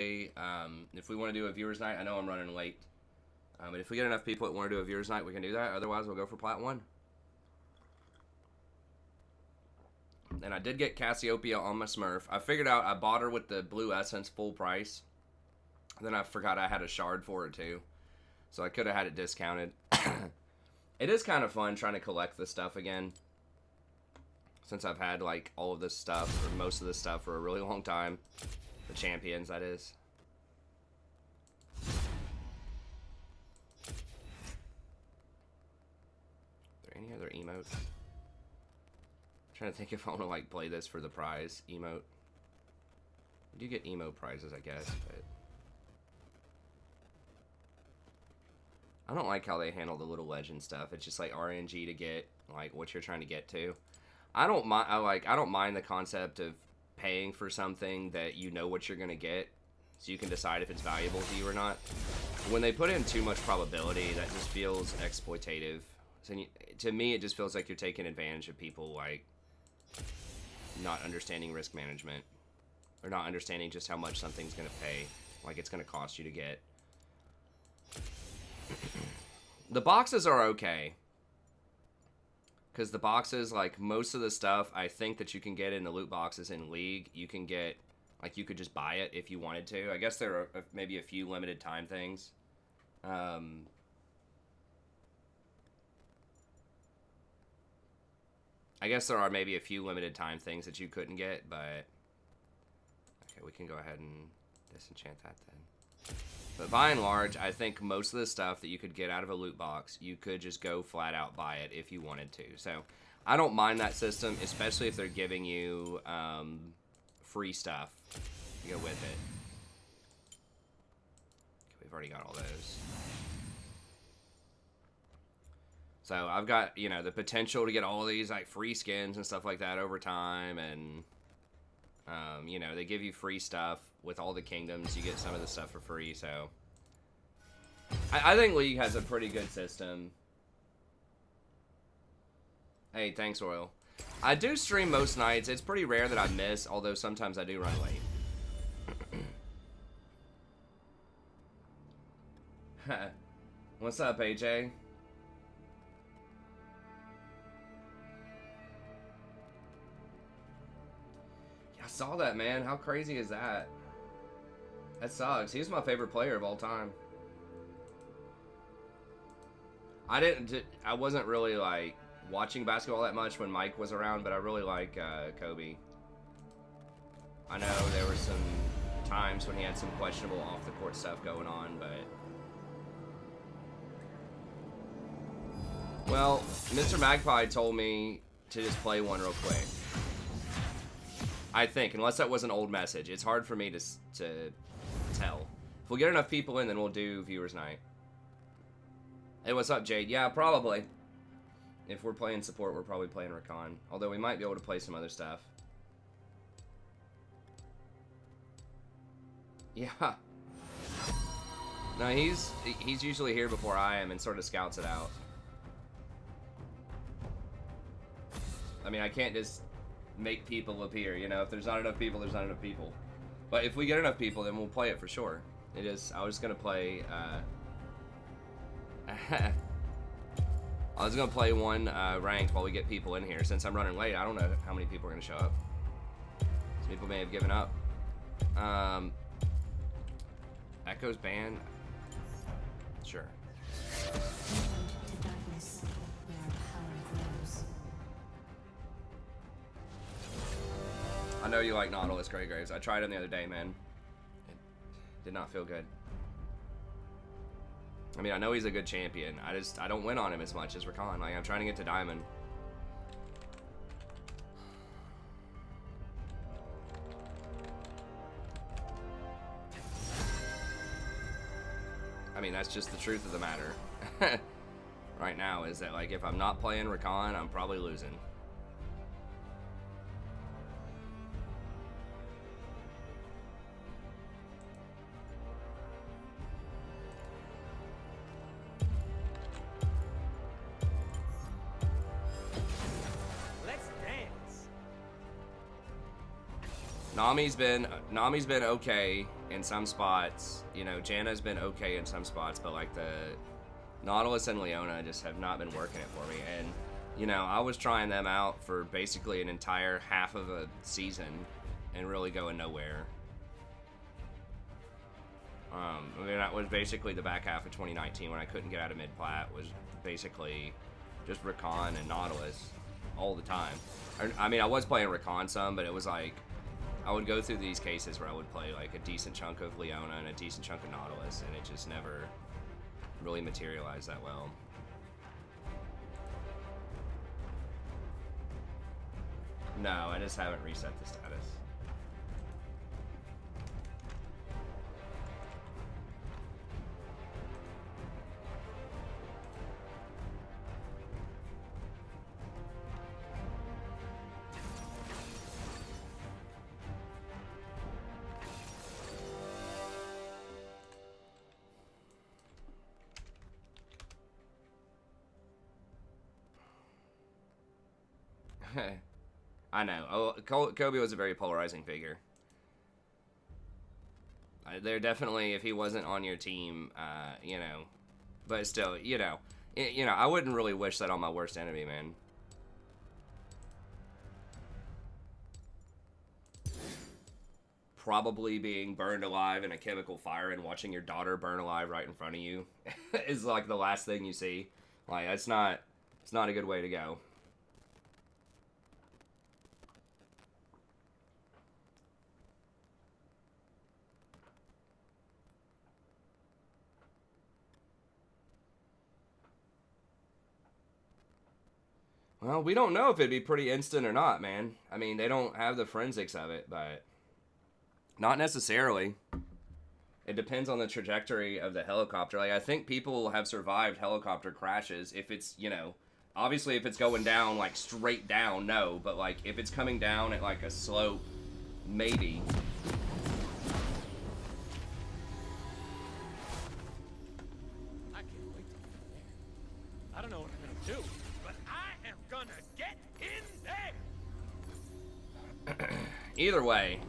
If we want to do a viewers night, I know I'm running late. But if we get enough people that want to do a viewers night, we can do that. Otherwise, we'll go for Plat 1. And I did get Cassiopeia on my Smurf. I figured out I bought her with the blue essence full price. Then I forgot I had a shard for it too. So I could have had it discounted. It is kind of fun trying to collect this stuff again. Since I've had like all of this stuff, or most of this stuff, for a really long time. The champions, that is. Are there any other emotes? I'm trying to think if I want to like play this for the prize emote. You do get emote prizes, I guess, but I don't like how they handle the little legend stuff. It's just like RNG to get like what you're trying to get to. I don't mind the concept of paying for something that you know what you're gonna get, so you can decide if it's valuable to you or not. When they put in too much probability, that just feels exploitative. So to me, it just feels like you're taking advantage of people like not understanding risk management, or not understanding just how much something's gonna pay, like it's gonna cost you to get. The boxes are okay. Because the boxes, like, most of the stuff I think that you can get in the loot boxes in League, you can get, like, you could just buy it if you wanted to. I guess there are maybe a few limited time things. I guess there are maybe a few limited time things that you couldn't get, but... Okay, we can go ahead and disenchant that then. But by and large, I think most of the stuff that you could get out of a loot box, you could just go flat out buy it if you wanted to. So, I don't mind that system, especially if they're giving you free stuff to go with it. Okay, we've already got all those. So, I've got, you know, the potential to get all of these, like, free skins and stuff like that over time, and... you know, they give you free stuff with all the kingdoms. You get some of the stuff for free, so... I think League has a pretty good system. Hey, thanks, Royal. I do stream most nights. It's pretty rare that I miss, although sometimes I do run late. What's up, AJ? I saw that, man. How crazy is that? That sucks. He's my favorite player of all time. I wasn't really like watching basketball that much when Mike was around, but I really like Kobe. I know there were some times when he had some questionable off the court stuff going on, but well, Mr. Magpie told me to just play one real quick. I think, unless that was an old message. It's hard for me to tell. If we get enough people in, then we'll do Viewers Night. Hey, what's up, Jade? Yeah, probably. If we're playing support, we're probably playing Rakan. Although we might be able to play some other stuff. Yeah. No, he's usually here before I am and sort of scouts it out. I mean, I can't just make people appear, you know? If there's not enough people, there's not enough people. But if we get enough people, then we'll play it for sure. It is, I was just gonna play, I was gonna play one ranked while we get people in here. Since I'm running late, I don't know how many people are gonna show up. Some people may have given up. Echo's banned. Sure. I know you like Nautilus, Grey Graves. I tried him the other day, man. It did not feel good. I mean, I know he's a good champion. I don't win on him as much as Rakan. Like, I'm trying to get to Diamond. I mean, that's just the truth of the matter. Right now, is that, like, if I'm not playing Rakan, I'm probably losing. Nami's been okay. in some spots. You know, Janna's been okay in some spots, but like the Nautilus and Leona just have not been working it for me. And you know, I was trying them out for basically an entire half of a season and really going nowhere. I mean, that was basically the back half of 2019 when I couldn't get out of mid-plat, was basically just Rakan and Nautilus all the time. I mean, I was playing Rakan some, but it was like, I would go through these cases where I would play like a decent chunk of Leona and a decent chunk of Nautilus, and it just never really materialized that well. No, I just haven't reset the status. I know. Oh, Kobe was a very polarizing figure. They're definitely, if he wasn't on your team, you know, but still, you know, I wouldn't really wish that on my worst enemy, man. Probably being burned alive in a chemical fire and watching your daughter burn alive right in front of you is like the last thing you see. Like, it's not a good way to go. Well, we don't know if it'd be pretty instant or not, man. I mean, they don't have the forensics of it, but not necessarily. It depends on the trajectory of the helicopter. Like, I think people have survived helicopter crashes if it's, you know, obviously if it's going down, like, straight down, no. But, like, if it's coming down at, like, a slope, maybe. I can't wait to get there. I don't know what I'm gonna do, but I am gonna get in there! Either way.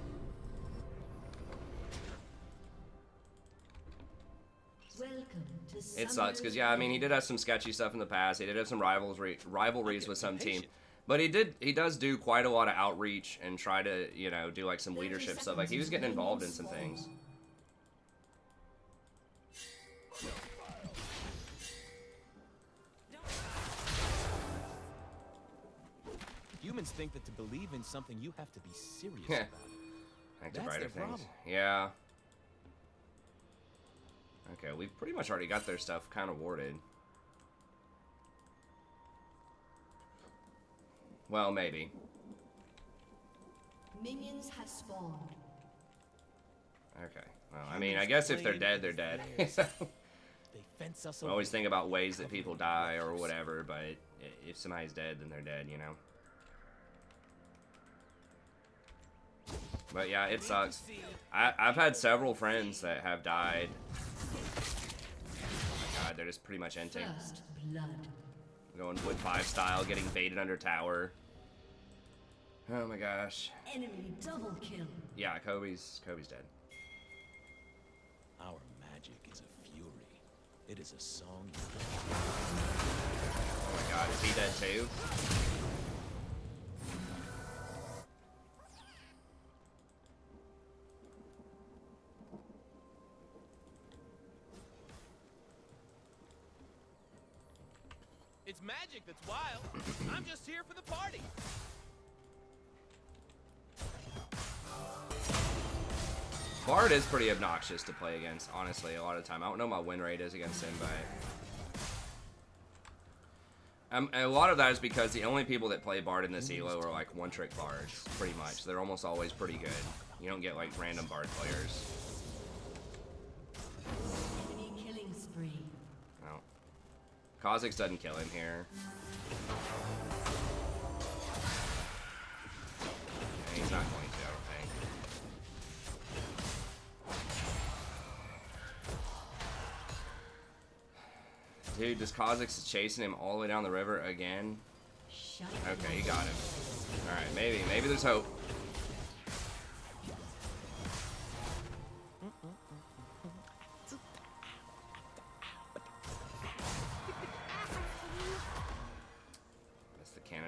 It sucks because, yeah, I mean, he did have some sketchy stuff in the past. He did have some rivalries with some team, but he does do quite a lot of outreach and try to, you know, do like some leadership stuff. Like, he was getting involved in some things. Humans think that to believe in something, you have to be serious about it. Back to brighter things. Yeah. Okay, we've pretty much already got their stuff kind of warded. Well, maybe. Minions have spawned. Okay. Well, I mean, I guess if they're dead, they're dead. They fence us I always think about ways that people die or whatever, but if somebody's dead, then they're dead, you know? But yeah, it sucks. I've had several friends that have died. Oh my god, they're just pretty much inting. First blood. Going wood 5 style, getting baited under tower. Oh my gosh. Enemy double kill. Yeah, Kobe's dead. Our magic is a fury. It is a song. Oh my god, is he dead too? It's magic that's wild. I'm just here for the party. Bard is pretty obnoxious to play against, honestly, a lot of the time. I don't know what my win rate is against him, but... a lot of that is because the only people that play Bard in this elo are, like, one-trick Bards, pretty much. They're almost always pretty good. You don't get, like, random Bard players. Enemy killing spree. No. Kha'Zix doesn't kill him here. Yeah, he's not going to, I don't think. Dude, this Kha'Zix is chasing him all the way down the river again. Okay, he got him. Alright, maybe there's hope.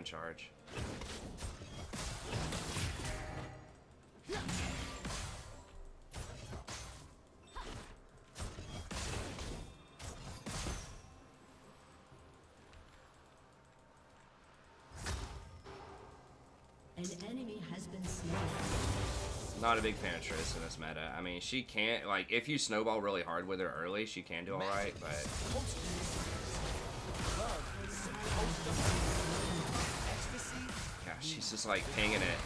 gonna charge. An enemy has been slain. Not a big fan of Triss in this meta. I mean, she can't, like, if you snowball really hard with her early, she can do alright, but... Gosh, she's just, like, pinging it.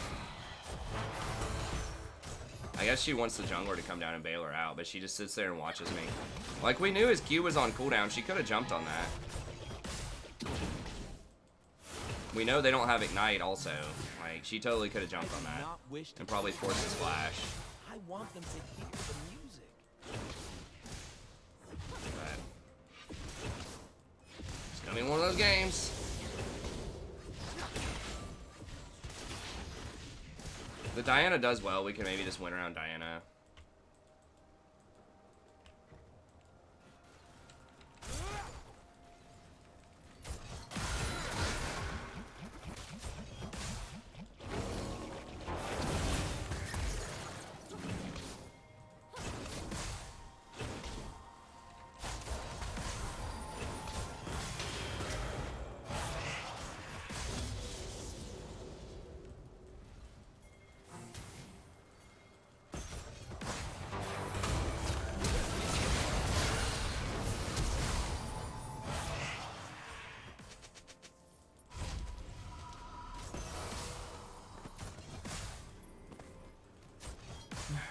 I guess she wants the jungler to come down and bail her out, but she just sits there and watches me. Like, we knew his Q was on cooldown. She could have jumped on that. We know they don't have Ignite also. Like, she totally could have jumped on that. And probably forced his flash. I want them to hear the music. But it's gonna be one of those games. The Diana does well. We can maybe just win around Diana.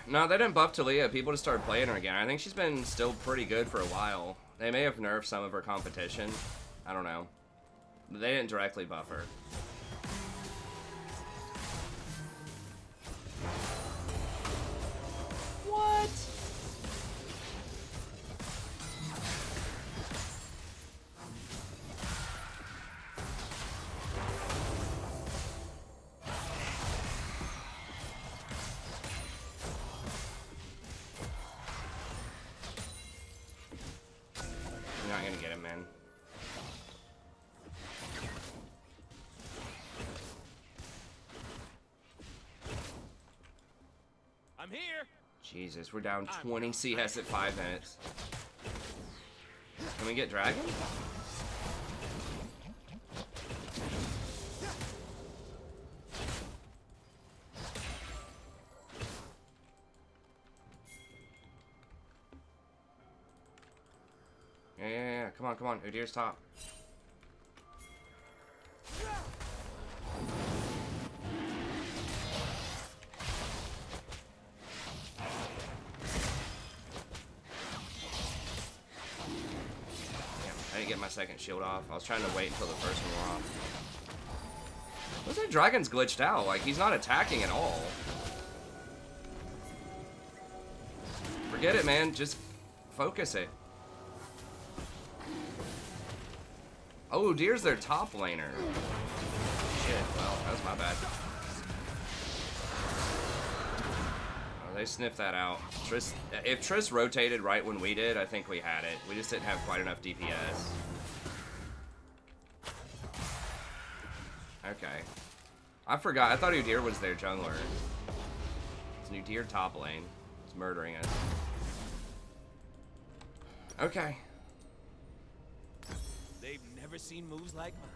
No, they didn't buff Talia. People just started playing her again. I think she's been still pretty good for a while. They may have nerfed some of her competition. I don't know. But they didn't directly buff her. What? You're not gonna get him, man. I'm here. Jesus, we're down 20 CS at 5 minutes. Can we get Dragon? Yeah. Come on. Udyr's top. I didn't get my second shield off. I was trying to wait until the first one wore off. Looks like Dragon's glitched out. Like, he's not attacking at all. Forget it, man. Just focus it. Oh, Udyr's their top laner. Shit, well, that was my bad. Oh, they sniffed that out. If Triss rotated right when we did, I think we had it. We just didn't have quite enough DPS. Okay. I forgot. I thought Udyr was their jungler. It's an Udyr top lane. It's murdering us. Okay. They've never seen moves like mine.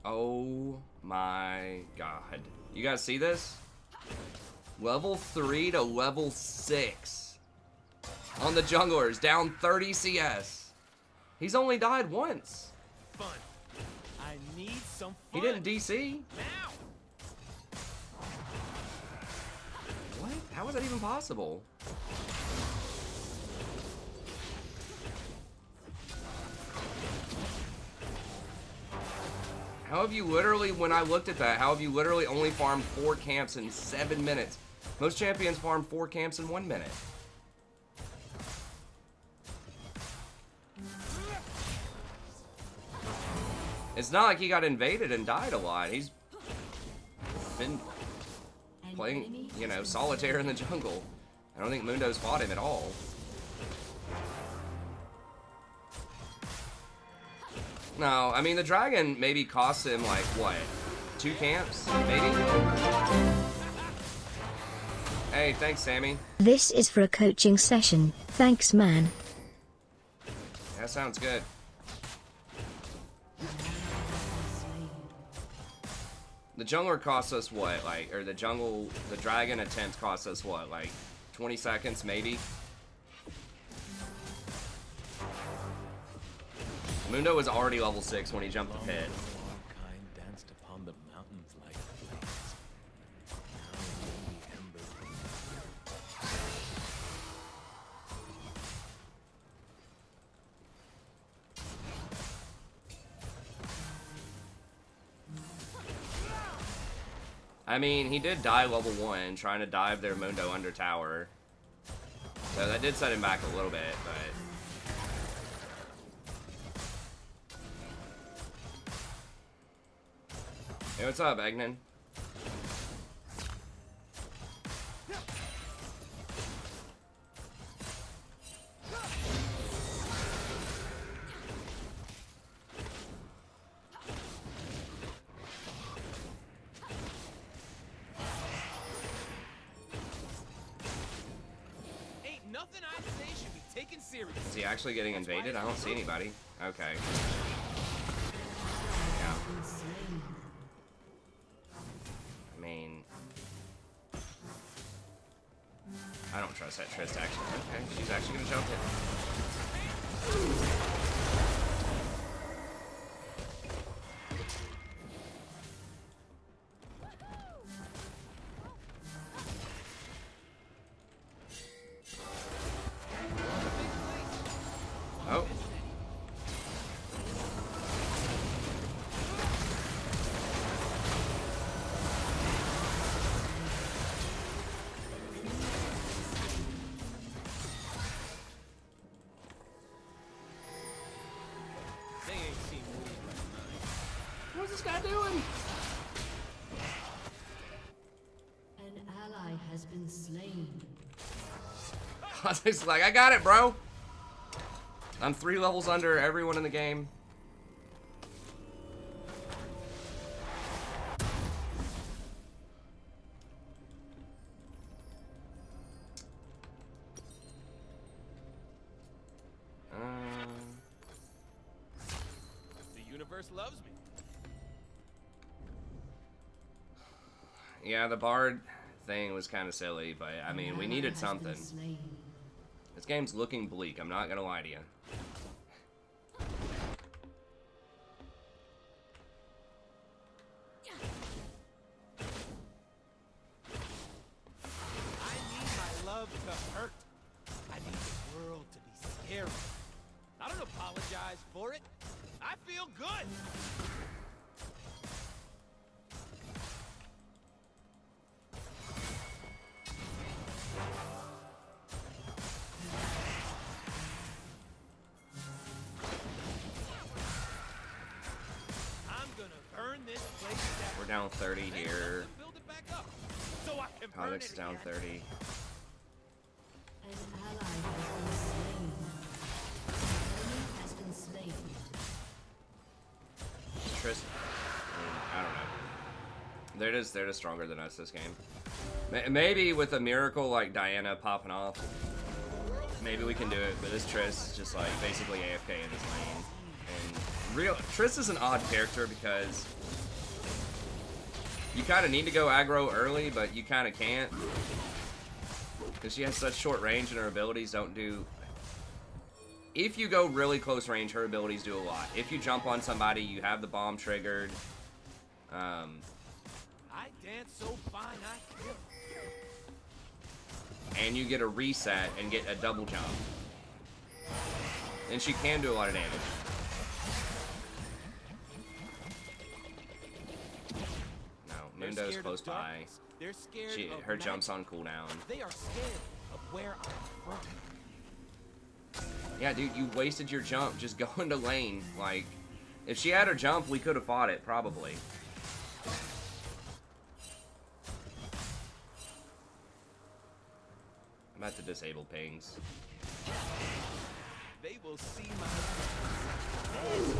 Oh my god. You guys see this? Level 3 to level 6. On the junglers, down 30 CS. He's only died once. Fun. I need some fun. He didn't DC. Now. What? How is that even possible? How have you literally, when I looked at that, how have you literally only farmed 4 camps in 7 minutes? Most champions farm 4 camps in 1 minute. It's not like he got invaded and died a lot. He's been playing, you know, solitaire in the jungle. I don't think Mundo's fought him at all. No, I mean, the dragon maybe costs him, like, what? 2 camps? Maybe? Hey, thanks, Sammy. This is for a coaching session. Thanks, man. That sounds good. The jungler costs us what? Like, or the dragon attempt costs us what? Like, 20 seconds, maybe? Mundo was already level 6 when he jumped the pit. Kind danced upon the mountains like flames. Now only embers. I mean, he did die level 1, trying to dive their Mundo under tower. So that did set him back a little bit, but... Hey, what's up, Egnan? Ain't nothing I say should be taken serious. Is he actually getting invaded? I don't see anybody. Okay. Yeah. I mean... I don't trust that Trist, actually. Okay, she's actually gonna jump it. Oh. They ain't seen me like mine. What's this guy doing? An ally has been slain. I was just like, I got it, bro. I'm 3 levels under everyone in the game. The universe loves me. Yeah, the Bard thing was kind of silly, but I mean, An we ally needed has something. been slain. This game's looking bleak, I'm not gonna lie to you. I need my love to hurt. I need the world to be scary. I don't apologize for it. I feel good. I'm gonna burn this place down. We're down 30 Then here. to build it back up, so I can burn Alex it is down again. 30. An ally has been slain. An enemy has been slain. Trist, I don't know. They're just stronger than us this game. Maybe with a miracle like Diana popping off, maybe we can do it. But this Triss is just like basically AFK in his lane. And Triss is an odd character because you kind of need to go aggro early, but you kind of can't because she has such short range and her abilities don't do. If you go really close range, her abilities do a lot. If you jump on somebody, you have the bomb triggered. I dance so fine I kill. And you get a reset and get a double jump. And she can do a lot of damage. No, They're Mundo's scared close of by. darkness. They're scared of Her magic. jump's on cooldown. They are scared of where I'm from. Yeah, dude, you wasted your jump just going to lane. Like, if she had her jump, we could have fought it, probably. I'm about to disable pings. they will see my presence.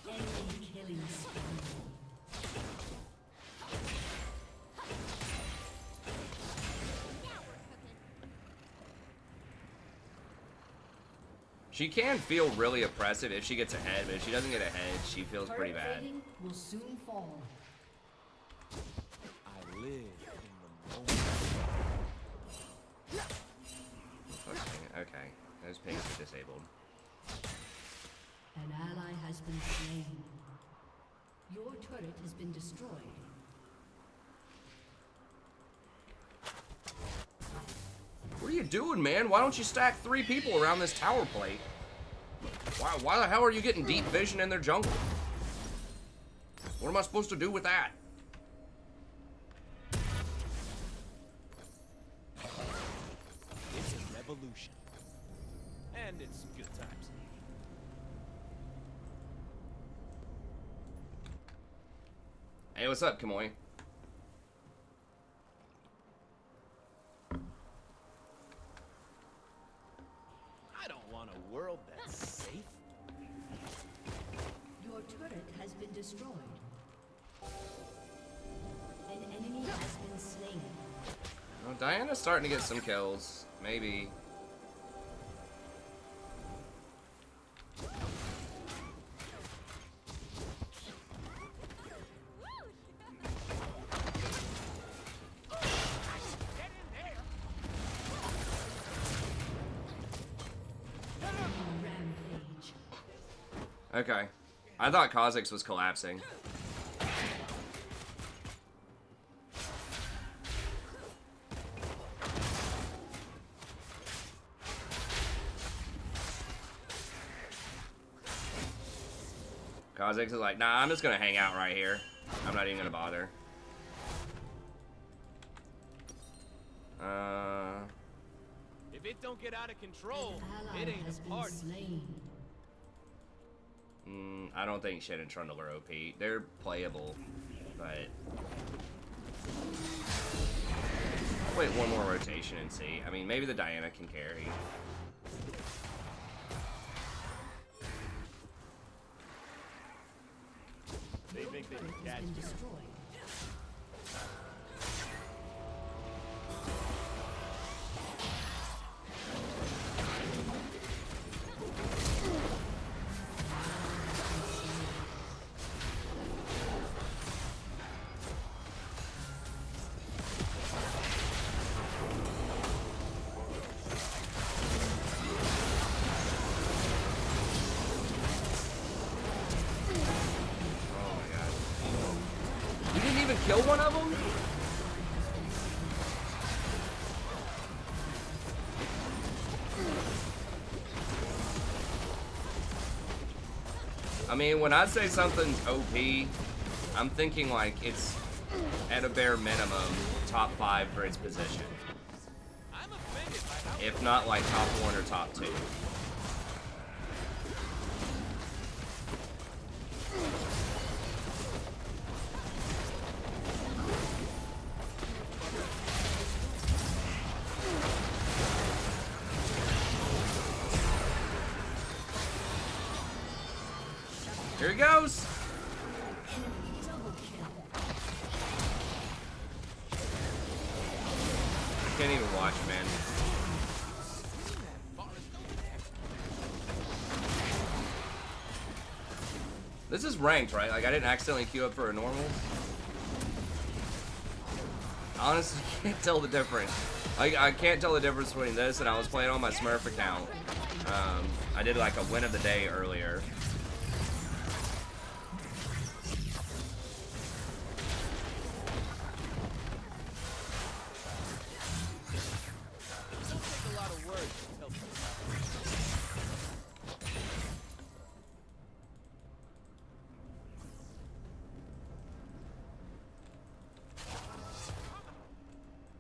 Enemy killing spree. She can feel really oppressive if she gets ahead, but if she doesn't get ahead, she feels pretty Turret bad. plating will soon fall. I live in the moment. Okay, those pigs are disabled. An ally has been slain. Your turret has been destroyed. What are you doing, man? Why don't you stack 3 people around this tower plate? Why the hell are you getting deep vision in their jungle? What am I supposed to do with that? It's a revolution. And it's good times. Hey, what's up, Kamoy? I don't want a world that's safe. Your turret has been destroyed. An enemy has been slain. Well, Diana's starting to get some kills. Maybe. Rampage. Okay. I thought Kha'Zix was collapsing. Kha'Zix is like, nah, I'm just gonna hang out right here. I'm not even gonna bother. If it don't get out of control, An ally it ain't has a been party. slain. I don't think Shen and Trundle are OP. They're playable, but I'll wait one more rotation and see. I mean, maybe the Diana can carry. They think they Turret can has catch been me. destroyed. Oh my god. You didn't even kill one of them? I mean, when I say something's OP, I'm thinking like it's at a bare minimum top 5 for its position. I'm offended by how If not like top 1 or top 2. Here he goes! Double kill. Can't even watch, man. This is ranked, right? Like, I didn't accidentally queue up for a normal. I honestly can't tell the difference. I can't tell the difference between this and I was playing on my Smurf account. I did like a win of the day earlier. it don't take a lot of words to tell people.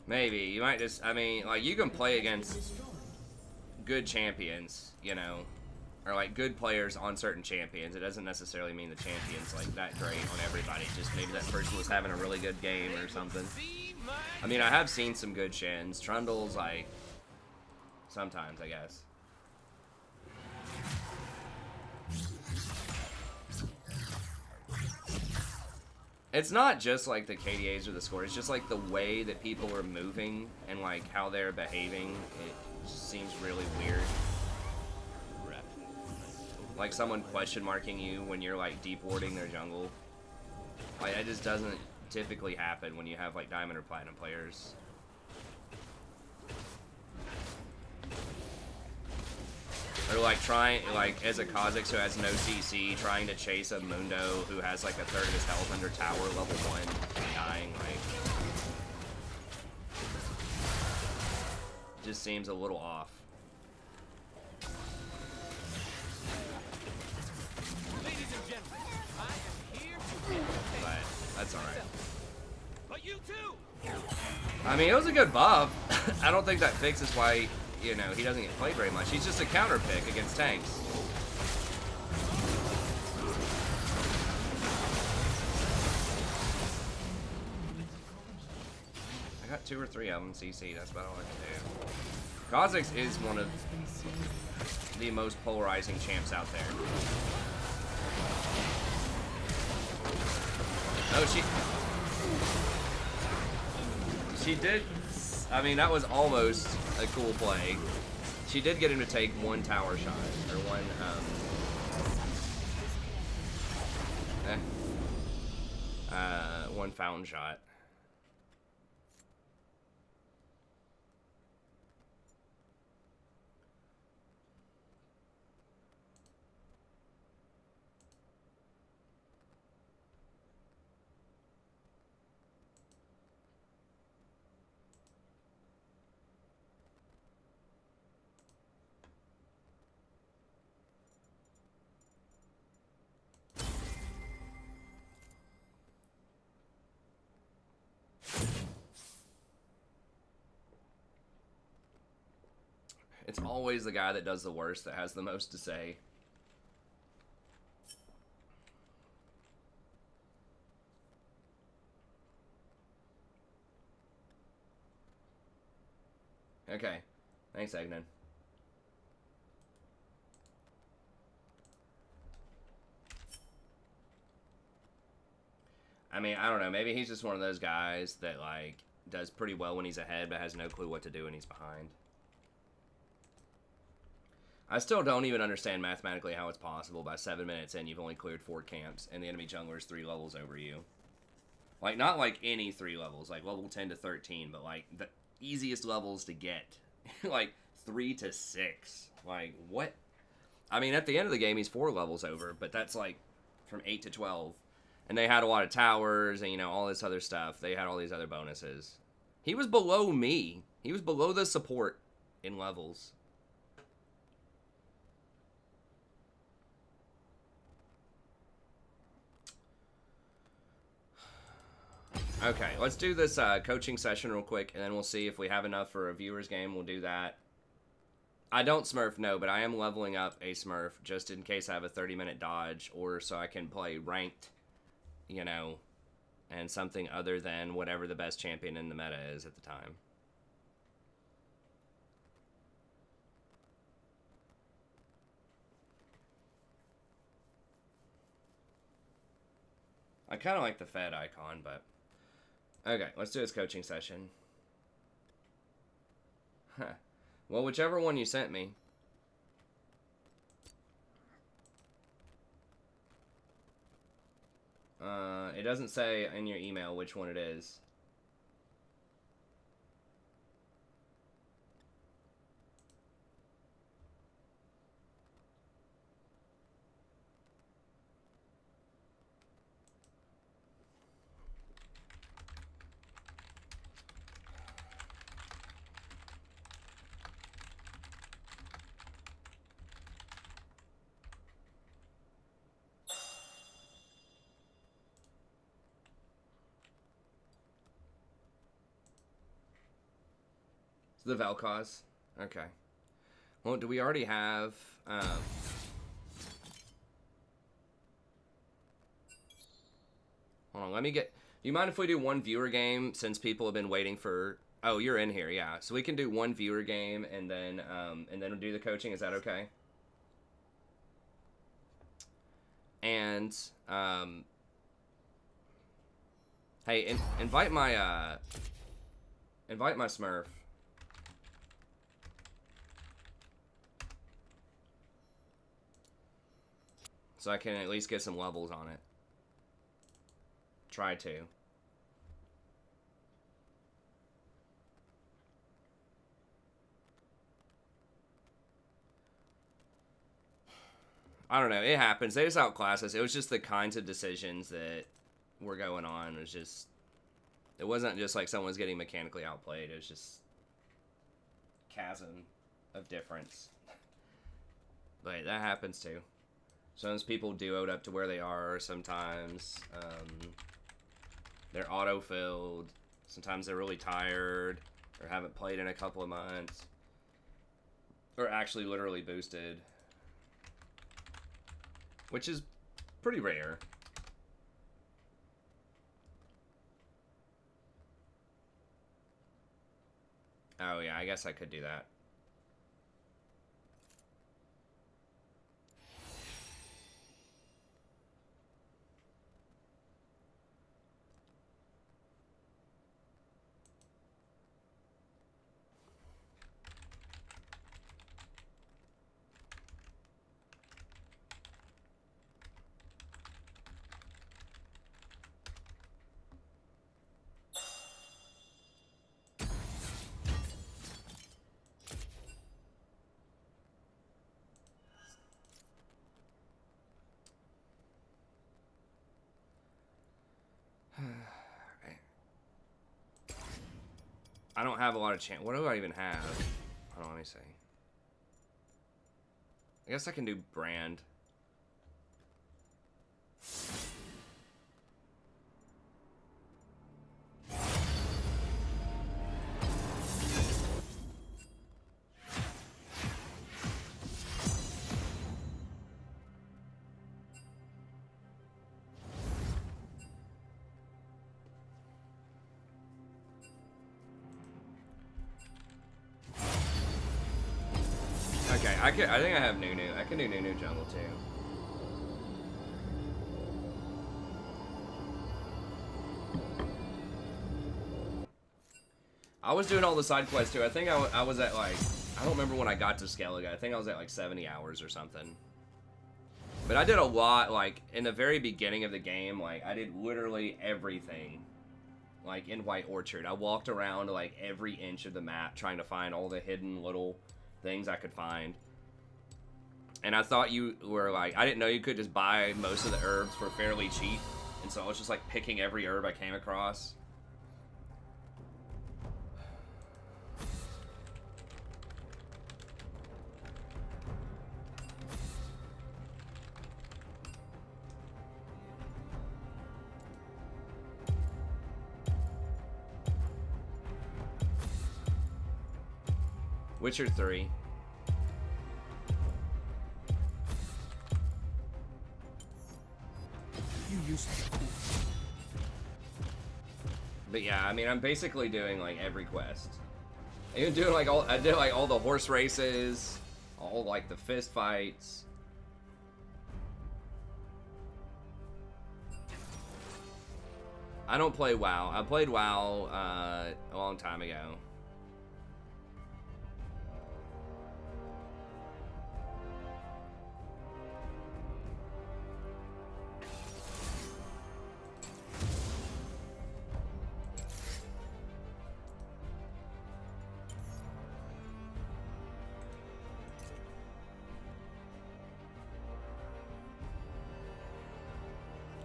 Maybe. You might just, I mean, like, you can play against Destroyed. good champions, you know. or like good players on certain champions. It doesn't necessarily mean the champion's like that great on everybody. Just maybe that person was having a really good game or something. I mean, I have seen some good Shins. Trundle's like sometimes, I guess. It's not just like the KDAs or the score. It's just like the way that people are moving and like how they're behaving. It just seems really weird. Like someone question marking you when you're like deep warding their jungle. Like that just doesn't typically happen when you have like diamond or platinum players. Or like trying, like as a Kha'Zix who has no CC, trying to chase a Mundo who has like a third of his health under tower level 1 and dying, like just seems a little off. Ladies and gentlemen, I am here to But that's alright. But you too. I mean, it was a good buff. I don't think that fixes why, you know, he doesn't get played very much. He's just a counter pick against tanks. I got 2 or 3 of them CC. That's about all I can do. Kha'Zix is one of the most polarizing champs out there. Oh, she did. I mean, that was almost a cool play. She did get him to take 1 tower shot, or 1 fountain shot. It's always the guy that does the worst that has the most to say. Okay. Thanks, Agnan. I mean, I don't know. Maybe he's just one of those guys that, like, does pretty well when he's ahead, but has no clue what to do when he's behind. I still don't even understand mathematically how it's possible by 7 minutes in you've only cleared 4 camps and the enemy jungler is 3 levels over you. Like, not like any 3 levels, like level 10 to 13, but like the easiest levels to get. Like 3 to 6. Like, what? I mean, at the end of the game, he's 4 levels over, but that's like from 8 to 12. And they had a lot of towers and, you know, all this other stuff. They had all these other bonuses. He was below me. He was below the support in levels. Okay, let's do this coaching session real quick, and then we'll see if we have enough for a viewer's game. We'll do that. I don't smurf, no, but I am leveling up a smurf just in case I have a 30-minute dodge, or so I can play ranked, you know, and something other than whatever the best champion in the meta is at the time. I kind of like the Fed icon, but... Okay, let's do this coaching session. Huh. Well, whichever one you sent me. It doesn't say in your email which one it is. The Vel'Koz. Okay. Well, do we already have... Hold on, let me get... Do you mind if we do one viewer game since people have been waiting for... Oh, you're in here, yeah. So we can do one viewer game and then do the coaching. Is that okay? And, hey, invite my Smurf. So I can at least get some levels on it. Try to. I don't know. It happens. They just outclass us. It was just the kinds of decisions that were going on. It was just... It wasn't just like someone's getting mechanically outplayed. It was just... chasm of difference. But that happens too. Sometimes people duoed up to where they are. Sometimes they're auto-filled. Sometimes they're really tired. Or haven't played in a couple of months. Or actually literally boosted. Which is pretty rare. Oh yeah, I guess I could do that. I don't have a lot of chance. What do I even have? Hold on, let me see. I guess I can do brand. Okay, I think I have Nunu. I can do Nunu jungle too. I was doing all the side quests too. I think I was at like, I don't remember when I got to Skellige. I think I was at like 70 hours or something. But I did a lot, like in the very beginning of the game, like I did literally everything. Like in White Orchard. I walked around like every inch of the map trying to find all the hidden little things I could find. And I thought you were like, I didn't know you could just buy most of the herbs for fairly cheap. And so I was just like picking every herb I came across. Witcher 3. You used to be cool. But yeah, I mean, I'm basically doing like every quest. Even doing like I did like all the horse races, all like the fist fights. I don't play WoW. I played WoW a long time ago.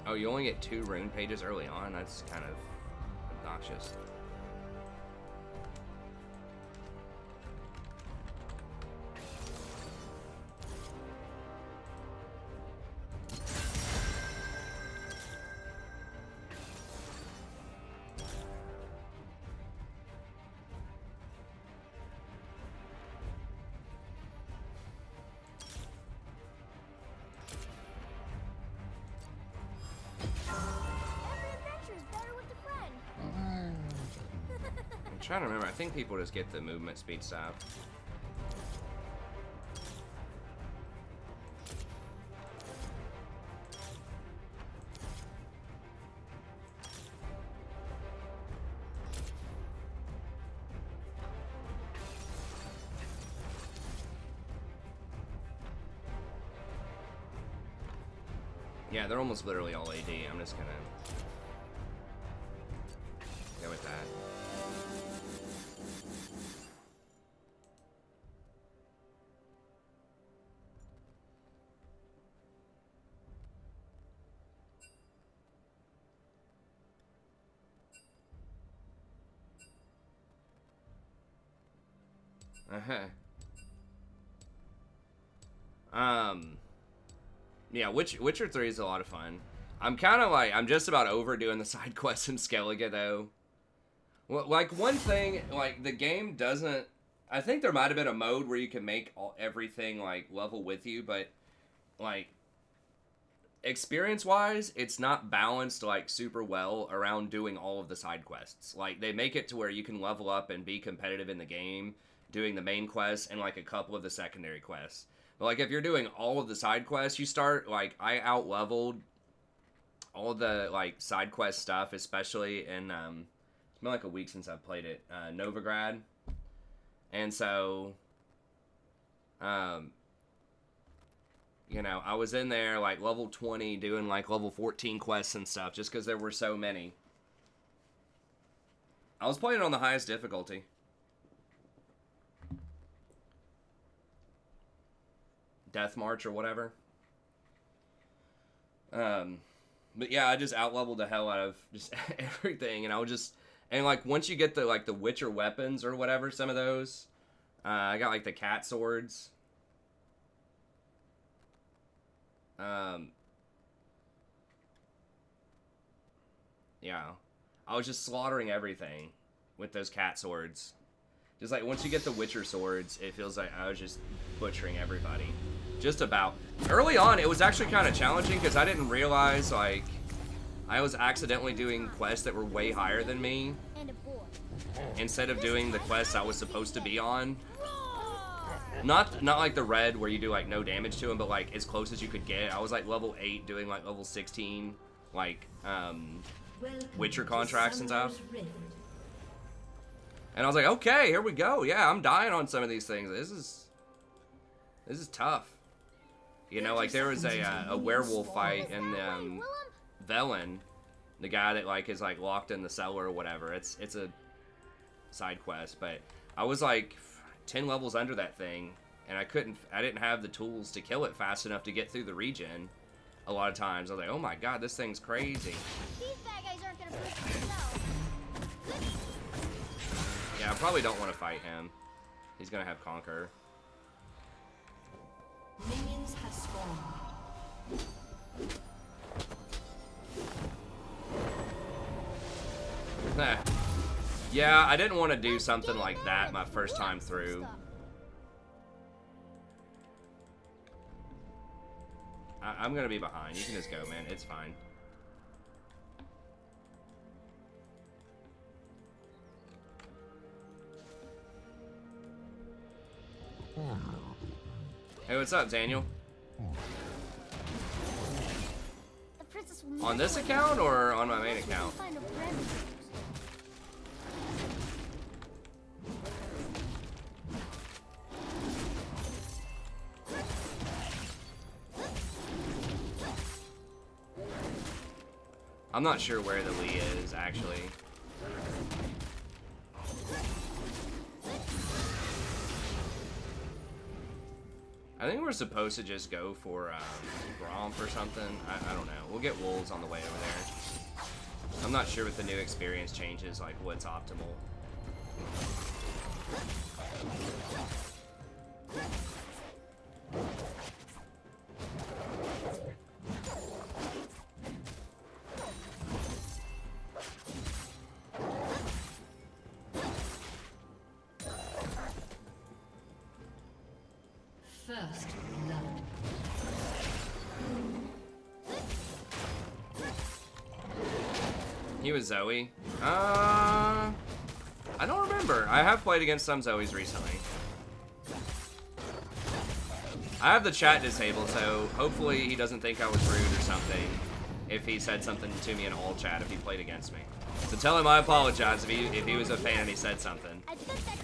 Oh, you only get 2 rune pages early on? That's kind of obnoxious. trying to remember. I think people just get the movement speed stuff. Yeah, they're almost literally all AD. I'm just gonna go with that. Yeah, Witcher 3 is a lot of fun. I'm kind of like, I'm just about over doing the side quests in Skellige, though. Well, like, one thing, like, the game doesn't... I think there might have been a mode where you can make everything, like, level with you, but, like, experience-wise, it's not balanced, like, super well around doing all of the side quests. Like, they make it to where you can level up and be competitive in the game, doing the main quests and, like, a couple of the secondary quests. But, like, if you're doing all of the side quests, you start, like, I out-leveled all the, like, side quest stuff, especially in, it's been like a week since I've played it, Novigrad. And so, you know, I was in there, like, level 20, doing, like, level 14 quests and stuff, just because there were so many. I was playing on the highest difficulty. Death March or whatever. But yeah, I just out-leveled the hell out of just everything, and I was just... And, like, once you get the, like, the Witcher weapons or whatever, some of those, I got, like, the cat swords. Yeah. I was just slaughtering everything with those cat swords. Just, like, once you get the Witcher swords, it feels like I was just butchering everybody. Just about. Early on, it was actually kind of challenging because I didn't realize, like, I was accidentally doing quests that were way higher than me instead of doing the quests I was supposed to be on. Not like the red where you do, like, no damage to them, but, like, as close as you could get. I was, like, level 8 doing, like, level 16, like, Witcher contracts and stuff. And I was like, okay, here we go. Yeah, I'm dying on some of these things. This is tough. You know, like, there was a werewolf fight in Velen, the guy that, like, is, like, locked in the cellar or whatever. It's a side quest, but I was, like, 10 levels under that thing, and I didn't have the tools to kill it fast enough to get through the region a lot of times. I was like, oh my god, this thing's crazy. These bad guys aren't gonna push themselves. Yeah, I probably don't want to fight him. He's gonna have Conquer. Minions have spawned. Yeah, I didn't want to do something like that my first time through. I'm gonna be behind. You can just go, man. It's fine. Hey, what's up, Daniel? The princess will On never this let account me or on my main unless we account? find a friend. I'm not sure where the Lee is, actually. I think we're supposed to just go for Gromp or something. I don't know. We'll get wolves on the way over there. I'm not sure with the new experience changes, like, what's optimal. First blood. He was Zoe. I I don't remember. I have played against some Zoes recently. I have the chat disabled, so hopefully he doesn't think I was rude or something if he said something to me in all chat if he played against me. So tell him I apologize if he was a fan and he said something.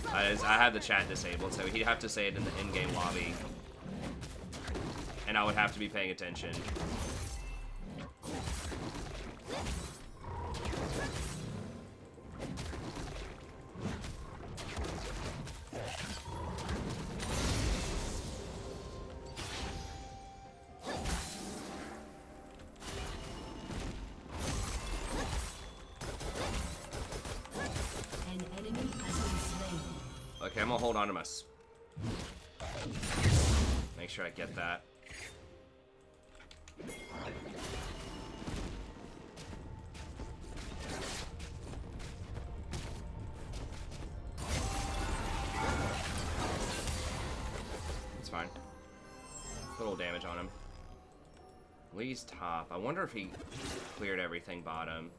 I have the chat disabled, so he'd have to say it in the in-game lobby. And I would have to be paying attention. An enemy has been slain. Okay, I'm gonna hold on to my... Make sure I get that. It's fine. A little damage on him. Lee's top. I wonder if he cleared everything bottom.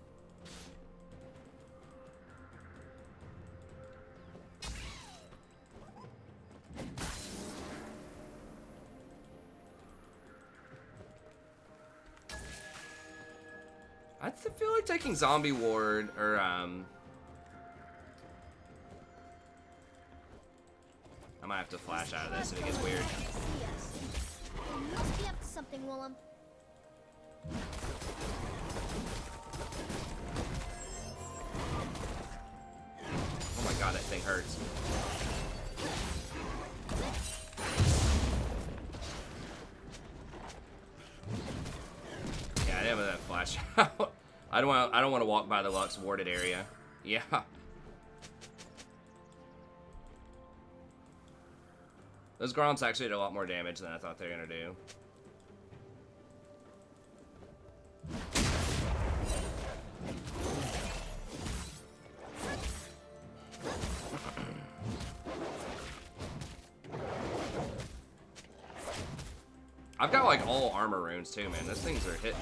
I feel like taking Zombie Ward, or, I might have to flash out of this if it gets weird. You must be up to something, Willem. Oh my god, that thing hurts. Yeah, I didn't have that flash out. I don't want to walk by the Lux warded area. Yeah. Those Groms actually did a lot more damage than I thought they were gonna do. I've got like all armor runes too, man. Those things are hitting.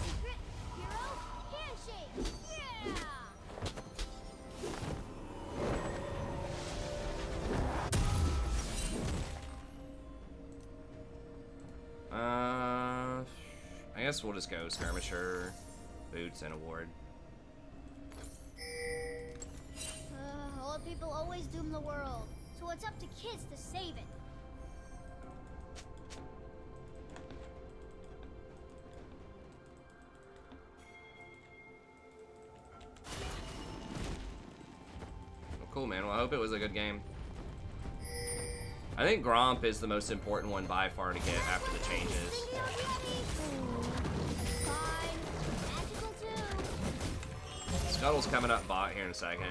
Secret hero handshake. I guess we'll just go skirmisher, boots, and a ward. Old people always doom the world, so it's up to kids to save it. Well, cool, man. Well, I hope it was a good game. I think Gromp is the most important one by far to get after the changes. Thinking I'm ready. Fine. Magical too. Scuttle's coming up bot here in a second.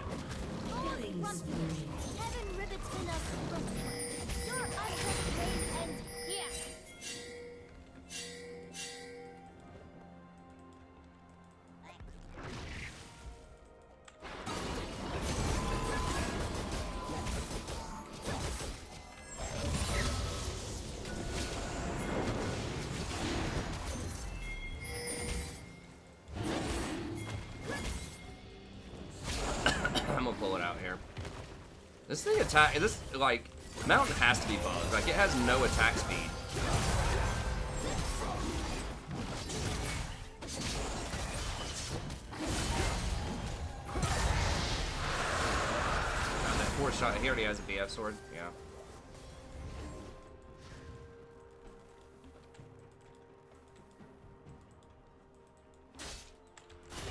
Killing spree. Heaven ribbits in us from your unrestrained and yeah. I'm gonna pull it out here. This thing attack. This like mountain has to be bugged. Like it has no attack speed. That 4-shot. He already has a BF sword. Yeah.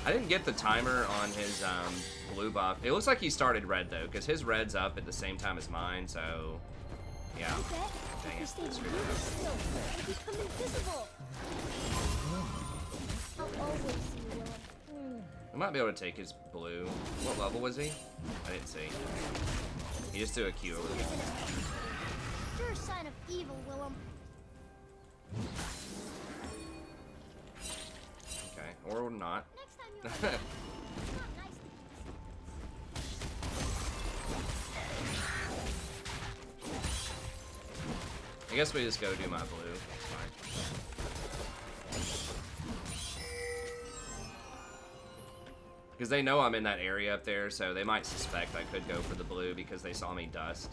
I didn't get the timer on his blue buff. It looks like he started red though, because his red's up at the same time as mine, so yeah. I bet Dang if we it, stay screwed really it up. still, we become invisible. I'll always see you, Willem. We might be able to take his blue. What level was he? I didn't see. He just threw a Q over the Sure sign of evil, Willem. Okay, or not. Next time you're it's not nice. I guess we just go do my blue. Fine. Because they know I'm in that area up there, so they might suspect I could go for the blue because they saw me dust.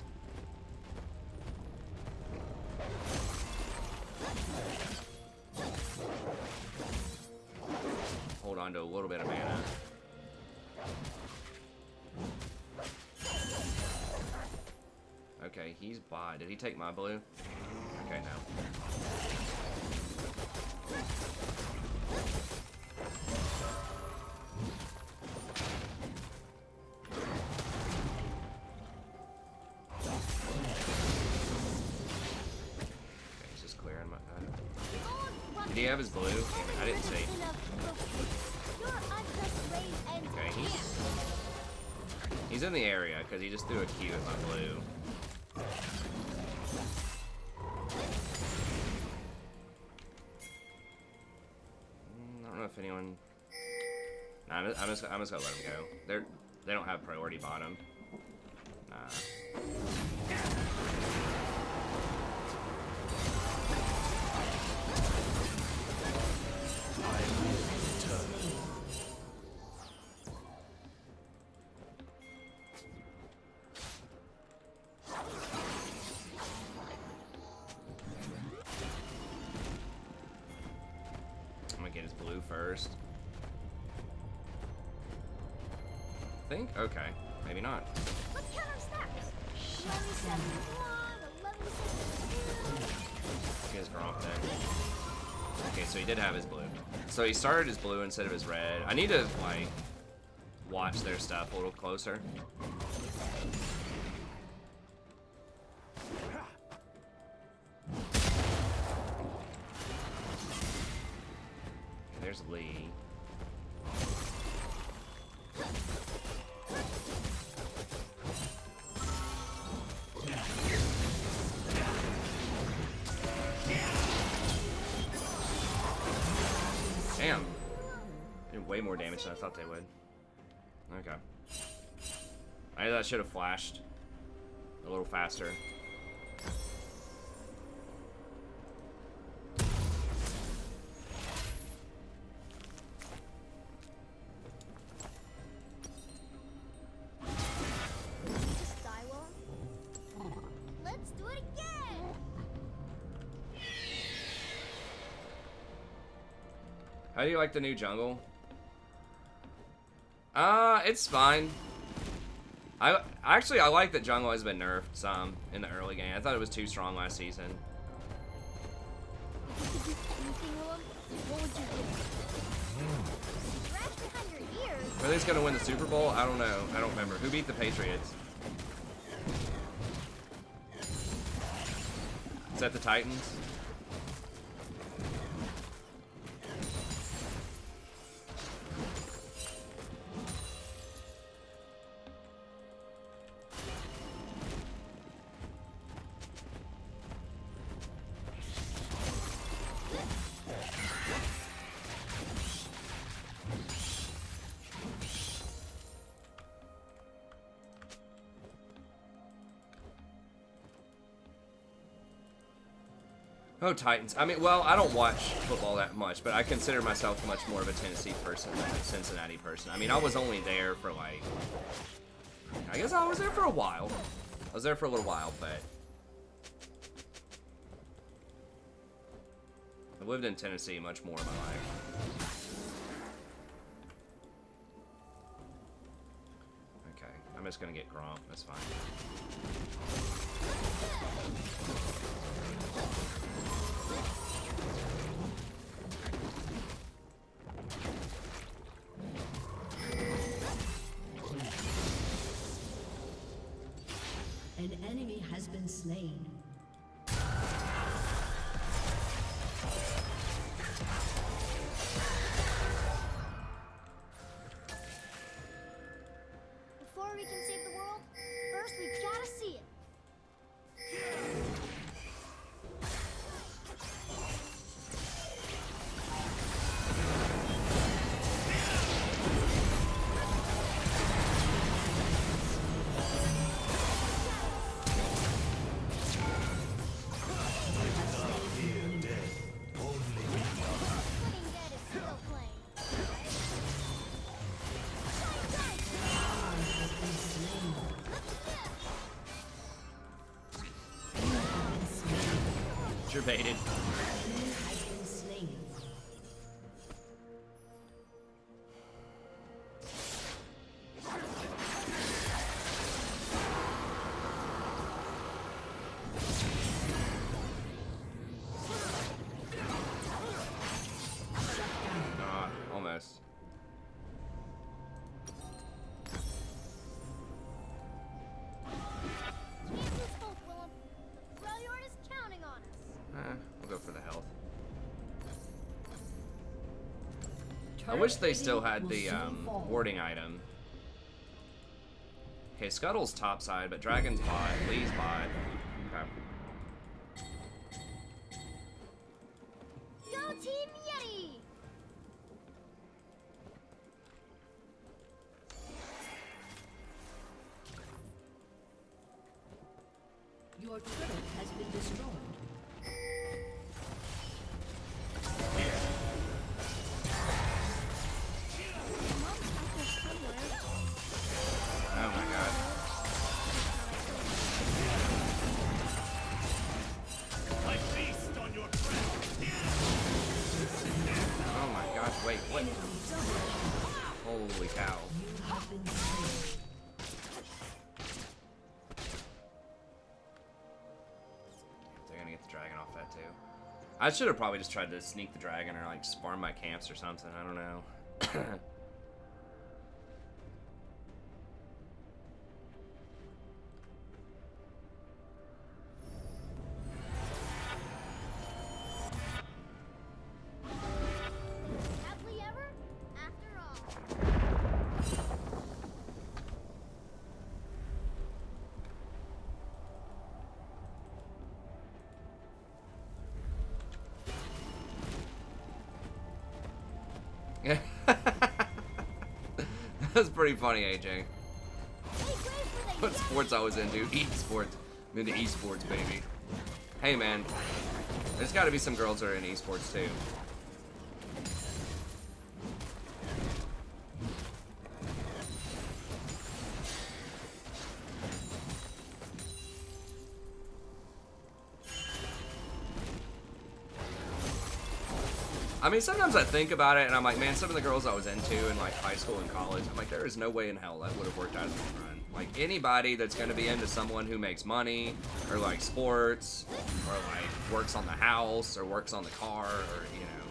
Hold on to a little bit of mana. Okay, he's by. Did he take my blue? Okay, no. Okay, he's just clearing my... Did he have his blue? I didn't see. Okay, he's in the area because he just threw a Q at my blue. I don't know if anyone. Nah, I'm just gonna let them go. They don't have priority bottom. Nah. First. Think? Okay. Maybe not. Let's count our stacks. 1171, 1162. He has Gromp then. Okay, so he did have his blue. So he started his blue instead of his red. I need to, like, watch their stuff a little closer. There's Lee. Damn. Did way more damage than I thought they would. Okay. I should have flashed a little faster. How do you like the new jungle? It's fine. I like that jungle has been nerfed some in the early game. I thought it was too strong last season. If you could do anything to him, what would you do? Scratch behind your ears. Are they just gonna win the Super Bowl? I don't know. I don't remember. Who beat the Patriots? Is that the Titans? Oh, Titans. I mean, well, I don't watch football that much, but I consider myself much more of a Tennessee person than a Cincinnati person. I mean, I was only there for, like... I guess I was there for a while. I was there for a little while, but... I've lived in Tennessee much more in my life. Okay, I'm just gonna get Gromp. That's fine. An enemy has been slain. Before we can save the world, first we've got to see it. Playing dead is still playing. activated. Enemy has been slain. Almost. Chances hope, Willem. The Freljord is counting on us. We'll go for the health. I wish they still had the warding item. Okay, Scuttle's top side, but Dragon's bot, Lee's bot. Okay. Go Team Yeti! Your turret has been destroyed. Oh my god. Oh my gosh, wait, what? Holy cow. You have been slain. They're gonna get the dragon off that too. I should have probably just tried to sneak the dragon or like just farm my camps or something, I don't know. Happily ever after all. Yeah. That's pretty funny, AJ. Hey, great for the What sports I was into? Esports. I'm into esports, baby. Hey, man. There's got to be some girls that are in esports too. I mean, sometimes I think about it and I'm like, man, some of the girls I was into in like high school and college, I'm like, there is no way in hell that would have worked out in the long run. Like anybody that's going to be into someone who makes money or like sports or like works on the house or works on the car or, you know,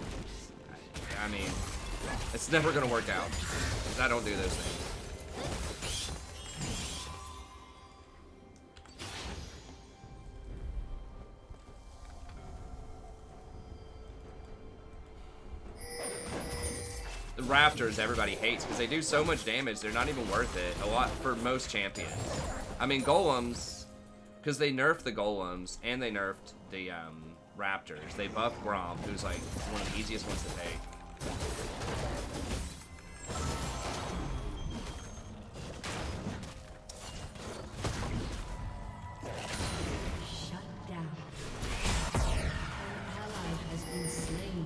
I mean, it's never going to work out because I don't do those things. The Raptors everybody hates because they do so much damage, they're not even worth it. A lot for most champions. I mean, Golems, because they nerfed the Golems and they nerfed the Raptors. They buffed Gromp, who's like one of the easiest ones to take. Shut down. An ally has been slain.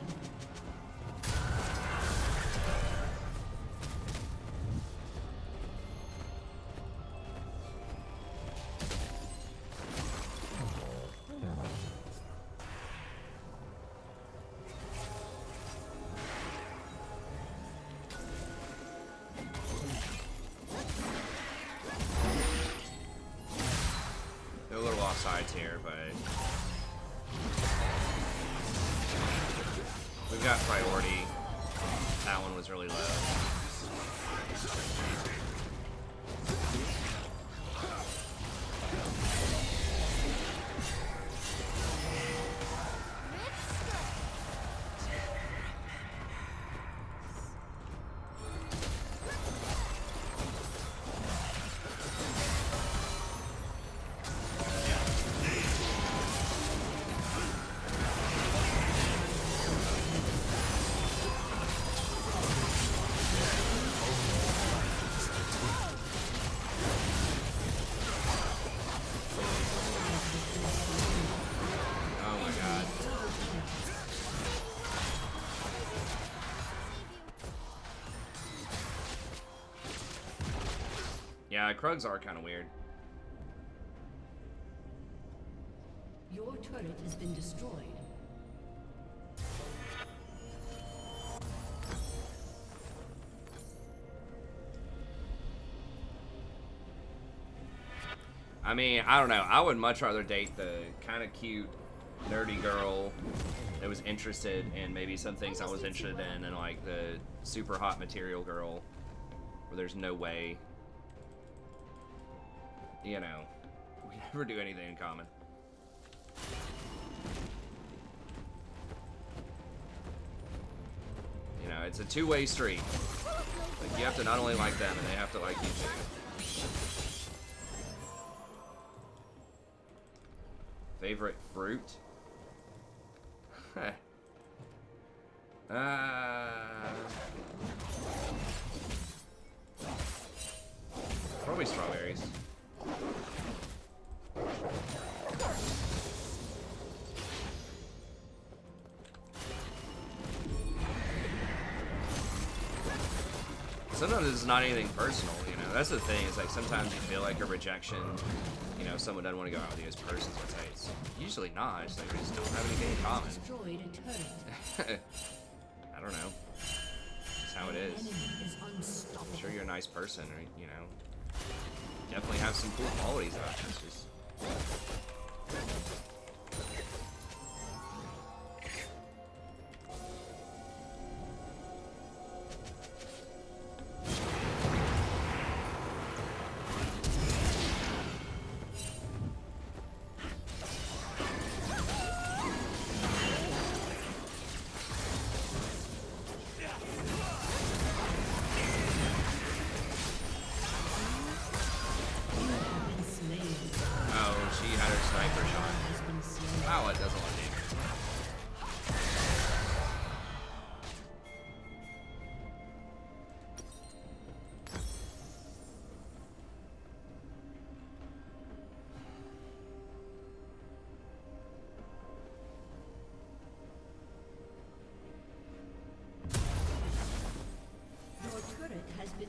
They're a little offsides here, but we've got priority. That one was really low. Oh my god. Yeah, Krugs are kind of weird. Your turret has been destroyed. I mean, I don't know. I would much rather date the kind of cute, nerdy girl that was interested in maybe some things I was interested in, and like the super hot material girl where there's no way, you know, we never do anything in common. You know, it's a two-way street. Like, you have to not only like them, and they have to like you too. Favorite fruit? Probably strawberries. Sometimes it's not anything personal, you know. That's the thing. It's like sometimes you feel like a rejection. You know, someone doesn't want to go out with you as persons. It's usually not. It's like we just don't have anything in common. Destroyed a turret. I don't know. It's how it is. Enemy is I'm unstoppable. sure you're a nice person, or you know, definitely have some cool qualities about you. It's just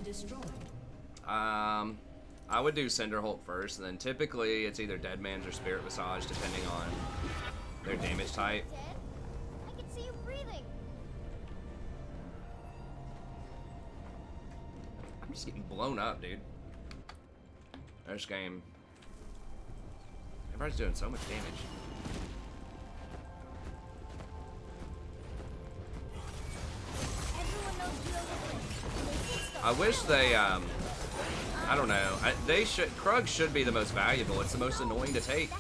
Destroyed. I would do Cinderholt first, and then typically it's either Dead Man's or Spirit Massage, depending on their damage type. Dead? I can see you breathing. I'm just getting blown up, dude. This game. Everybody's doing so much damage. Everyone knows you over. I wish they, I don't know. Krug should be the most valuable. It's the most annoying to take.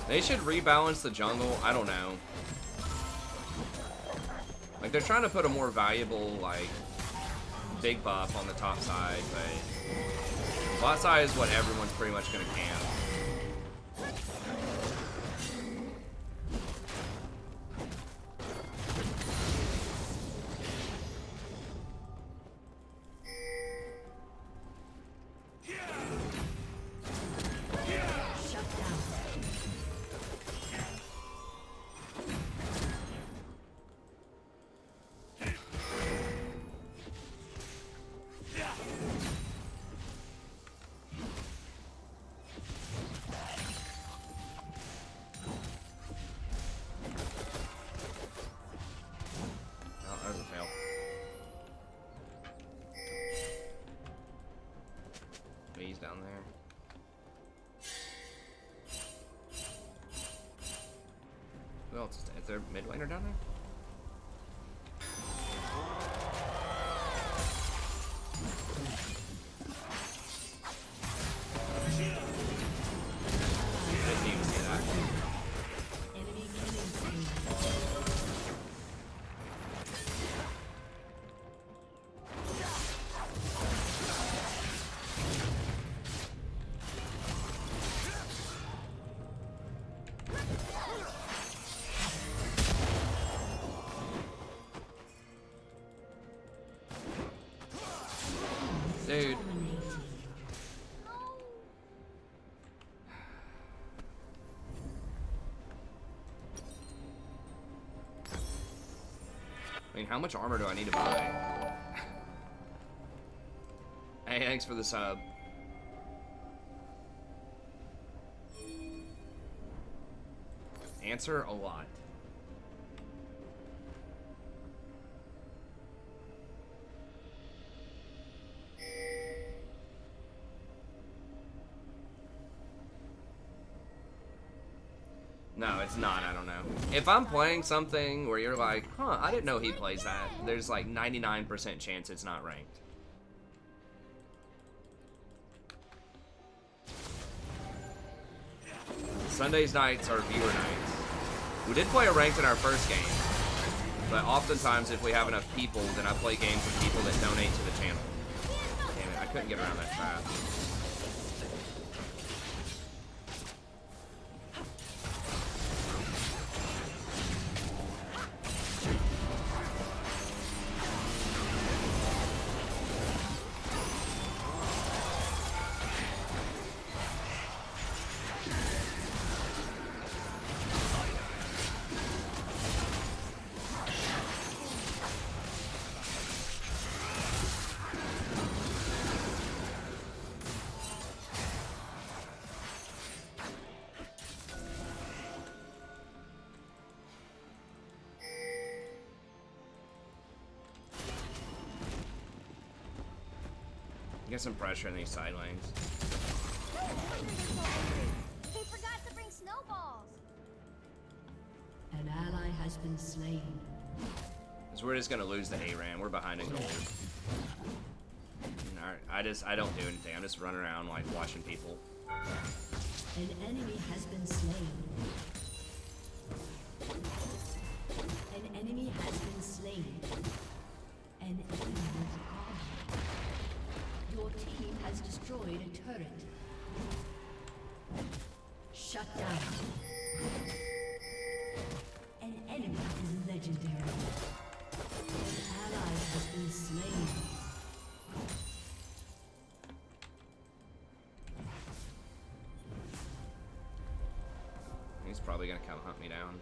They should rebalance the jungle. I don't know. Like, they're trying to put a more valuable, like, big buff on the top side, but bot side is what everyone's pretty much gonna camp. Down there. Who else is there? Mid laner down there? Didn't even see that. Enemy killing spree. Dude. mean, how much armor do I need to buy? Hey, thanks for the sub. Answer a lot. No, it's not. I don't know. If I'm playing something where you're like, huh, I didn't know he plays that, there's like 99% chance it's not ranked. Sundays nights are viewer nights. We did play a ranked in our first game, but oftentimes if we have enough people, then I play games with people that donate to the channel. Damn it, I couldn't get around that trap. Get some pressure in these side lanes. They forgot to bring snowballs. An ally has been slain. Because we're just gonna lose the A-Ram. We're behind in gold. Alright, I don't do anything. I'm just running around like watching people. An enemy has been slain. An enemy has been slain. An enemy has gone. Your team has destroyed a turret. Shut down. An enemy is legendary. An ally has been slain. He's probably gonna come hunt me down.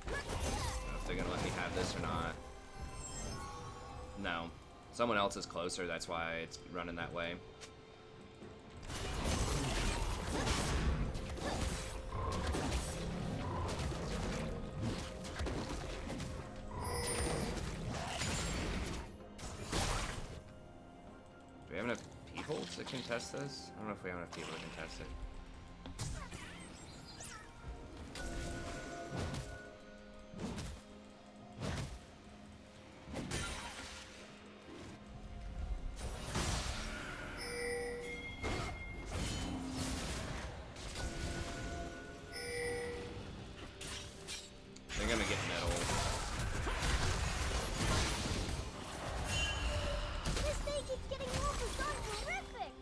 I don't know if they're gonna let me have this or not. No. Someone else is closer, that's why it's running that way. Do we have enough people to contest this? I don't know if we have enough people to contest it. They're gonna get middle. This thing keeps getting more horrific.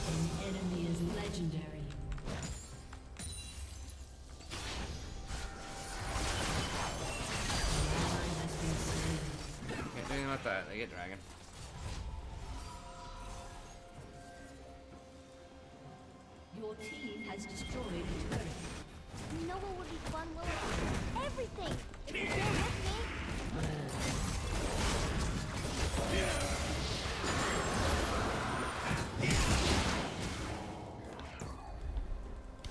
An enemy is legendary. An ally has been slain. Can't do anything about that. They get dragon. Your team has destroyed a turret. You know what would be fun, Will? Everything. If you're there with me.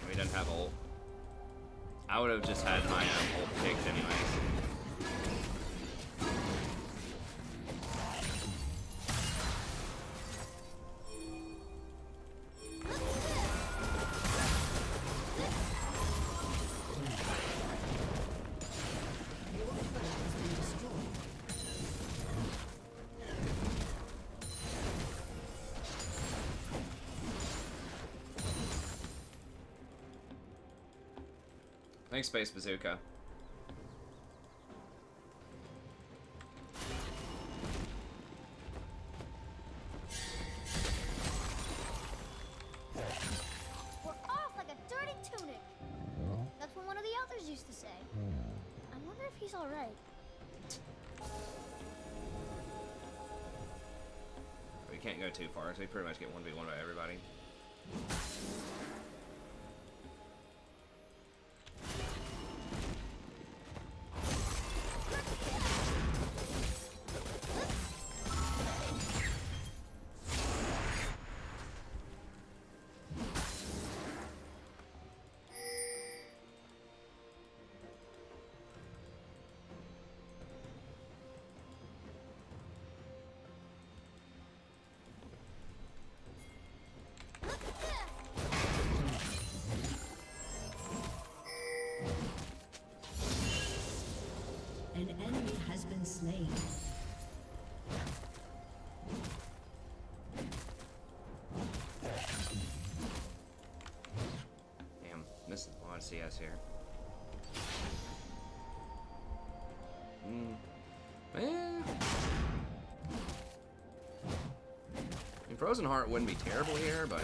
We didn't have ult. I would have just had my ult picked anyways. Your turret has been destroyed. Thanks, Space Bazooka. right. We can't go too far, so we pretty much get 1v1 by everybody. An enemy has been slain. Damn, missing a lot of CS here. Eh. I mean, Frozen Heart wouldn't be terrible here, but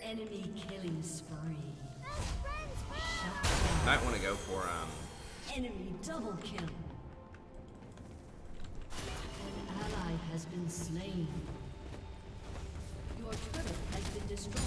Enemy killing spree. Best friends first. Shut down. might want to go for Enemy double kill. An ally has been slain. Your turret has been destroyed.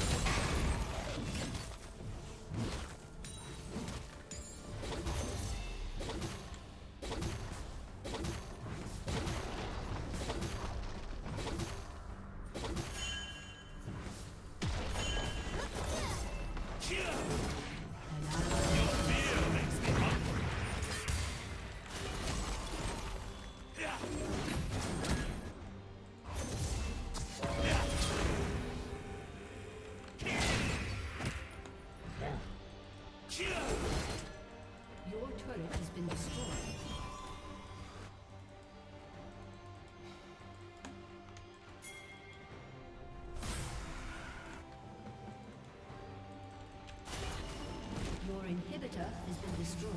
Your turret has been destroyed. Your inhibitor has been destroyed.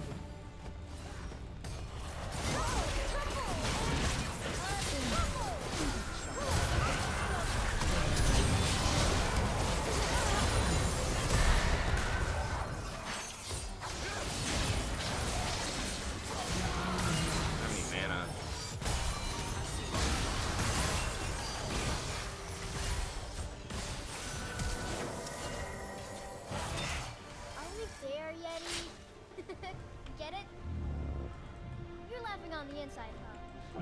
how many mana? Are we there, Yeti? Get it? You're laughing on the inside, huh?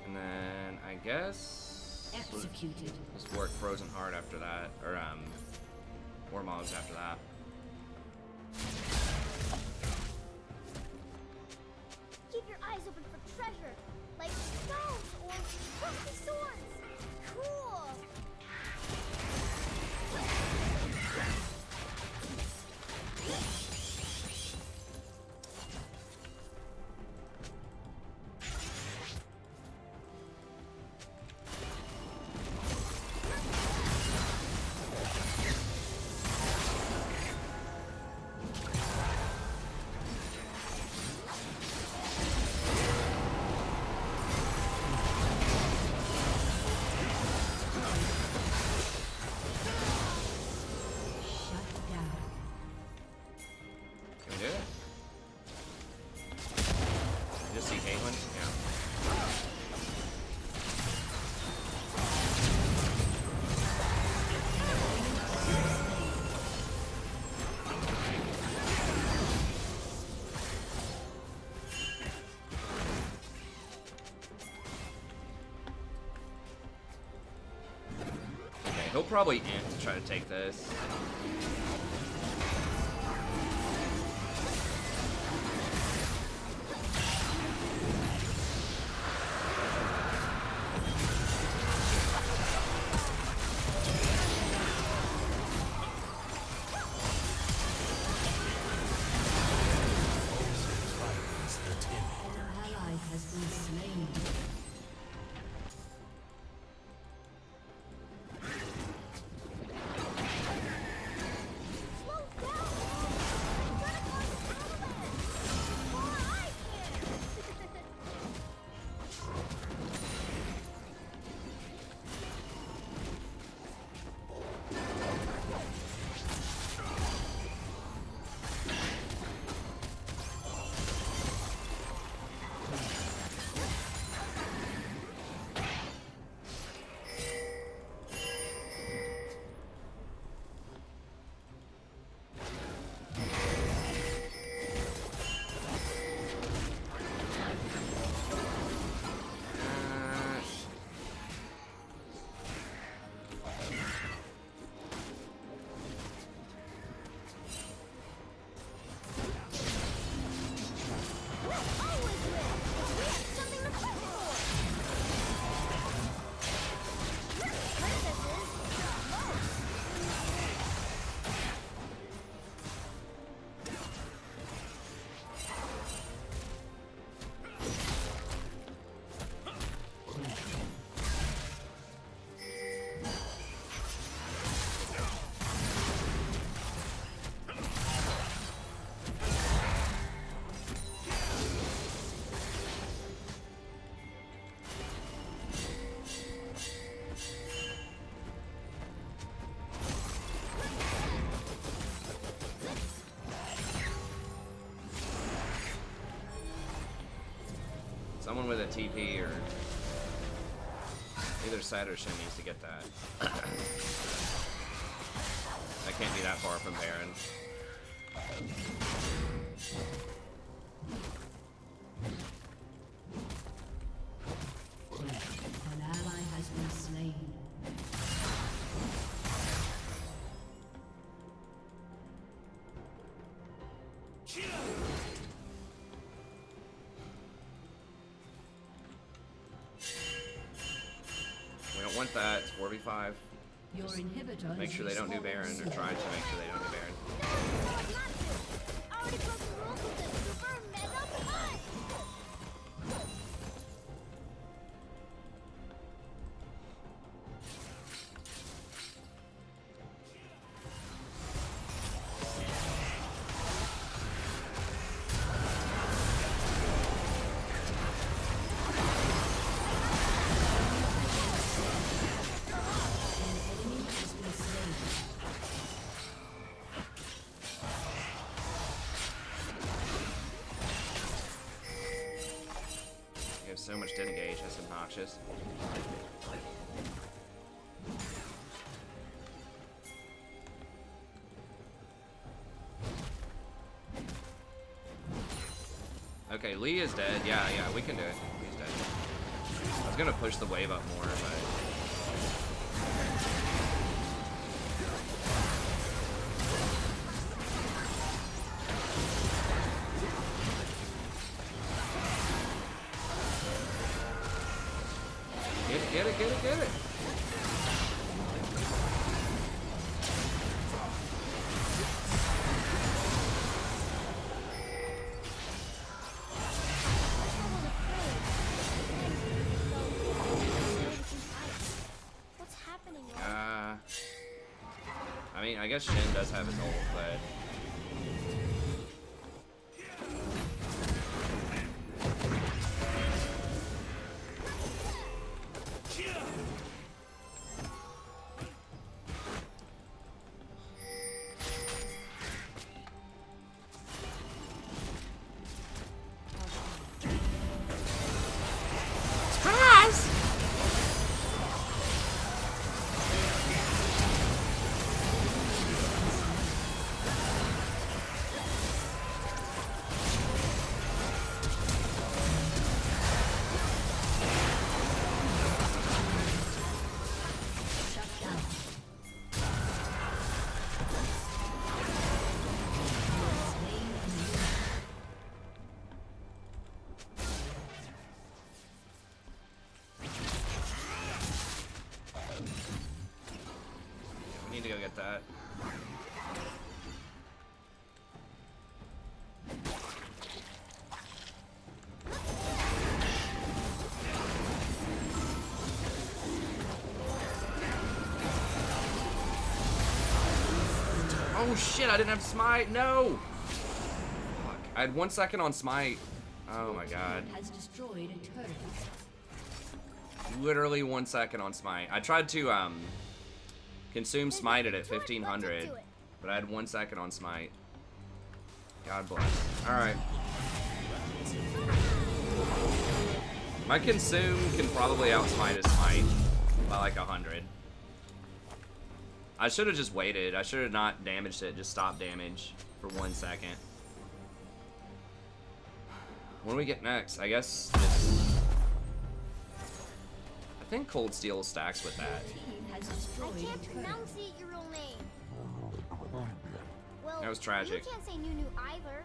And then I guess Executed. just work Frozen Heart after that, or War Mobs after that. Keep your eyes open for treasure, like stones or rusty swords. Cool. Shut down. Can we do it? Just see Caitlyn? Yeah. Okay, he'll probably int to try to take this. An ally has been slain. Someone with a TP or either side or Shin needs to get that. I can't be that far from Baron. An ally has been slain. We don't want that. It's 4v5. Your inhibitor Make sure they don't do Baron, or try to make sure they don't do Baron. No, it's not to. I already broke the rules with this super mega punch. You have so much to engage, that's obnoxious. Okay, Lee is dead. Yeah, we can do it. He's dead. I was gonna push the wave up more, but... Get it! What's happening? I mean, I guess Shin does have his ult, but... Need to go get that. Oh shit, I didn't have smite. No! Fuck. I had 1 second on smite. Oh my god. Has destroyed a turret. Literally 1 second on smite. I tried to consume smite at 1500, but I had 1 second on smite. God bless. Alright. My consume can probably outsmite his smite by like 100. I should have just waited. I should have not damaged it. Just stop damage for 1 second. What do we get next? I guess just... I think Cold Steel stacks with that. I can't pronounce your real name. Well, That was tragic. You can't say Nunu either.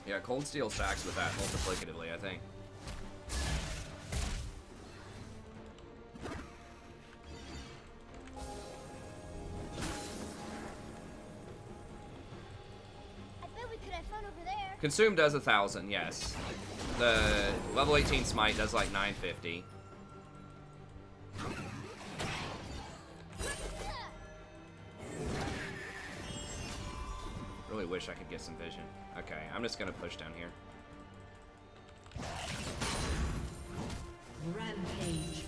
Yeah, Cold Steel stacks with that multiplicatively, I think. I bet we could have fun over there. Consume does 1,000, yes. The level 18 smite does like 950. Really wish I could get some vision. Okay, I'm just gonna push down here. Rampage.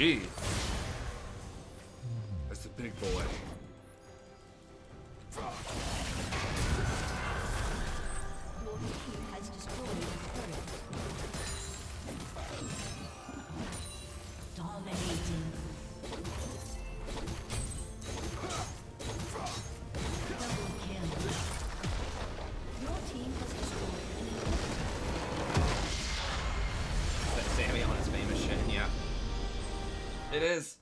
Jeez. That's a big boy. Your team has destroyed a turret. Dominating. Double kill. Your team has destroyed an inhibitor. That Sammy on his famous shit, yeah. It is.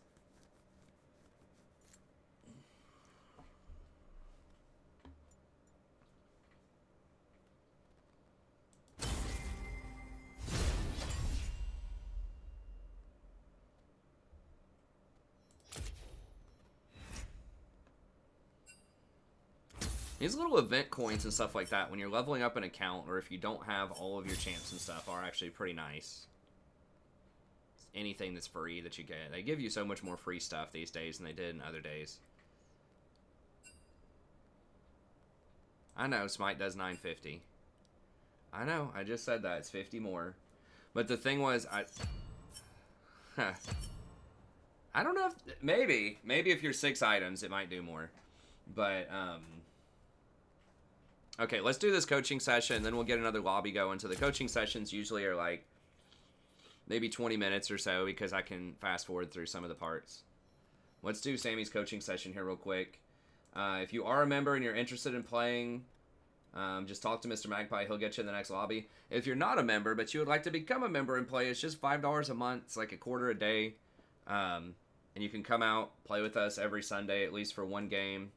These little event coins and stuff like that, when you're leveling up an account, or if you don't have all of your champs and stuff, are actually pretty nice. Anything that's free that you get. They give you so much more free stuff these days than they did in other days. I know, Smite does 950. I know, I just said that. It's 50 more. But the thing was, I don't know if... Maybe if you're 6 items, it might do more. But, okay, let's do this coaching session, and then we'll get another lobby going. So the coaching sessions usually are like maybe 20 minutes or so, because I can fast forward through some of the parts. Let's do Sammy's coaching session here real quick. If you are a member and you're interested in playing, just talk to Mr. Magpie. He'll get you in the next lobby. If you're not a member, but you would like to become a member and play, it's just $5 a month. It's like $1 a day. And you can come out, play with us every Sunday, at least for one game.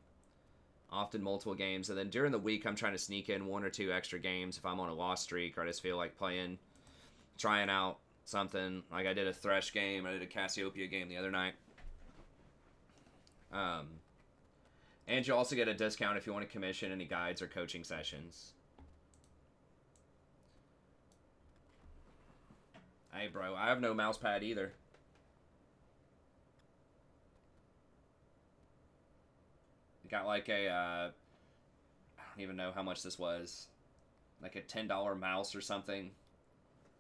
Often multiple games, and then during the week I'm trying to sneak in 1 or 2 extra games if I'm on a loss streak, or I just feel like playing, trying out something. Like I did a Thresh game, I did a Cassiopeia game the other night. And you also get a discount if you want to commission any guides or coaching sessions. Hey bro, I have no mouse pad either. Got like a, I don't even know how much this was. Like a $10 mouse or something.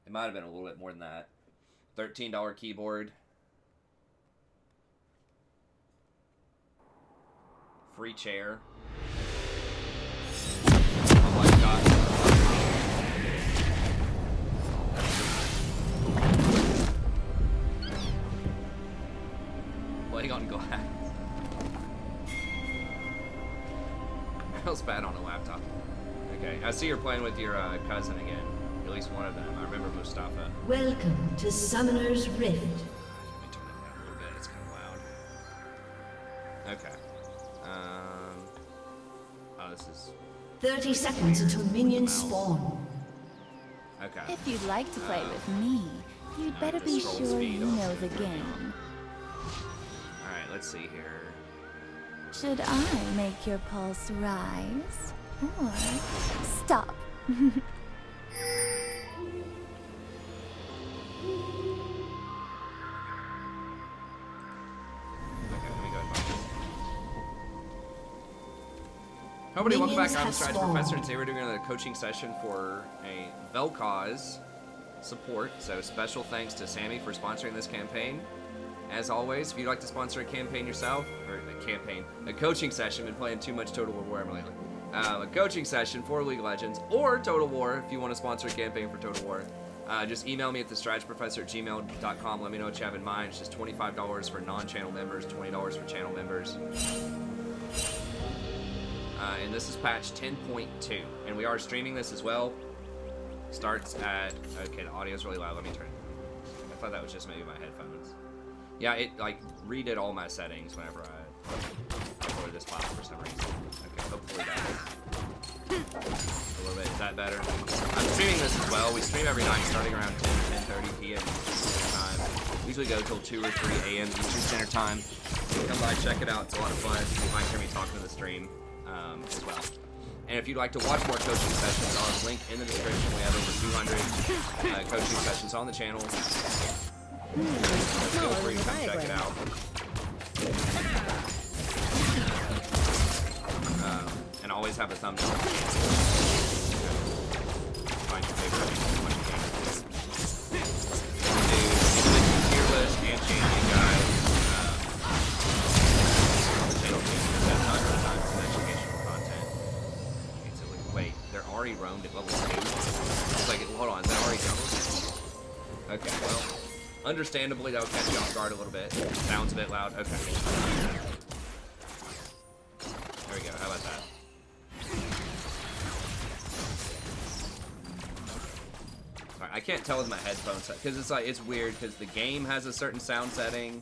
It might have been a little bit more than that. $13 keyboard. Free chair. Oh my god. Playing on glass. Feels bad on a laptop. Okay, I see you're playing with your cousin again. At least one of them. I remember Mustafa. Welcome to Summoner's Rift. Let me turn it down a little bit. It's kind of loud. Okay. Oh, this is... 30 seconds until minions spawn. Okay. If you'd like to play with me, you'd better the be scroll sure speed you on know the the screen. game. Alright, let's see here. Should I make your pulse rise? Or stop? Everybody, welcome back. Minions I'm have Strides spawned. Professor, and today we're doing another coaching session for a Vel'Koz support. So special thanks to Sammy for sponsoring this campaign. As always, if you'd like to sponsor a campaign yourself, or a coaching session, been playing too much Total War Warhammer lately. A coaching session for League of Legends, or Total War, if you want to sponsor a campaign for Total War. Just email me at thestrategyprofessor@gmail.com. Let me know what you have in mind. It's just $25 for non-channel members, $20 for channel members. And this is patch 10.2, and we are streaming this as well. Starts at, okay, the audio's really loud. Let me turn it. I thought that was just maybe my headphones. Yeah, it like redid all my settings whenever I uploaded this file for some reason. Okay, hopefully that is a little bit. Is that better? I'm streaming this as well. We stream every night starting around 10:30 p.m. Eastern Standard Time. Usually go till 2 or 3 a.m. Eastern Standard Time. Come by, check it out. It's a lot of fun. You might hear me talking to the stream as well. And if you'd like to watch more coaching sessions, I'll have a link in the description. We have over 200 coaching sessions on the channel. So feel free to come check it out. And always have a thumbs up. Find your favorite. We do tier list and champion guide. already roamed at level 2. It's like, hold on, is that already done? Okay, well, understandably, that'll catch you off guard a little bit. Sounds a bit loud. Okay. There we go. How about that? I can't tell with my headphones because it's like, it's weird because the game has a certain sound setting,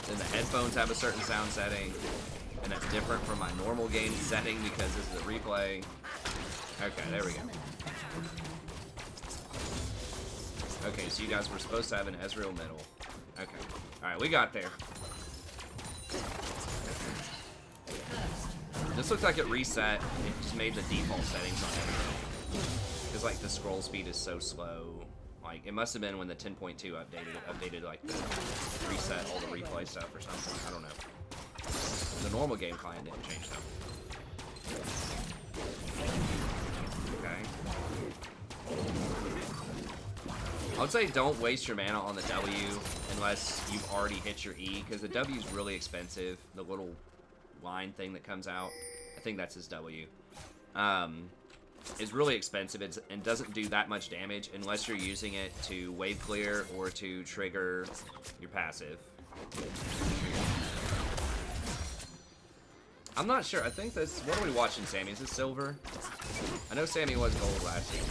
then the headphones have a certain sound setting, and that's different from my normal game setting because this is a replay. Okay, there we go. Okay, so you guys were supposed to have an Ezreal middle. Okay. Alright, we got there. This looks like it reset. It just made the default settings on everything. Because, like, the scroll speed is so slow. Like, it must have been when the 10.2 updated, like, the reset all the replay stuff or something. I don't know. The normal game client didn't change, though. Okay. I would say don't waste your mana on the W unless you've already hit your E, because the W is really expensive. The little line thing that comes out, I think that's his W, is really expensive and doesn't do that much damage unless you're using it to wave clear or to trigger your passive. I'm not sure. I think this. What are we watching, Sammy? Is this silver? I know Sammy was gold last year.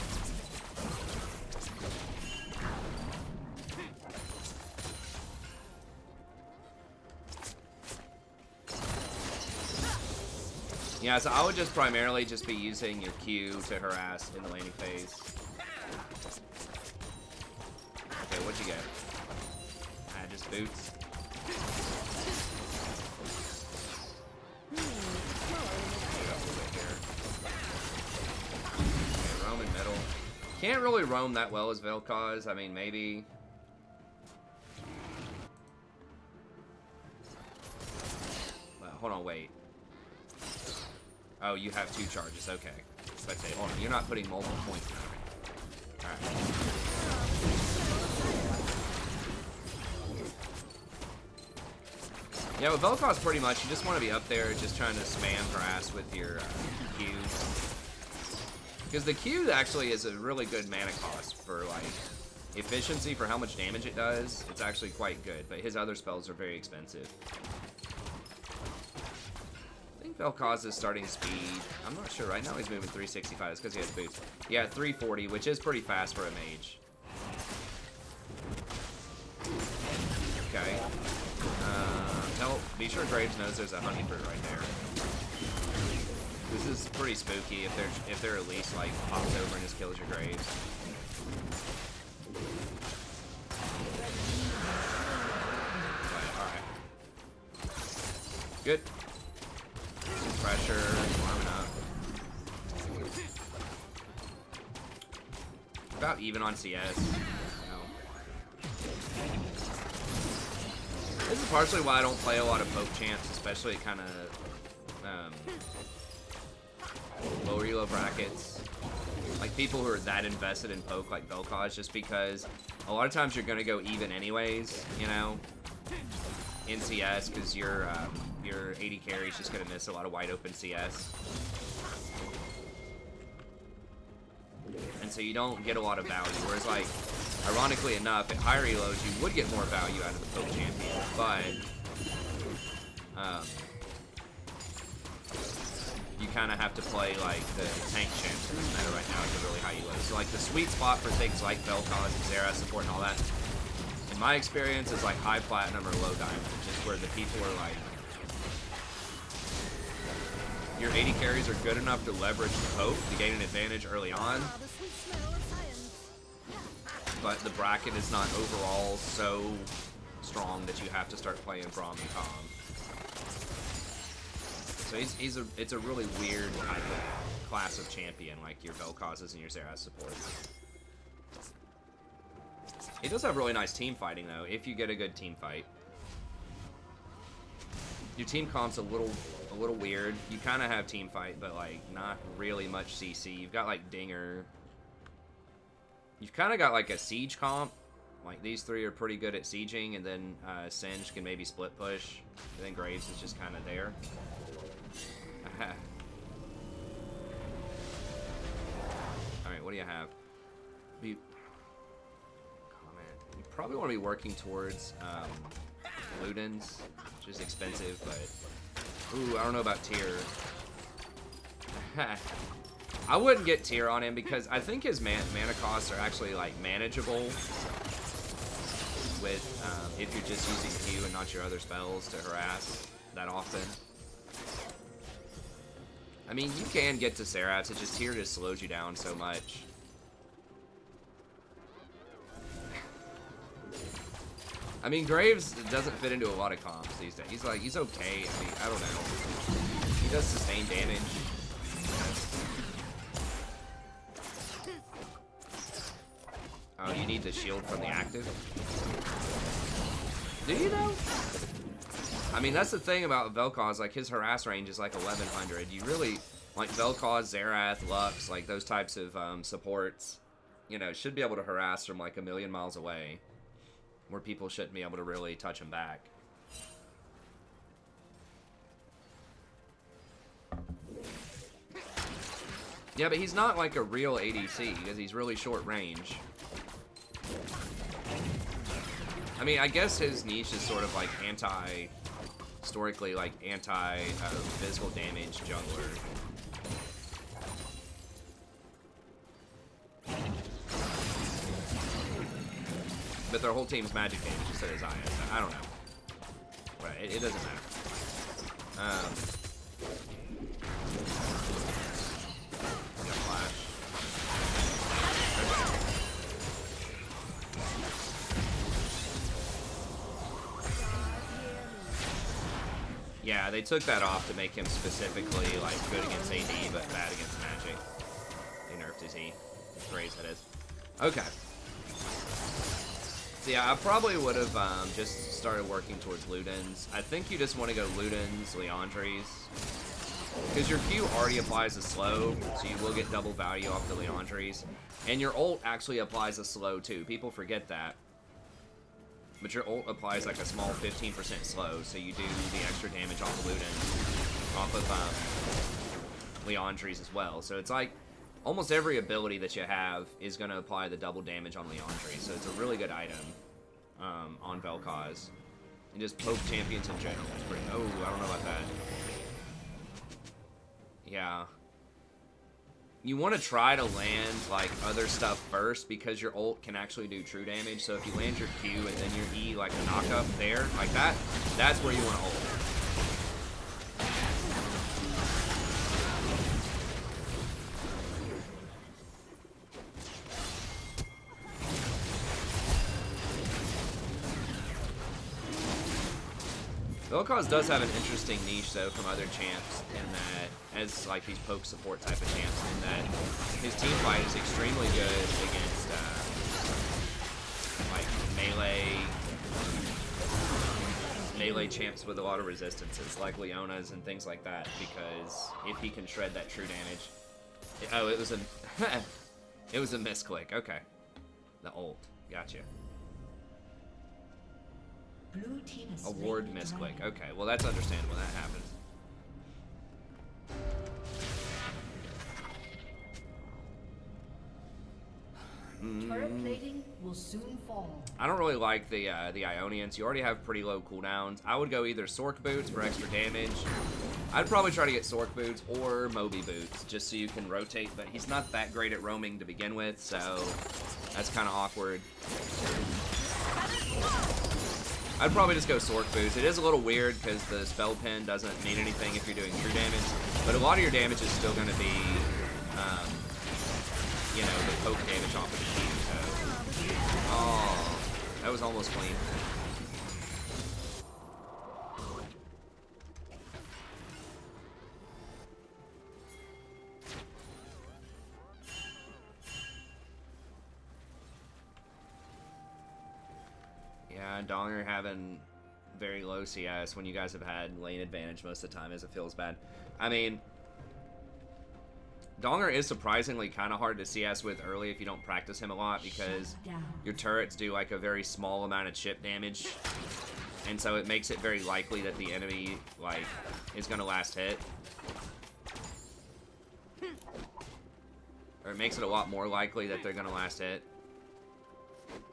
Yeah, so I would just primarily just be using your Q to harass in the laning phase. Okay, what'd you get? Ah, just boots. Okay, roam in middle. Can't really roam that well as Vel'Koz. I mean, maybe. Well, hold on, wait. Oh, you have 2 charges. Okay. Let's say, hold on. You're not putting multiple points in. Alright. Yeah, with Vel'Koz, pretty much, you just want to be up there just trying to spam harass with your Q. Because the Q actually is a really good mana cost for, like, efficiency for how much damage it does. It's actually quite good, but his other spells are very expensive. I think Vel'Koz's starting speed, I'm not sure. Right now he's moving 365. It's because he has boots. Yeah, 340, which is pretty fast for a mage. Okay. Be sure Graves knows there's a Honeybird right there. This is pretty spooky if they're at least like pops over and just kills your Graves. Alright. Good. Pressure, warming up. About even on CS. This is partially why I don't play a lot of poke champs, especially kind of lower elo brackets. Like people who are that invested in poke like Vel'Koz, just because a lot of times you're gonna go even anyways, you know, in CS, because your AD carry is just gonna miss a lot of wide open CS. And so you don't get a lot of value, whereas like, ironically enough, at higher elos you would get more value out of the poke champion, but you kind of have to play like the tank champs in this meta right now at the really high elos. So like the sweet spot for things like Vel'Koz and Xerath support and all that, in my experience, is like high platinum or low diamond, just where the people are like, your AD carries are good enough to leverage the poke to gain an advantage early on, but the bracket is not overall so strong that you have to start playing Braum and Tom. So it's a really weird type of class of champion, like your Vel'Kozes and your Xerath supports. He does have really nice team fighting though, if you get a good team fight. Your team comp's a little weird. You kind of have team fight, but like not really much CC. You've got like Dinger. You've kind of got like a siege comp. Like these three are pretty good at sieging, and then Singe can maybe split push. And then Graves is just kind of there. do you have? Comment. You probably want to be working towards Ludens, which is expensive, but ooh, I don't know about tier. I wouldn't get tier on him because I think his mana costs are actually like manageable with if you're just using Q and not your other spells to harass that often. I mean, you can get to Seraphs, it's just tier just slows you down so much. I mean, Graves doesn't fit into a lot of comps these days. He's okay. I mean, I don't know. He does sustain damage. Oh, you need the shield from the active? Do you know? I mean, that's the thing about Vel'Koz, like, his harass range is like 1100. You really, like, Vel'Koz, Xerath, Lux, like, those types of supports, you know, should be able to harass from, like, a million miles away, where people shouldn't be able to really touch him back. Yeah, but he's not, like, a real ADC, because he's really short range. I mean, I guess his niche is sort of like historically, like physical damage jungler. But their whole team's magic damage instead of Zaya. I don't know. Right, it doesn't matter. Got flash. Yeah, they took that off to make him specifically, like, good against AD, but bad against magic. They nerfed his E. Graves, that is. Okay. So yeah, I probably would have just started working towards Ludens. I think you just want to go Ludens, Leandries. Because your Q already applies a slow, so you will get double value off the Leandries. And your ult actually applies a slow, too. People forget that. But your ult applies like a small 15% slow, so you do the extra damage off of Ludens, off of Leandries as well. So it's like almost every ability that you have is going to apply the double damage on Leandries. So it's a really good item on Vel'Koz. And just poke champions in general. It's pretty, oh, I don't know about that. Yeah. You want to try to land, like, other stuff first because your ult can actually do true damage. So if you land your Q and then your E, like, a knock-up there, like that, that's where you want to ult. Vel'Koz does have an interesting niche, though, from other champs in that, as, like, these poke support type of champs, in that his team fight is extremely good against, like, melee champs with a lot of resistances, like Leona's and things like that, because if he can shred that true damage... Oh, it was a... it was a misclick, okay. The ult, gotcha. Blue team has Award slain the misclick. dragon. Okay, well that's understandable when that happens. Turret plating will soon fall. I don't really like the Ionians. You already have pretty low cooldowns. I would go either Sork Boots for extra damage. I'd probably try to get Sork Boots or Moby Boots, just so you can rotate, but he's not that great at roaming to begin with, so that's kind of awkward. I'd probably just go Sork Boots. It is a little weird because the spell pen doesn't mean anything if you're doing true damage, but a lot of your damage is still going to be, you know, the poke damage off of the key. So. Oh, that was almost clean. Yeah, Donger having very low CS when you guys have had lane advantage most of the time as it feels bad. I mean, Donger is surprisingly kind of hard to CS with early if you don't practice him a lot because your turrets do like a very small amount of chip damage, and so it makes it very likely that the enemy like is gonna last hit. Or it makes it a lot more likely that they're gonna last hit.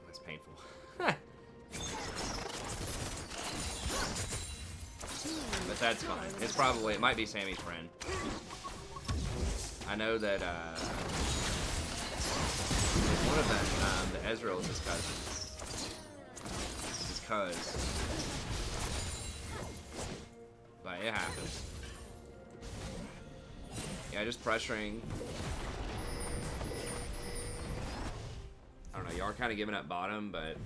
That's painful. But that's fine. It's probably, it might be Sammy's friend. I know that, one of them, the Ezreal is his cousin. His cuz. But it happens. Yeah, just pressuring. I don't know, y'all are kind of giving up bottom, but...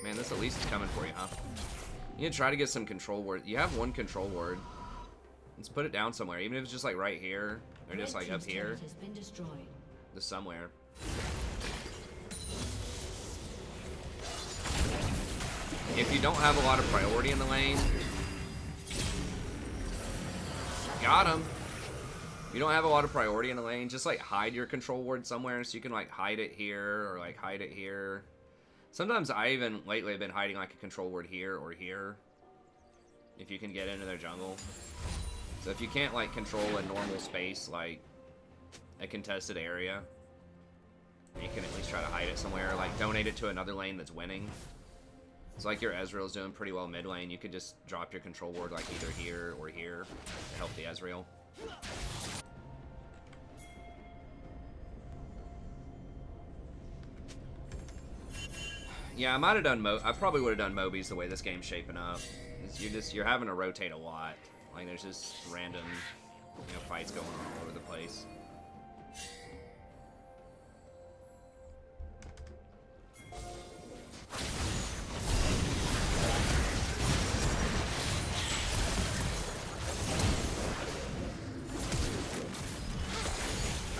Man, this at least is coming for you, huh? You need to try to get some control ward. You have one control ward. Let's put it down somewhere, even if it's just like right here, or just like up here. Has been destroyed. Just somewhere. If you don't have a lot of priority in the lane, got him. You don't have a lot of priority in the lane, just like hide your control ward somewhere so you can like hide it here or like hide it here. Sometimes I even lately have been hiding like a control ward here or here if you can get into their jungle. So if you can't like control a normal space like a contested area, you can at least try to hide it somewhere, like donate it to another lane that's winning. So like your Ezreal's doing pretty well mid lane, you could just drop your control ward like either here or here to help the Ezreal. Yeah, I might have done I probably would have done Moby's the way this game's shaping up. You're having to rotate a lot. Like there's just random, you know, fights going on all over the place.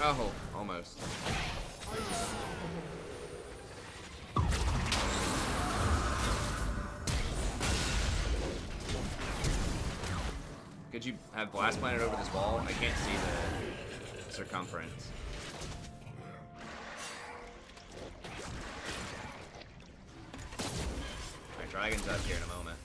Oh, almost. Could you have Blast Planet over this wall? I can't see the circumference. Alright, Dragon's up here in a moment.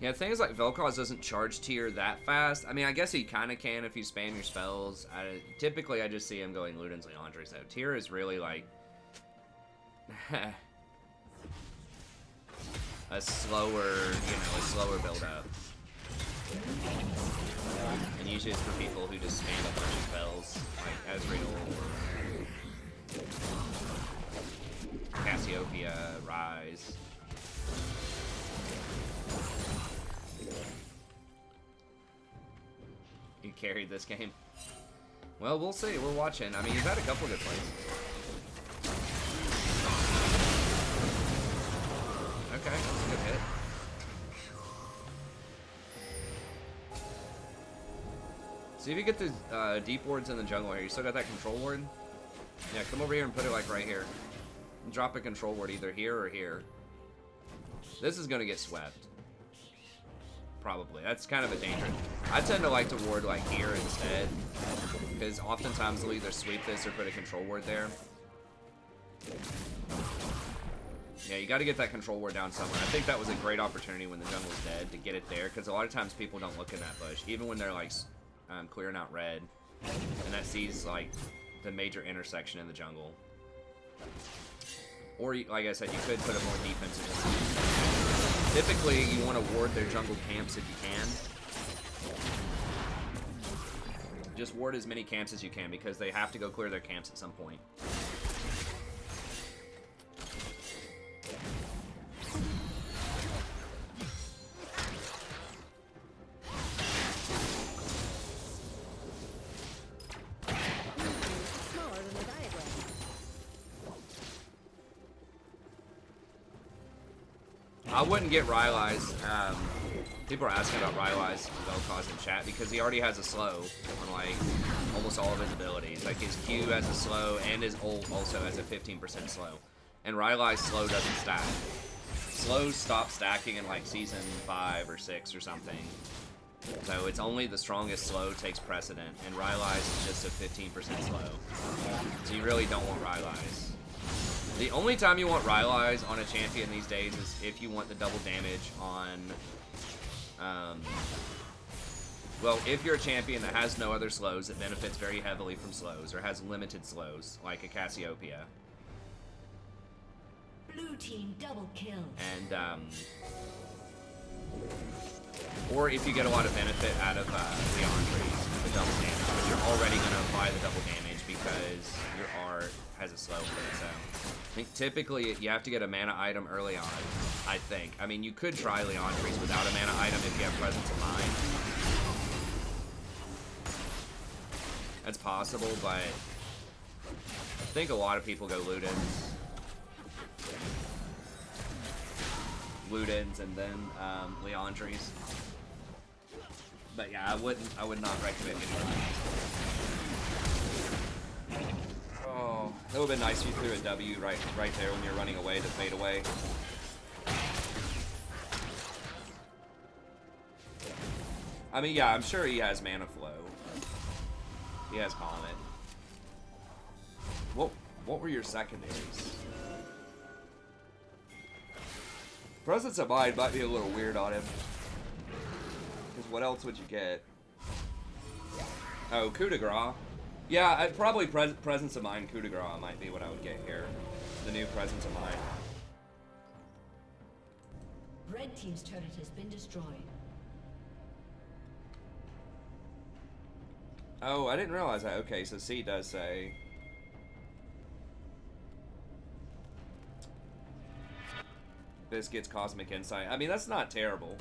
Yeah, the thing is, like, Vel'Koz doesn't charge tier that fast. I mean, I guess he kind of can if you spam your spells. Typically, I just see him going Luden's Leandre's, though. Tier is really, like... a slower build-up. And usually it's for people who just spam a bunch of spells, like Ezreal or Cassiopeia, Rise. You carried this game. Well, we'll see. We're watching. I mean, you've had a couple good plays. Okay, that's a good hit. See if you get the deep wards in the jungle here. You still got that control ward? Yeah, come over here and put it like right here. And drop a control ward either here or here. This is gonna get swept. Probably. That's kind of a danger. I tend to like to ward like here instead, because oftentimes they'll either sweep this or put a control ward there. Yeah, you got to get that control ward down somewhere. I think that was a great opportunity when the jungle's dead to get it there, because a lot of times people don't look in that bush, even when they're like clearing out red, and that sees like the major intersection in the jungle. Or, like I said, you could put a more defensive. Typically, you want to ward their jungle camps if you can. Just ward as many camps as you can, because they have to go clear their camps at some point. I wouldn't get Rylai's. People are asking about Rylai's Vel'Koz in chat because he already has a slow on like almost all of his abilities. Like his Q has a slow and his ult also has a 15% slow. And Rylai's slow doesn't stack. slows stop stacking in like season 5 or 6 or something. So it's only the strongest slow takes precedent, and Rylai's is just a 15% slow. So you really don't want Rylai's. The only time you want Rylai's on a champion these days is if you want the double damage on, well, if you're a champion that has no other slows, that benefits very heavily from slows, or has limited slows, like a Cassiopeia. Blue team double kill. And, or if you get a lot of benefit out of Leon's, the double damage, but you're already going to apply the double damage because your R has a slow for its own. I think typically you have to get a mana item early on, I think. I mean, you could try Leon's without a mana item if you have Presence of Mind. That's possible, but I think a lot of people go Ludens and then Leandries. But yeah, I would not recommend it. Oh, it would have been nice if you threw a W right there when you're running away to fade away. I mean, yeah, I'm sure he has mana flow. He has Comet. What were your secondaries? Presence of Mind might be a little weird on him. Because what else would you get? Oh, Coup de Grace. Yeah, I'd probably Presence of Mind, Coup de Grace might be what I would get here. The new Presence of Mind. Red team's turret has been destroyed. Oh, I didn't realize that. Okay, so C does say... This gets Cosmic Insight. I mean, that's not terrible.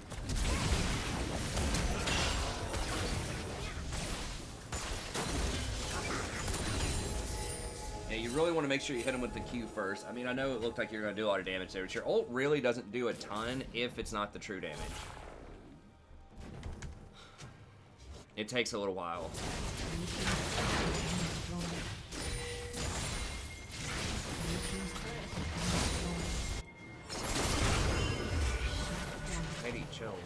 Yeah, you really want to make sure you hit him with the Q first. I mean, I know it looked like you're going to do a lot of damage there, but your ult really doesn't do a ton if it's not the true damage. It takes a little while. Maybe chill.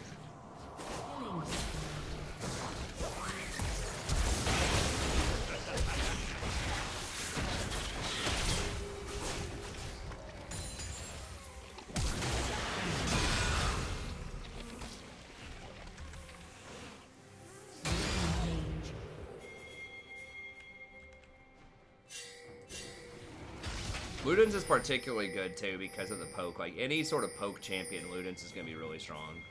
Ludens is particularly good too because of the poke. Like any sort of poke champion, Ludens is going to be really strong.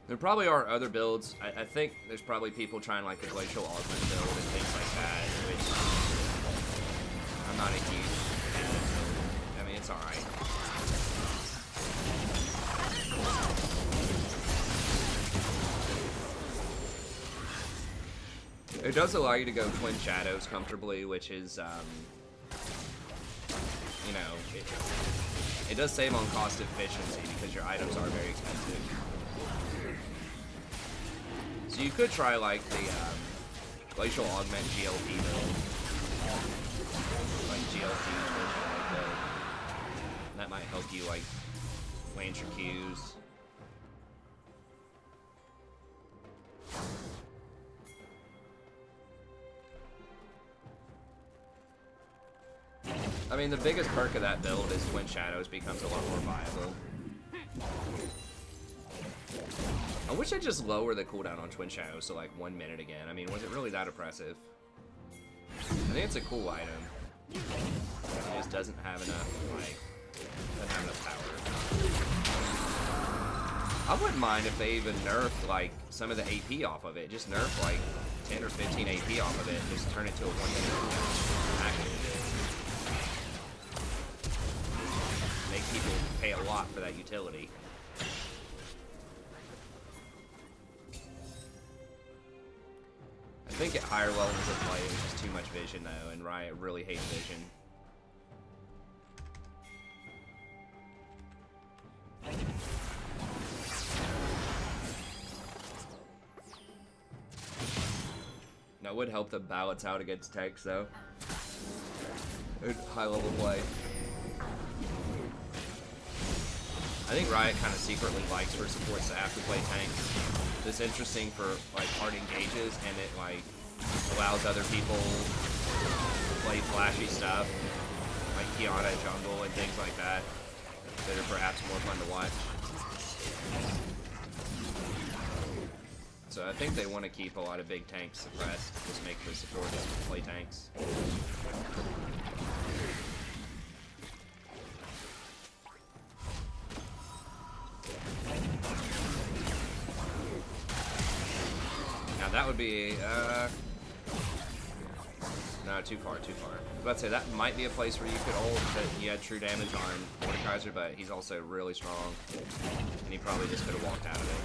There probably are other builds. I think there's probably people trying like the Glacial Augment build and things like that, which I'm not a huge fan of. I mean, it's alright. It does allow you to go Twin Shadows comfortably, which is, you know, it does save on cost efficiency because your items are very expensive. So you could try like the Glacial Augment GLP build. Like GLP like that. That might help you like land your Qs. I mean, the biggest perk of that build is Twin Shadows becomes a lot more viable. I wish I'd just lower the cooldown on Twin Shadows to like 1 minute again. I mean, was it really that oppressive? I think it's a cool item. It just doesn't have enough, like, doesn't have enough power. I wouldn't mind if they even nerfed, like, some of the AP off of it. Just nerf, like, 10 or 15 AP off of it and just turn it to a 1 minute action. Make people pay a lot for that utility. I think at higher levels of play, it was just too much vision, though, and Riot really hates vision. That would help them balance out against tanks, though. High level play. I think Riot kind of secretly likes for supports to have to play tanks. It's interesting for like hard engages, and it like allows other people to play flashy stuff like Kiana jungle and things like that that are perhaps more fun to watch. So I think they want to keep a lot of big tanks suppressed, just make the supports play tanks. Now that would be, no, too far, too far. I was about to say, that might be a place where you could ult, that he had true damage on Mordekaiser, but he's also really strong, and he probably just could have walked out of it.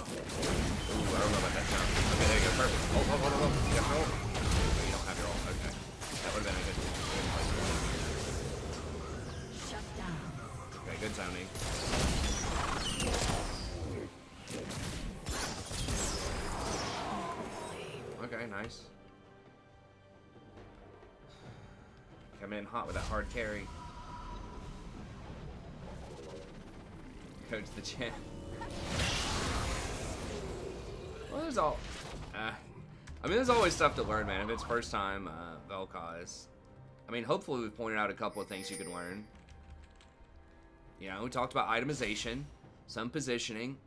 Ooh, I don't know about that jump. Okay, there you go, perfect. Hold. You got your ult? No, you don't have your ult, okay. That would have been a good place for him. Shut down. Okay, good timing. Okay, nice. Coming in hot with that hard carry. Coach the champ. Well, there's all. I mean, there's always stuff to learn, man. If it's first time Vel'Koz, I mean, hopefully we've pointed out a couple of things you could learn. You know, we talked about itemization, some positioning.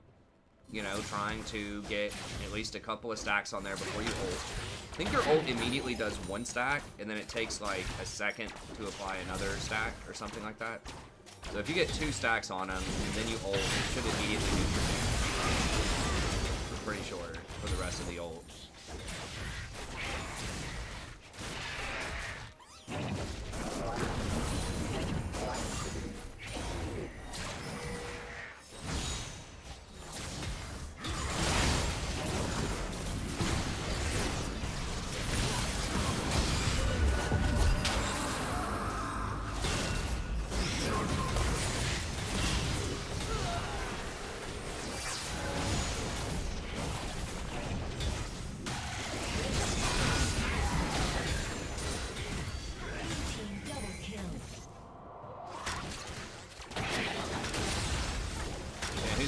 You know, trying to get at least a couple of stacks on there before you ult. I think your ult immediately does one stack, and then it takes like a second to apply another stack or something like that. So if you get 2 stacks on them, and then you ult, you should immediately do your damage. I'm pretty sure for the rest of the ult.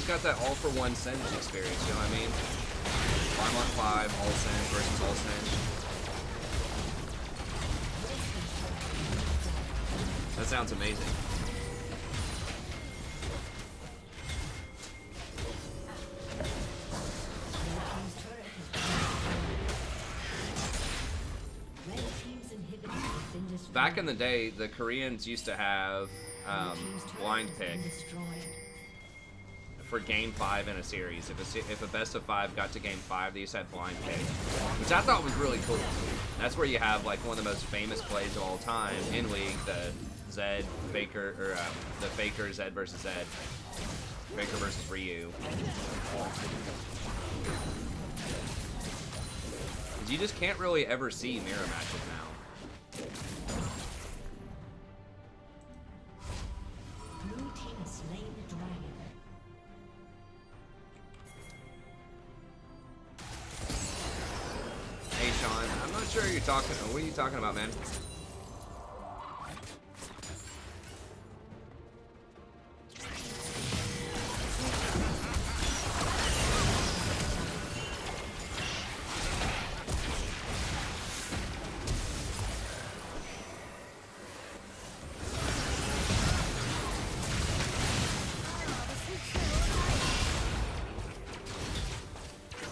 Got that all-for-one Singe experience, you know what I mean? 5-on-5, all Singe versus all Singe. That sounds amazing. Back in the day, the Koreans used to have blind pick for game 5 in a series. If a best of 5 got to game 5, they used to have blind pick, which I thought was really cool. That's where you have like one of the most famous plays of all time in League, the Zed Faker, or the Faker Zed versus Zed, Faker versus Ryu. You just can't really ever see mirror matches now. Blue team has slain the dragon. Hey Sean, I'm not sure you're talking. What are you talking about, man?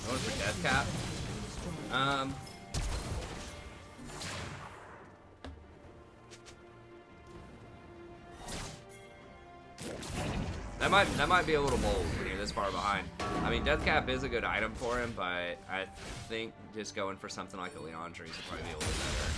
Going for death cap. That might be a little bold when you're this far behind. I mean, death cap is a good item for him, but I think just going for something like a Leona would probably be a little better.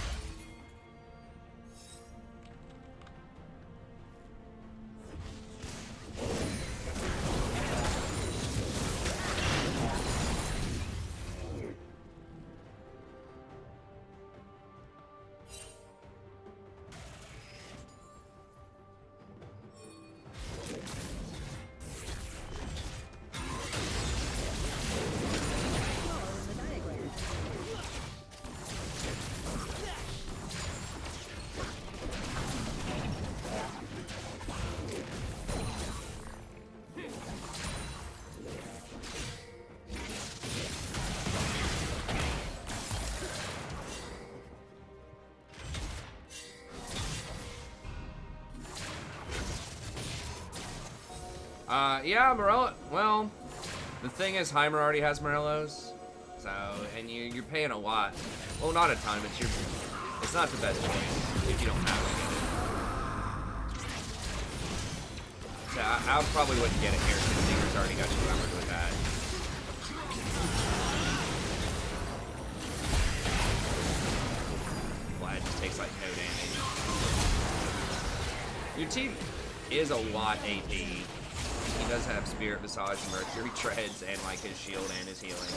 Yeah, Morello. Well, the thing is, Heimer already has Morellos, so and you're paying a lot. Well, not a ton, but it's not the best choice if you don't have it. So I probably wouldn't get it here because Stinger's already got you covered with that. Vlad just takes like no damage. Your team is a lot AP. He does have Spirit Visage, Mercury Treads, and like his shield and his healing.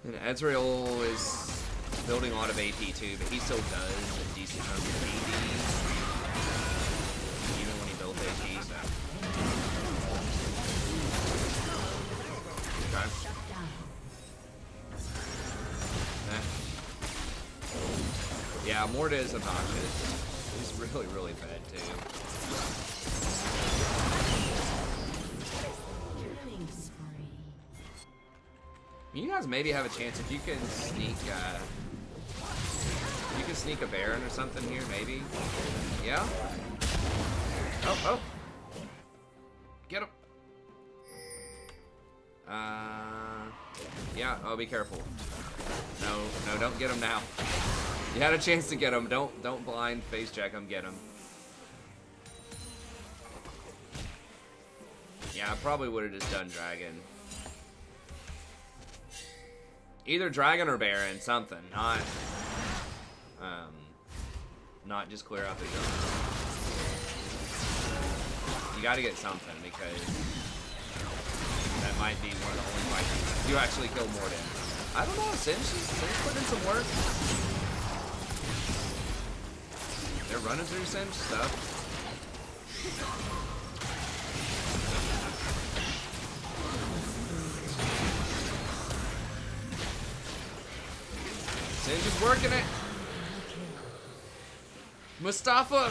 And Ezreal is building a lot of AP too, but he still does a decent amount of AD, even when he builds AP, so. Okay. Yeah, Morta is obnoxious. He's really, really bad too. You guys maybe have a chance if you can sneak. You can sneak a Baron or something here, maybe. Yeah. Oh. Get him. Yeah. Oh, be careful. No, don't get him now. You had a chance to get him. Don't blind face check him. Get him. Yeah, I probably would have just done Dragon. Either Dragon or Baron, something. Not just clear out the zone. You got to get something because that might be one of the only fights you actually kill Morden. I don't know. Sin's putting in some work. They're running through Sin's stuff. Sin's just working it. Mustafa.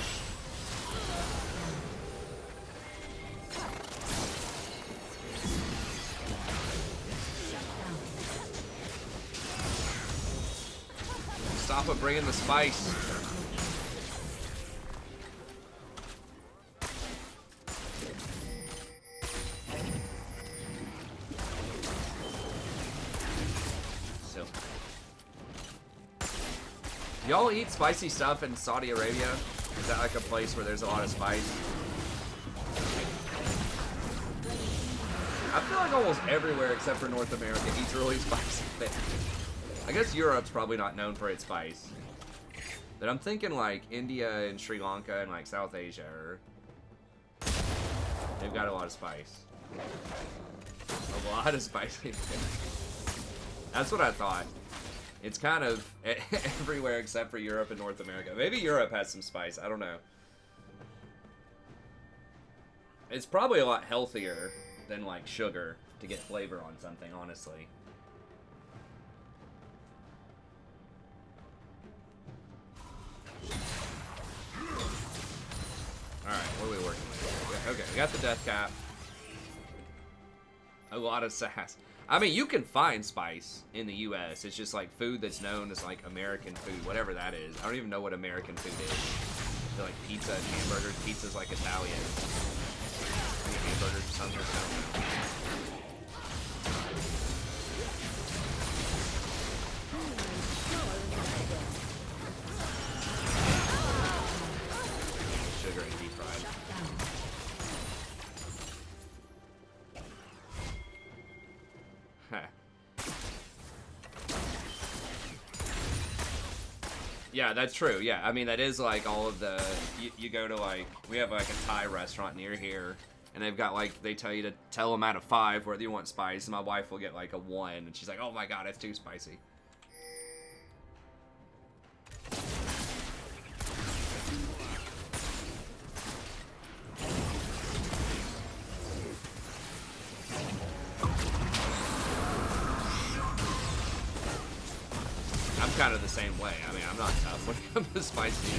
Mustafa bringing the spice. Y'all eat spicy stuff in Saudi Arabia? Is that like a place where there's a lot of spice? I feel like almost everywhere except for North America eats really spicy things. I guess Europe's probably not known for its spice. But I'm thinking like India and Sri Lanka and like South Asia they've got a lot of spice. A lot of spicy things. That's what I thought. It's kind of everywhere except for Europe and North America. Maybe Europe has some spice. I don't know. It's probably a lot healthier than like sugar to get flavor on something, honestly. Alright, what are we working with? Okay, we got the death cap. A lot of sass. I mean, you can find spice in the U.S. It's just like food that's known as like American food, whatever that is. I don't even know what American food is. They're like pizza and hamburgers. Pizza's like Italian. Hamburgers or something. I don't know. Sugar and deep fried. Yeah, that's true. Yeah, I mean, that is like all of the... You go to like... We have like a Thai restaurant near here, and they've got like... They tell you to tell them out of 5 whether you want spice, and my wife will get like a 1, and she's like, oh my god, it's too spicy. I'm kind of the same way. I mean, I'm not tough when it comes to spicy.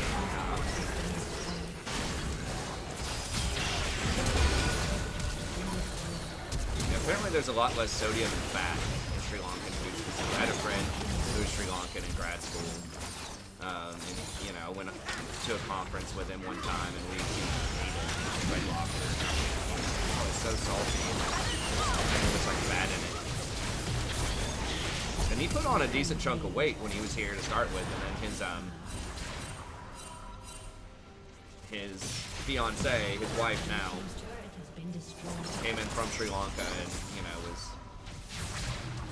Yeah, apparently there's a lot less sodium and fat Sri Lankan who I had a friend who was Sri Lankan in grad school. And, you know, went to a conference with him one time, and we ate it right locker. Oh, it's so salty. It's like fat in it. And he put on a decent chunk of weight when he was here to start with, and then his fiance, his wife now, came in from Sri Lanka and, you know, was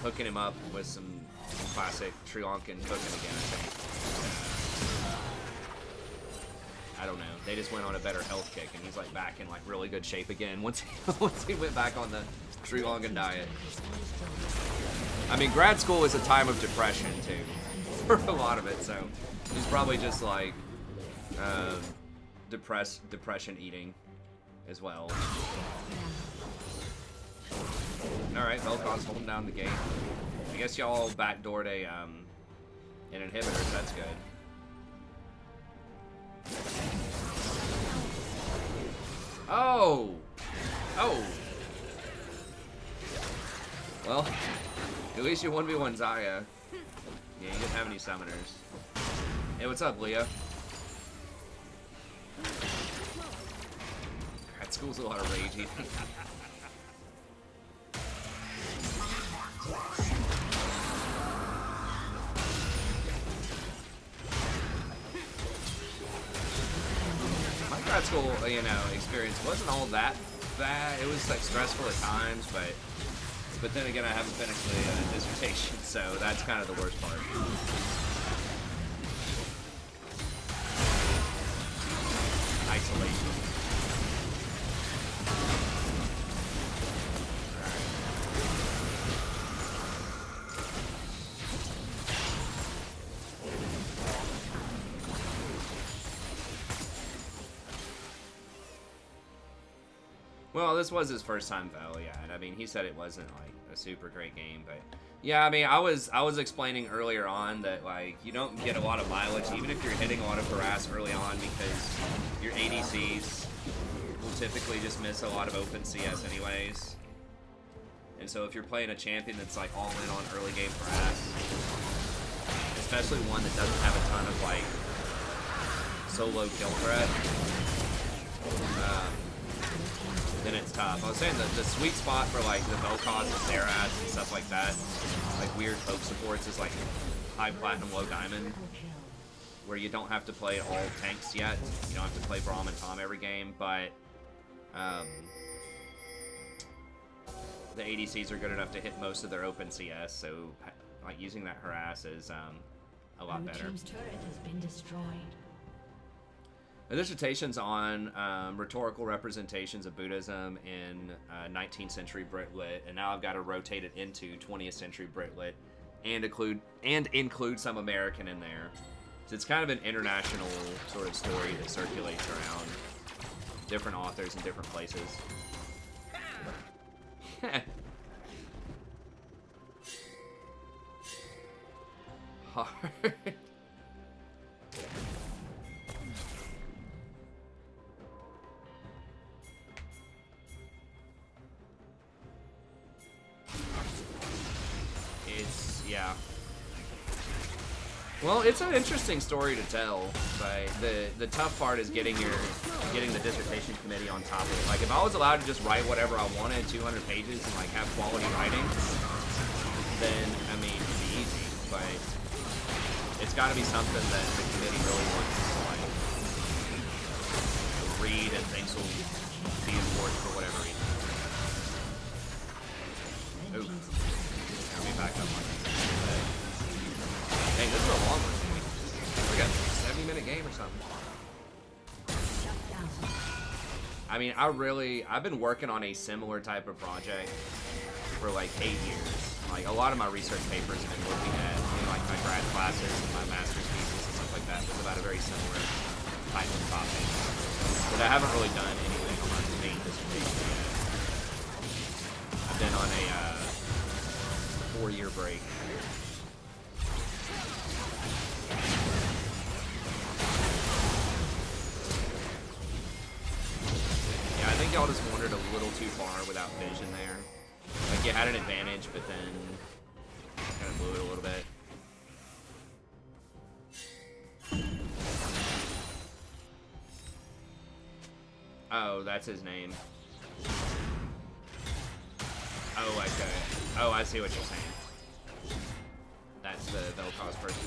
hooking him up with some classic Sri Lankan cooking again, I think. I don't know. They just went on a better health kick, and he's like back in like really good shape again once he went back on the Sri Lankan diet. I mean, grad school is a time of depression too, for a lot of it. So he's probably just like depression eating as well. All right, Vel'Koz holding down the gate. I guess y'all backdoored an inhibitor. So that's good. Oh! Oh! Well, at least you 1v1 Zaya. Yeah, you didn't have any summoners. Hey, what's up, Leah? Grad school's a lot of rage eating. My grad school, you know, experience wasn't all that bad. It was like stressful at times, but then again, I haven't finished the dissertation, so that's kind of the worst part. Isolation. Well, this was his first time Vel, yeah, and I mean, he said it wasn't like a super great game, but yeah, I mean, I was explaining earlier on that like you don't get a lot of mileage even if you're hitting a lot of harass early on because your ADCs will typically just miss a lot of open CS anyways, and so if you're playing a champion that's like all in on early game harass, especially one that doesn't have a ton of like solo kill threat. Then it's tough. I was saying that the sweet spot for like the Vel'Koz and Xerath and stuff like that, like weird poke supports, is like high platinum, low diamond, where you don't have to play all tanks yet. You don't have to play Braum and Tom every game, but the ADCs are good enough to hit most of their open CS, so like using that harass is a lot better. Blue team's turret has been destroyed. The dissertation's on rhetorical representations of Buddhism in 19th century Brit-Lit, and now I've got to rotate it into 20th century Brit-Lit and include some American in there. So it's kind of an international sort of story that circulates around different authors in different places. Hard. Yeah. Well, it's an interesting story to tell, but the tough part is getting the dissertation committee on top of it. Like, if I was allowed to just write whatever I wanted, 200 pages, and like have quality writing, then I mean, it'd be easy. But it's got to be something that the committee really wants to like read and thinks will be important for whatever reason. Ooh. Let me back up on this. Dang, this is a long one. We got a 70-minute game or something. I mean, I've been working on a similar type of project for like 8 years. Like, a lot of my research papers have been looking at, you know, like my grad classes and my master's thesis and stuff like that. It's about a very similar type of topic. But I haven't really done anything on my main dissertation yet. I've been on a 4-year break. Yeah, I think y'all just wandered a little too far without vision there. Like, you had an advantage, but then blew it a little bit. Oh, that's his name. Oh, okay. Oh, I see what you're saying. That's the Vel'Koz person.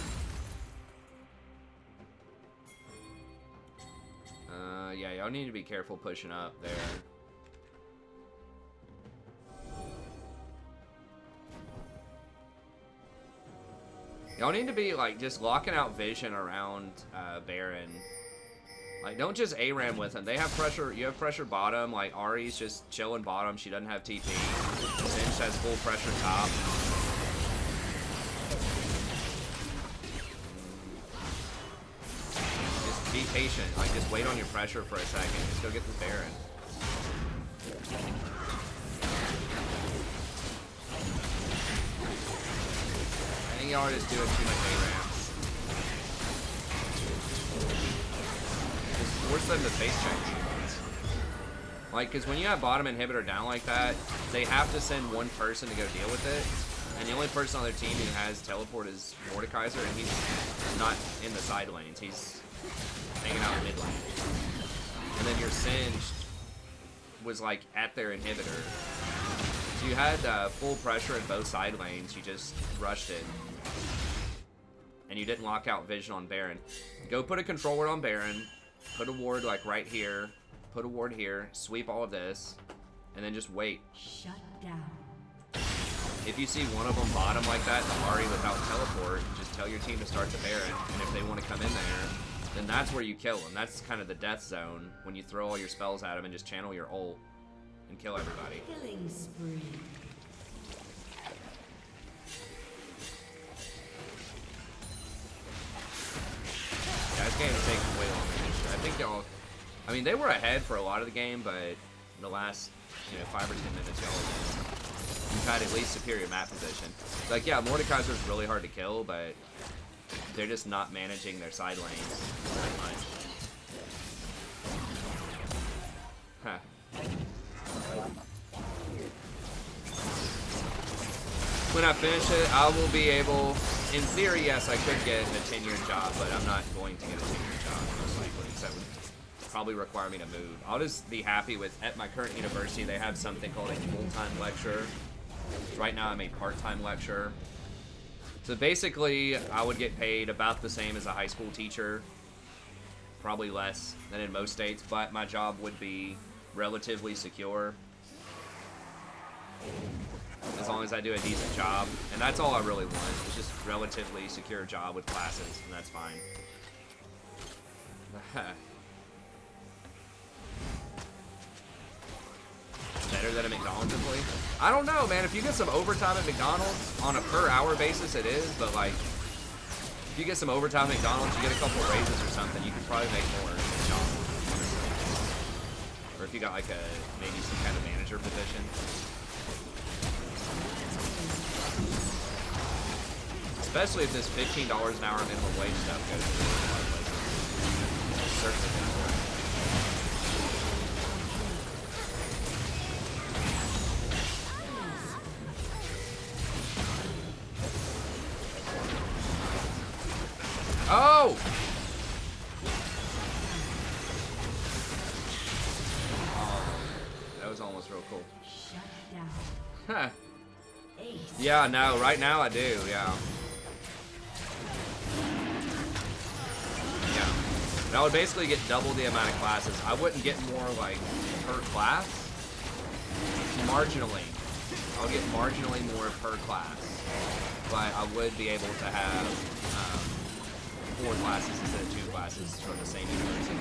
Yeah, y'all need to be careful pushing up there. Y'all need to be, like, just locking out vision around Baron. Like, don't just ARAM with him. They have pressure. You have pressure bottom. Like, Ari's just chilling bottom. She doesn't have TP. Sinch has full pressure top. Just be patient. Like, just wait on your pressure for a second. Just go get this Baron. I think y'all are just doing too much ARAM. Force them to face check you. Like, because when you have bottom inhibitor down like that, they have to send one person to go deal with it. And the only person on their team who has teleport is Mordekaiser, and he's not in the side lanes. He's hanging out in mid lane. And then your Singed was, like, at their inhibitor. So you had full pressure in both side lanes. You just rushed it. And you didn't lock out vision on Baron. Go put a control ward on Baron. Put a ward like right here, put a ward here, sweep all of this, and then just wait. Shut down. If you see one of them bottom like that, the Ahri without teleport, just tell your team to start the Baron, and if they want to come in there, then that's where you kill them. That's kind of the death zone, when you throw all your spells at them and just channel your ult and kill everybody. Killing spree. Yeah, this game is taking way longer. I think y'all, I mean, they were ahead for a lot of the game, but in the last, 5 or 10 minutes, you've had at least superior map position. Like, yeah, Mordekaiser is really hard to kill, but they're just not managing their side lanes very much. Huh. When I finish it, I will be able, in theory, yes, I could get a tenured job, but I'm not going to get a tenured job, most likely, because that would probably require me to move. I'll just be happy with, at my current university, they have something called a full-time lecturer. Right now, I'm a part-time lecturer. So basically, I would get paid about the same as a high school teacher, probably less than in most states, but my job would be relatively secure. As long as I do a decent job. And that's all I really want. It's just relatively secure job with classes, and that's fine. Better than a McDonald's employee? I don't know, man. If you get some overtime at McDonald's, on a per hour basis it is, but like, if you get some overtime at McDonald's, you get a couple raises or something, you could probably make more at McDonald's. Or if you got like maybe some kind of manager position. Especially if this $15 an hour minimum wage stuff goes through a lot of places. Certainly not. Oh! Oh, that was almost real cool. Shut down. Huh. Ace. Yeah, no, right now I do, yeah. And I would basically get double the amount of classes. I wouldn't get more, like, per class. Marginally. I'll get marginally more per class. But I would be able to have 4 classes instead of 2 classes from the same university.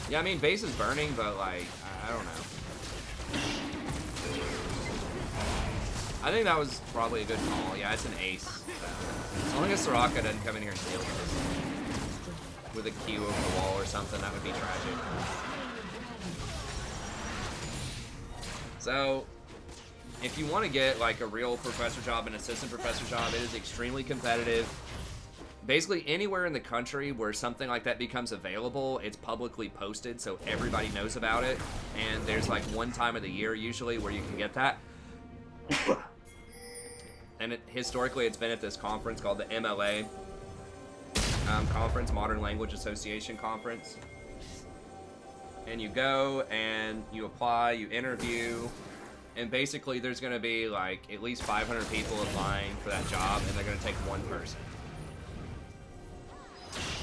Yeah, I mean, base is burning, but, like, I don't know. I think that was probably a good call. Yeah, it's an ace. So. As long as Soraka doesn't come in here and steal this with a Q over the wall or something, that would be tragic. So, if you want to get, like, a real professor job, an assistant professor job, it is extremely competitive. basically anywhere in the country where something like that becomes available, it's publicly posted so everybody knows about it. And there's like one time of the year usually where you can get that. And historically it's been at this conference called the MLA conference, Modern Language Association Conference. And you go and you apply, you interview, and basically there's going to be like at least 500 people applying for that job, and they're going to take one person.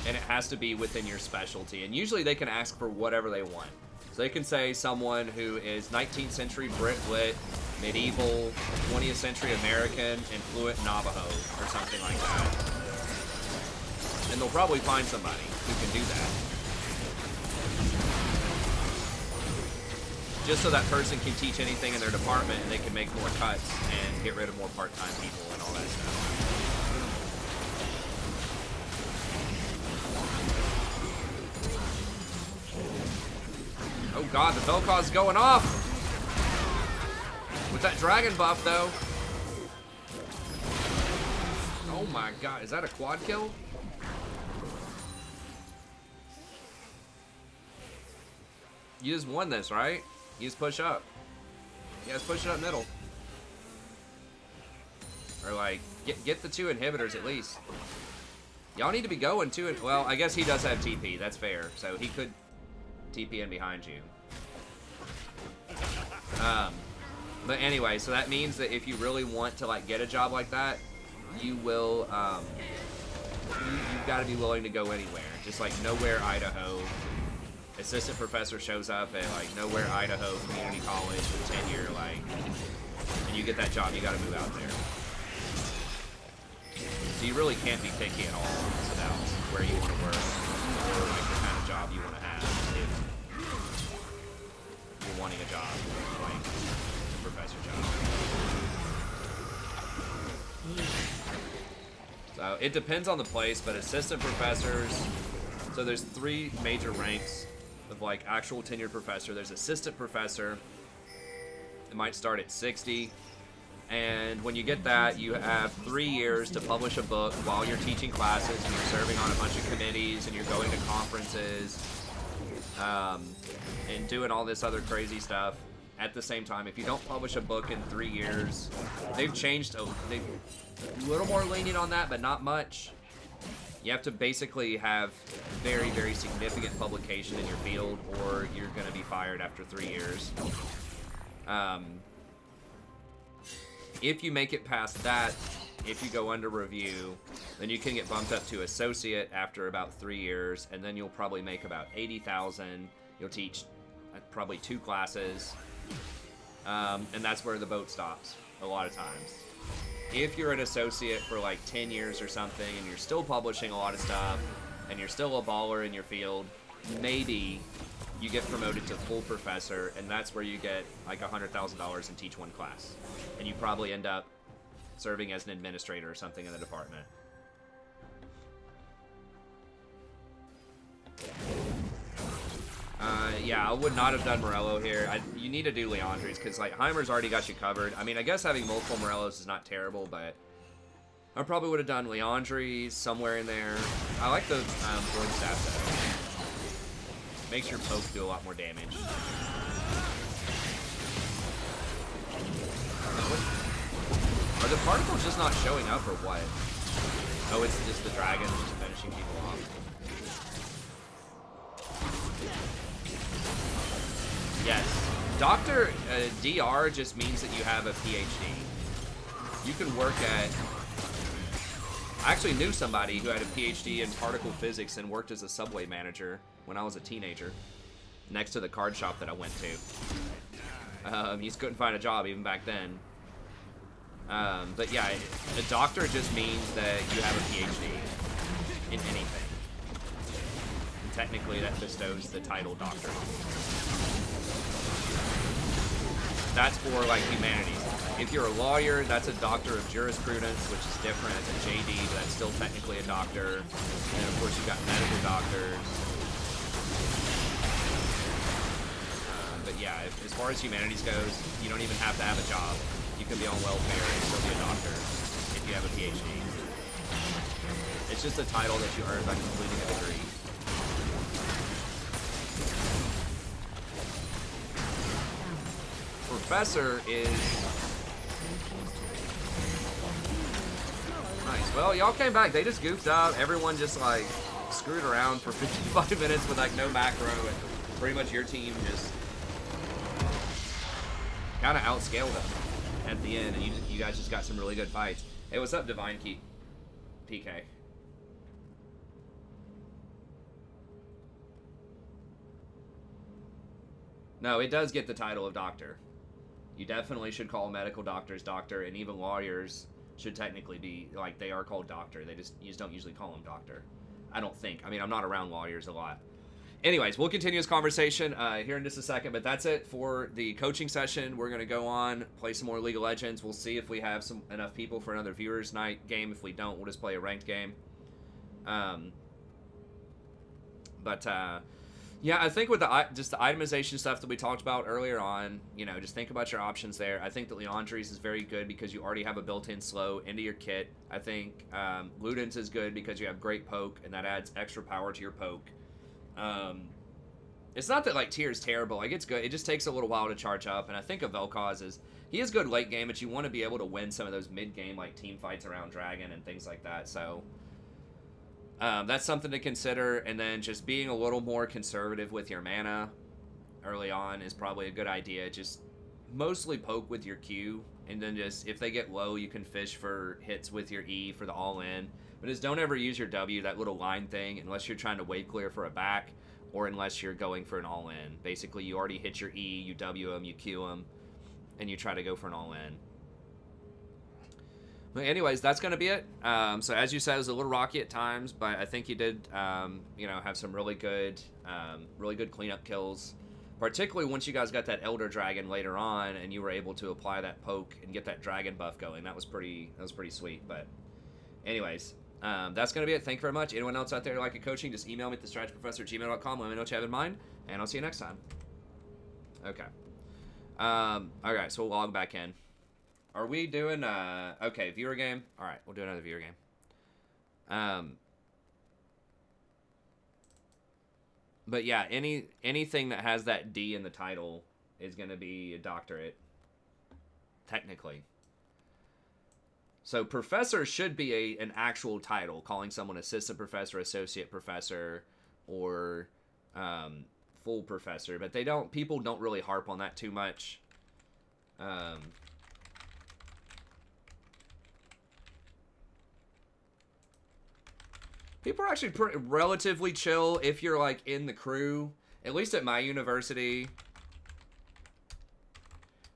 And it has to be within your specialty. And usually they can ask for whatever they want. So they can say someone who is 19th century Brit Lit, medieval, 20th century American, and fluent Navajo, or something like that. And they'll probably find somebody who can do that. Just so that person can teach anything in their department and they can make more cuts and get rid of more part-time people and all that stuff. Oh god, the Vel'Koz is going off! With that dragon buff, though. Oh my god, is that a quad kill? You just won this, right? You just push up. Yeah, just push it up middle. Or like, get the 2 inhibitors at least. Y'all need to be going too. Well, I guess he does have TP. That's fair. So he could TP in behind you. But anyway, so that means that if you really want to like get a job like that, you will. You've got to be willing to go anywhere. Just like Nowhere, Idaho. Assistant professor shows up at like Nowhere, Idaho Community College with tenure, like, and you get that job, you got to move out there. So you really can't be picky at all about where you want to work or like the kind of job you want to have if you're wanting a job, like a professor job. So it depends on the place, but assistant professors. So there's 3 major ranks of like actual tenured professor. There's assistant professor. It might start at 60. And when you get that, you have 3 years to publish a book while you're teaching classes and you're serving on a bunch of committees and you're going to conferences and doing all this other crazy stuff at the same time. If you don't publish a book in 3 years, they've changed. They've a little more lenient on that, but not much. You have to basically have very, very significant publication in your field or you're going to be fired after 3 years. If you make it past that, if you go under review, then you can get bumped up to associate after about 3 years, and then you'll probably make about $80,000. You'll teach probably 2 classes, and that's where the boat stops a lot of times. If you're an associate for like 10 years or something and you're still publishing a lot of stuff and you're still a baller in your field, maybe you get promoted to full professor, and that's where you get like $100,000 and teach 1 class. And you probably end up serving as an administrator or something in the department. Yeah, I would not have done Morello here. You need to do Leandri's, because like Heimer's already got you covered. I mean, I guess having multiple Morellos is not terrible, but I probably would have done Leandri's somewhere in there. I like the Blood Staff though. Makes your poke do a lot more damage. Are the particles just not showing up or what? Oh, it's just the dragon just finishing people off. Yes. Dr. DR just means that you have a PhD. You can work at... I actually knew somebody who had a PhD in particle physics and worked as a subway manager when I was a teenager, next to the card shop that I went to. He just couldn't find a job even back then. But yeah, a doctor just means that you have a PhD in anything. And technically that bestows the title doctor. That's for like humanities. If you're a lawyer, that's a doctor of jurisprudence, which is different. It's a JD, but that's still technically a doctor. And then of course you've got medical doctors. But yeah, as far as humanities goes, you don't even have to have a job. You can be on welfare and still be a doctor if you have a PhD. It's just a title that you earn by completing a degree. Professor is... Nice. Well, y'all came back. They just goofed up. Everyone just, like, screwed around for 55 minutes with, like, no macro. And pretty much your team just kind of outscaled them at the end. And you guys just got some really good fights. Hey, what's up, Divine Keep? PK. No, it does get the title of doctor. You definitely should call medical doctors doctor, and even lawyers should technically be, like, they are called doctor. You just don't usually call them doctor. I don't think. I mean, I'm not around lawyers a lot. Anyways, we'll continue this conversation here in just a second, but that's it for the coaching session. We're going to go on, play some more League of Legends. We'll see if we have enough people for another Viewers Night game. If we don't, we'll just play a ranked game. Yeah, I think with just the itemization stuff that we talked about earlier on, you know, just think about your options there. I think that Leandri's is very good because you already have a built-in slow into your kit. I think Luden's is good because you have great poke, and that adds extra power to your poke. It's not that, like, Tier's terrible. Like, it's good. It just takes a little while to charge up, and I think of Vel'Koz he is good late game, but you want to be able to win some of those mid-game, like, team fights around Dragon and things like that, so... that's something to consider, and then just being a little more conservative with your mana early on is probably a good idea. Just mostly poke with your Q, and then just, if they get low, you can fish for hits with your E for the all-in. But just don't ever use your W, that little line thing, unless you're trying to wave clear for a back, or unless you're going for an all-in. Basically, you already hit your E, you W them, you Q them, and you try to go for an all-in. But anyways, that's going to be it. So as you said, it was a little rocky at times, but I think you did, you know, have some really good cleanup kills. Particularly once you guys got that Elder Dragon later on, and you were able to apply that poke and get that dragon buff going. That was pretty sweet. But anyways, that's going to be it. Thank you very much. Anyone else out there like a coaching, just email me at thestrategyprofessor@gmail.com. Let me know what you have in mind, and I'll see you next time. Okay. All right, so we'll log back in. Are we doing, okay, viewer game? All right, we'll do another viewer game. But yeah, anything that has that D in the title is going to be a doctorate, technically. So professor should be an actual title, calling someone assistant professor, associate professor, or full professor. But people don't really harp on that too much. People are actually relatively chill if you're, like, in the crew. At least at my university.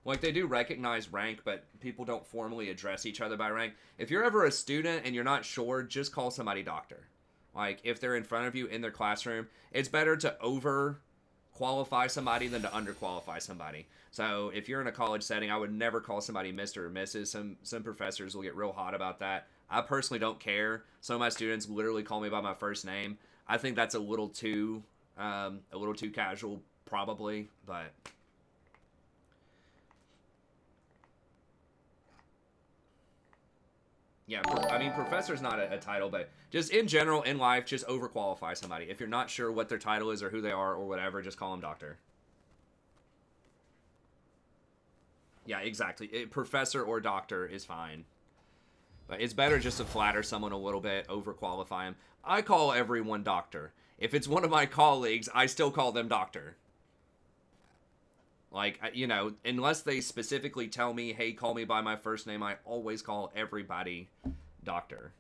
Like, they do recognize rank, but people don't formally address each other by rank. If you're ever a student and you're not sure, just call somebody doctor. Like, if they're in front of you in their classroom, it's better to over-qualify somebody than to under-qualify somebody. So, if you're in a college setting, I would never call somebody Mr. or Mrs. Some professors will get real hot about that. I personally don't care. Some of my students literally call me by my first name. I think that's a little too casual, probably, but yeah, I mean, professor's not a title, but just in general, in life, just overqualify somebody. If you're not sure what their title is or who they are or whatever, just call them doctor. Yeah, exactly. Professor or doctor is fine. But it's better just to flatter someone a little bit, overqualify them. I call everyone doctor. If it's one of my colleagues, I still call them doctor. Like, you know, unless they specifically tell me, hey, call me by my first name, I always call everybody doctor.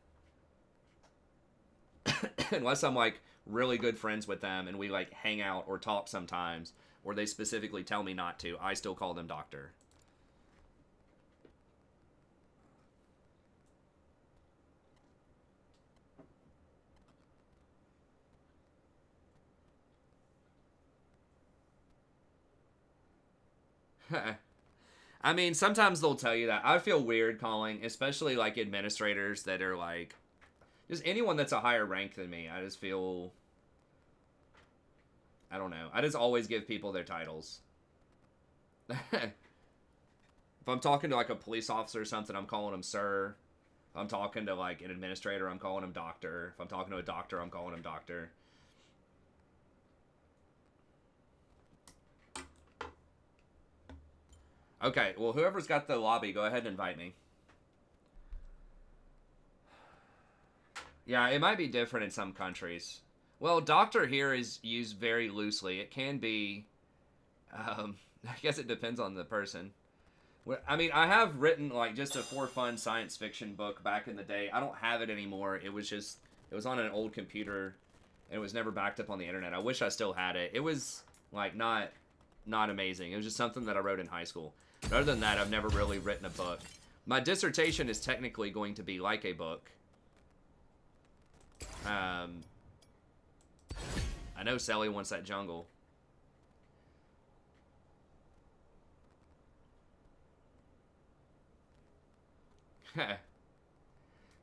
Unless I'm, like, really good friends with them and we, like, hang out or talk sometimes, or they specifically tell me not to, I still call them doctor. I mean, sometimes they'll tell you that. I feel weird calling, especially, like, administrators that are, like, just anyone that's a higher rank than me. I just feel, I don't know. I just always give people their titles. If I'm talking to, like, a police officer or something, I'm calling them sir. If I'm talking to like an administrator, I'm calling him doctor. If I'm talking to a doctor, I'm calling him doctor. Okay, well, whoever's got the lobby, go ahead and invite me. Yeah, it might be different in some countries. Well, doctor here is used very loosely. It can be, I guess it depends on the person. I mean, I have written, like, just a for fun science fiction book back in the day. I don't have it anymore. It was on an old computer, and it was never backed up on the internet. I wish I still had it. It was, like, not amazing. It was just something that I wrote in high school. But other than that, I've never really written a book. My dissertation is technically going to be like a book. I know Sally wants that jungle.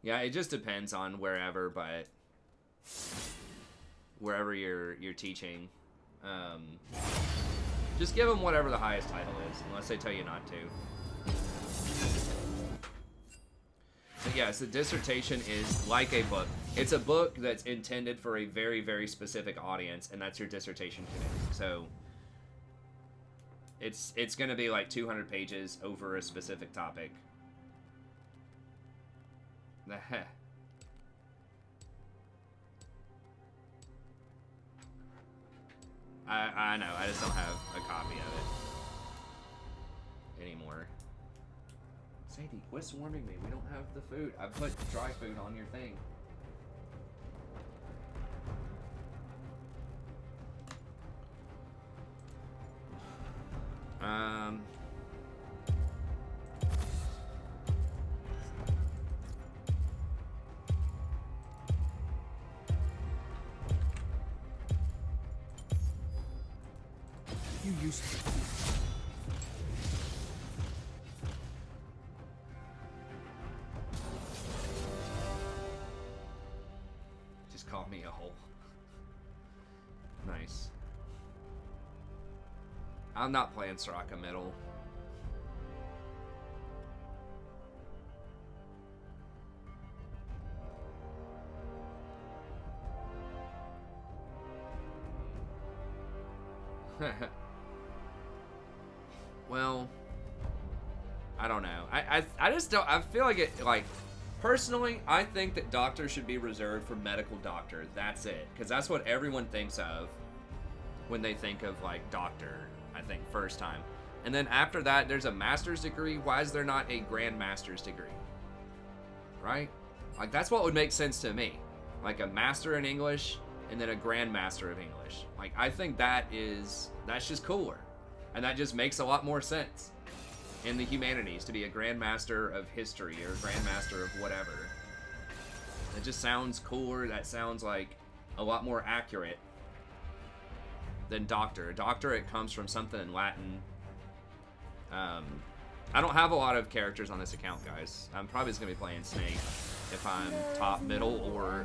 Yeah, it just depends on wherever, but wherever you're teaching, just give them whatever the highest title is, unless they tell you not to. But yes, the dissertation is like a book. It's a book that's intended for a very, very specific audience, and that's your dissertation committee. So it's going to be like 200 pages over a specific topic. The heck. I know, I just don't have a copy of it anymore. Sadie, quit swarming me. We don't have the food. I put dry food on your thing. You used to. Just call me a hole. Nice. I'm not playing Soraka middle. Well, I don't know. I just don't. I feel like it. Like, personally, I think that doctor should be reserved for medical doctor. That's it, because that's what everyone thinks of when they think of like doctor. I think first time, and then after that, there's a master's degree. Why is there not a grand master's degree? Right? Like, that's what would make sense to me. Like a master in English and then a grand master of English. Like, I think that's just cooler. And that just makes a lot more sense in the humanities to be a grandmaster of history or a grandmaster of whatever. It just sounds cooler. That sounds like a lot more accurate than doctor. Doctorate comes from something in Latin. I don't have a lot of characters on this account, guys. I'm probably just going to be playing Snake if I'm top, middle, or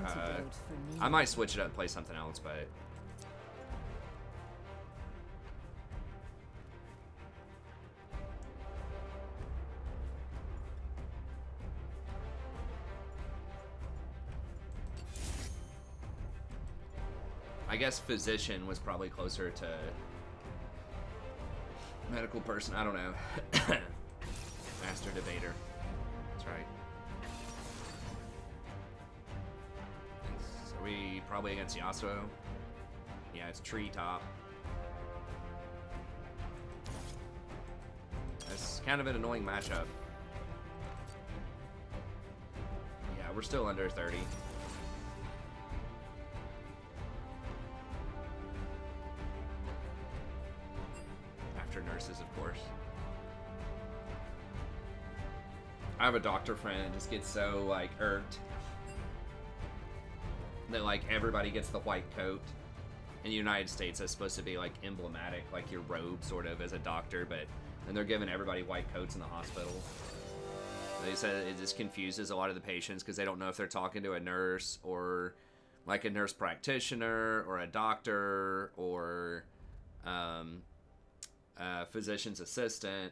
I might switch it up and play something else, but... I guess physician was probably closer to medical person. I don't know. Master debater. That's right. Are we probably against Yasuo? Yeah, it's treetop. That's kind of an annoying matchup. Yeah, we're still under 30. After nurses, of course. I have a doctor friend that just gets so, like, irked that, like, everybody gets the white coat. In the United States, that's supposed to be, like, emblematic, like your robe, sort of, as a doctor, but then they're giving everybody white coats in the hospital. They said it just confuses a lot of the patients because they don't know if they're talking to a nurse or, like, a nurse practitioner or a doctor or, physician's assistant.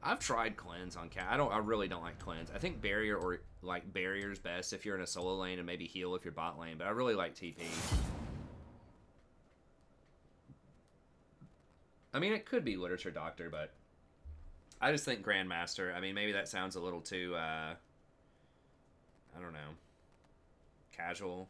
I've tried cleanse on cat. I really don't like cleanse. I think barrier or like barrier's best if you're in a solo lane, and maybe heal if you're bot lane. But I really like TP. I mean, it could be literature doctor, but I just think grandmaster. I mean, maybe that sounds a little too I don't know, casual.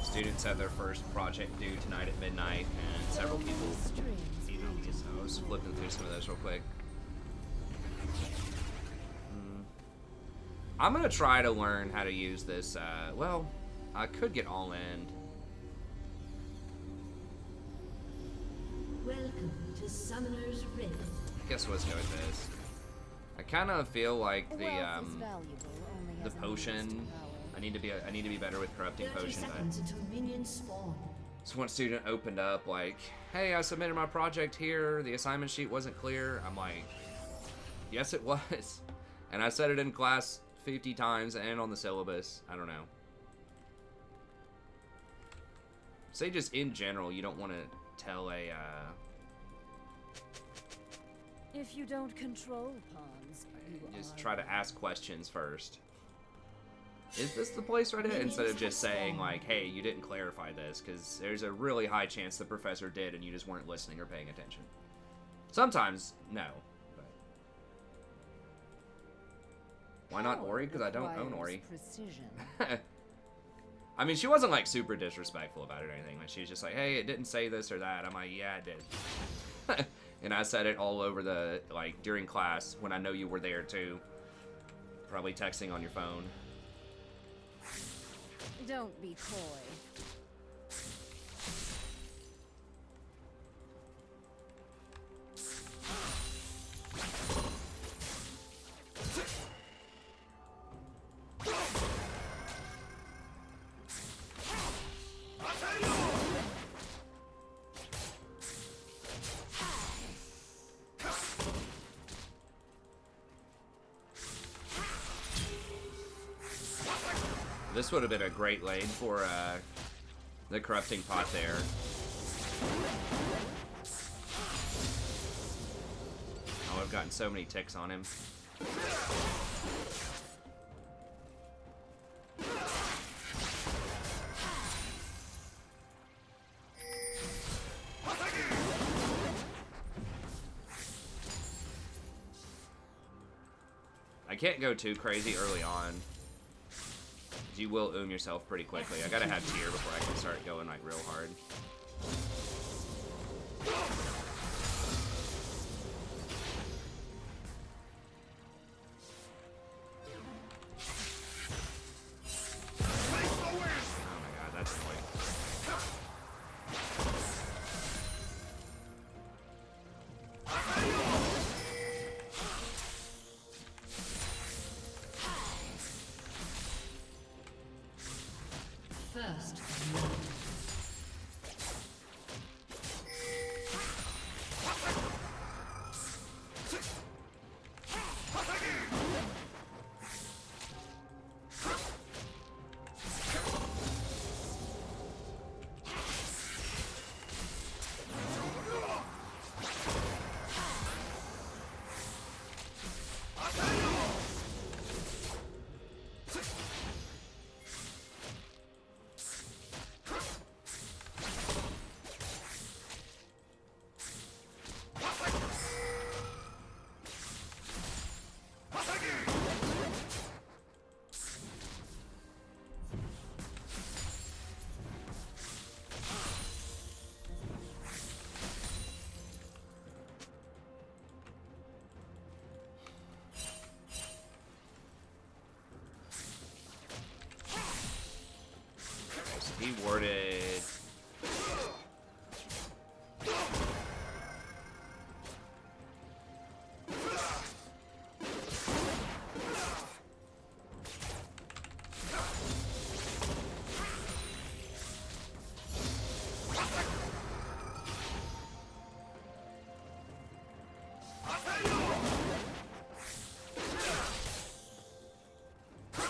Students have their first project due tonight at midnight, and several people emailed me, so I was flipping through some of those real quick. I'm gonna try to learn how to use this, well, I could get all in. Welcome to Summoner's Rift. I guess let's go with this. I kind of feel like the potion. I need to be better with corrupting 30 potion. seconds until minions spawn. So one student opened up like, "Hey, I submitted my project here. The assignment sheet wasn't clear." I'm like, "Yes, it was," and I said it in class 50 times and on the syllabus. I don't know. Say just in general, you don't want to tell a. If you don't control pawns, you Just are try to ask questions first. Is this the place right here? Instead of just saying like, hey, you didn't clarify this, because there's a really high chance the professor did and you just weren't listening or paying attention. Sometimes, no. But why not Ori? Because I don't own Ori. I mean, she wasn't like super disrespectful about it or anything. Like, she was just like, hey, it didn't say this or that. I'm like, yeah, it did. And I said it all over the, like, during class when I know you were there too. Probably texting on your phone. Don't be coy. This would have been a great lane for the corrupting pot there. Oh, I've gotten so many ticks on him. I can't go too crazy early on. You will yourself pretty quickly. I gotta have tier before I can start going like real hard. Oh my god, that's annoying. First,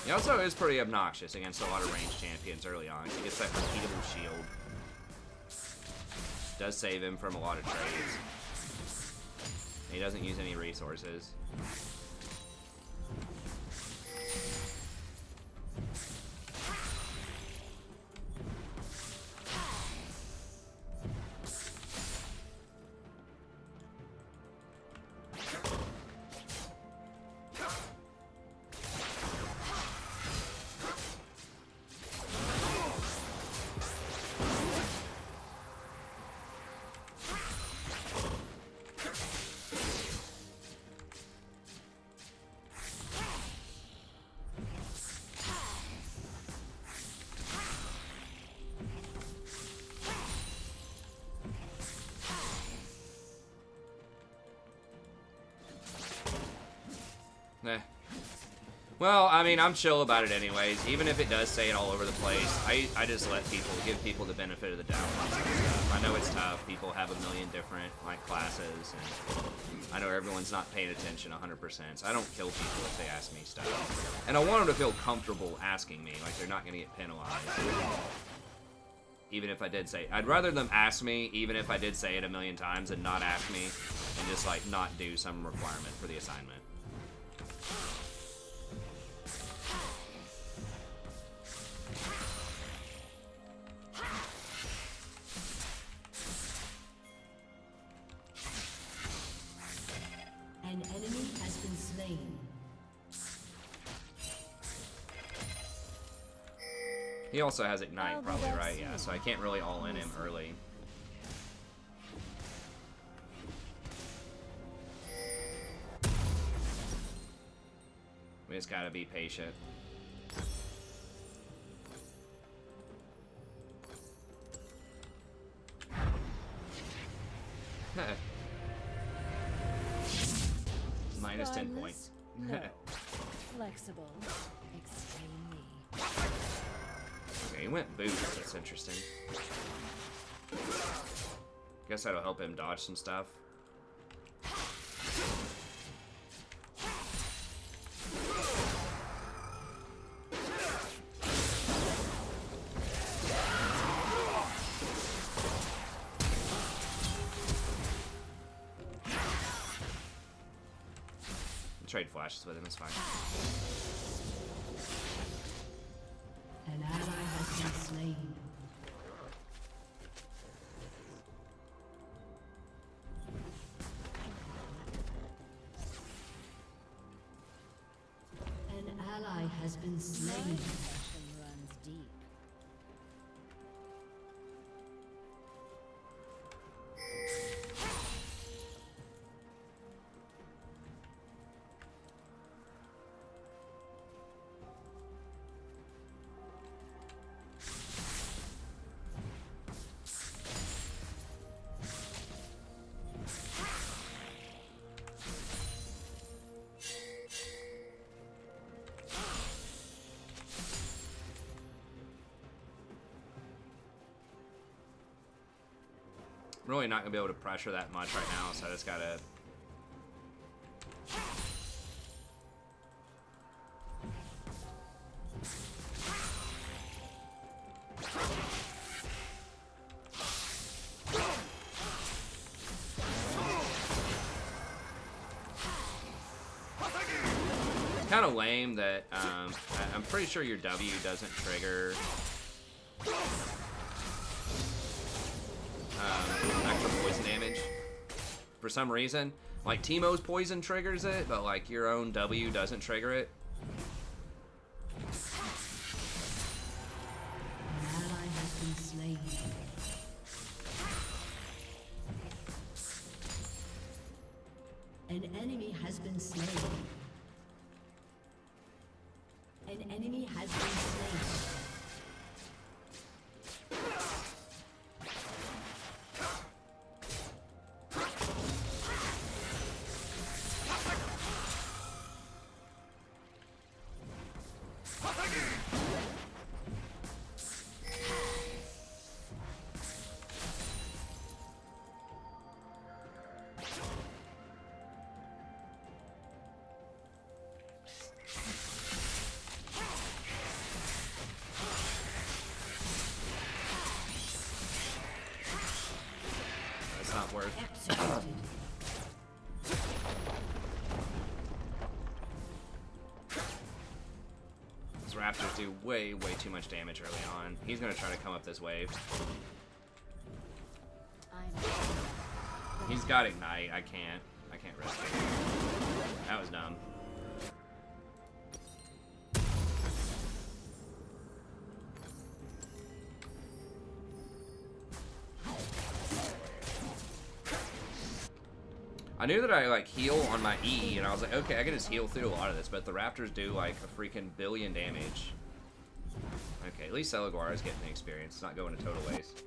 He also is pretty obnoxious against a lot of ranged champions early on. He gets that repeatable shield. Does save him from a lot of trades. He doesn't use any resources. Eh. Well, I mean, I'm chill about it anyways. Even if it does say it all over the place, I just let people, give people the benefit of the doubt on some stuff. I know it's tough. People have a million different, like, classes, and I know everyone's not paying attention 100%, so I don't kill people if they ask me stuff. And I want them to feel comfortable asking me, like they're not going to get penalized. Even if I did say, I'd rather them ask me, even if I did say it a million times, and not ask me, and just, like, not do some requirement for the assignment. An enemy has been slain. He also has Ignite, probably, right? Yeah, so I can't really all-in him early. We just gotta be patient. Minus 10 points. No. Flexible. Extremely. Okay, he went boost. That's interesting. Guess that'll help him dodge some stuff. Trade flashes with him, it's fine. An ally has been slain. An ally has been slain. Passion runs deep. I'm really not gonna be able to pressure that much right now, so I just gotta. It's kind of lame that I'm pretty sure your W doesn't trigger extra poison damage for some reason. Like Teemo's poison triggers it, but like your own W doesn't trigger it. An ally has been slain. An enemy has been slain. An enemy has been slain. not worth. Executed. These raptors do way too much damage early on. He's gonna try to come up this wave. He's got ignite. I can't risk it. That was dumb. I knew that I like heal on my E, and I was like, okay, I can just heal through a lot of this, but the raptors do like a freaking billion damage. Okay, at least Celaguar is getting the experience. It's not going to total waste.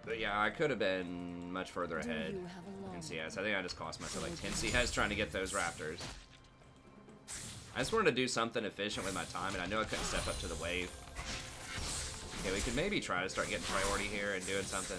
But yeah, I could have been much further ahead in CS. I think I just cost myself like 10 CS trying to get those raptors. I just wanted to do something efficient with my time, and I knew I couldn't step up to the wave. Okay, we could maybe try to start getting priority here and doing something.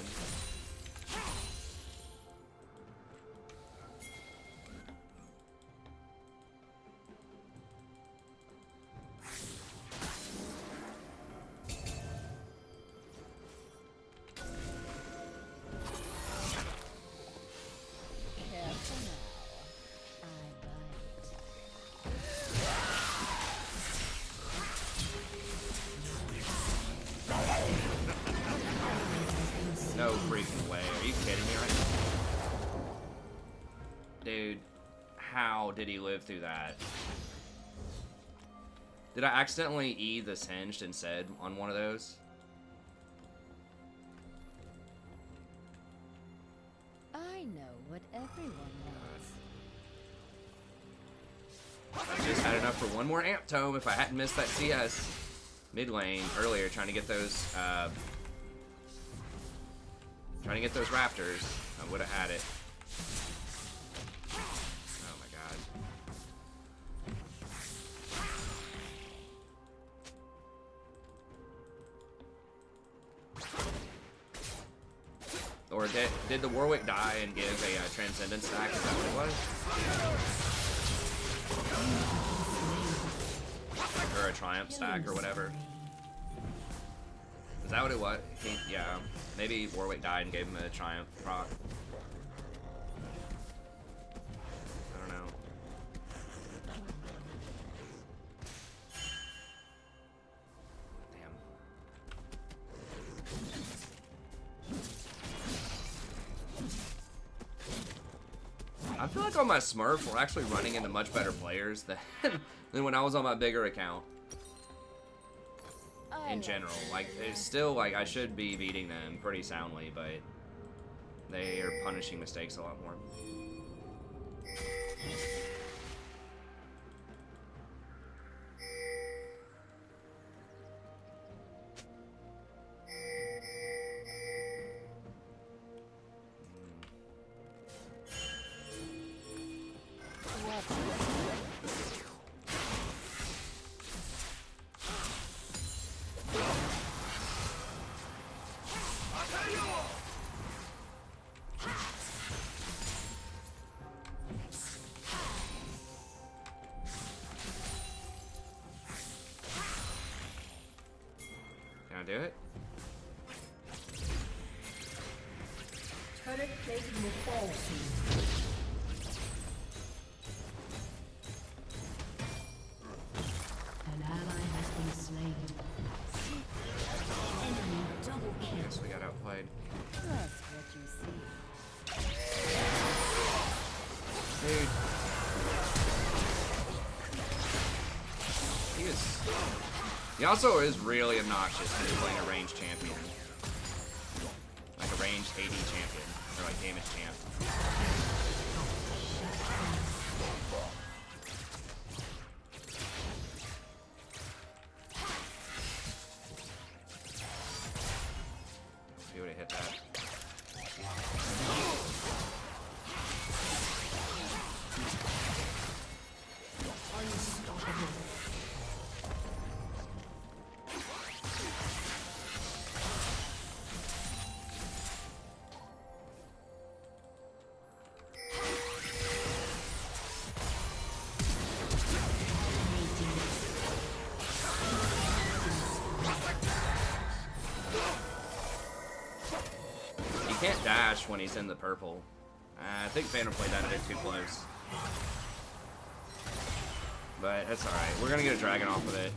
No freaking way. Are you kidding me right now? Dude, how did he live through that? Did I accidentally E the Singed instead on one of those? I know what everyone wants. I just had enough for one more Amp Tome if I hadn't missed that CS mid lane earlier trying to get those raptors. I would have had it. Oh my god. Or did the Warwick die and give a Transcendence stack? Is that what it was? Or a Triumph stack or whatever. Is that what it was? Yeah. Maybe Warwick died and gave him a Triumph proc. I don't know. Damn. I feel like on my Smurf, we're actually running into much better players than when I was on my bigger account. In general, like, it's still, like, I should be beating them pretty soundly, but they are punishing mistakes a lot more. Do it. Turret plating will fall soon. An ally has been slain. Enemy double kill. Yes, we got outplayed. That's what you see. Dude. He also is really obnoxious when you're playing a ranged champion. Like a ranged AD champion. Or like damage champ. He would have hit that. Unstoppable. dash when he's in the purple. I think Phantom played that a bit too close. But that's alright. We're gonna get a dragon off of it.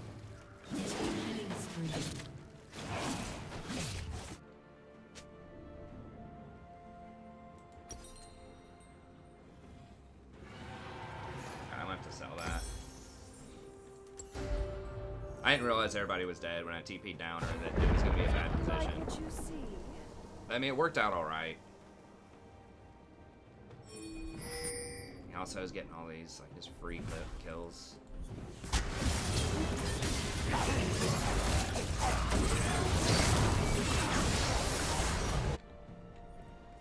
I'm gonna have to sell that. I didn't realize everybody was dead when I TP'd down, or that it was gonna be a bad position. Like what you see. I mean, it worked out alright. He also is getting all these, like, just free kills.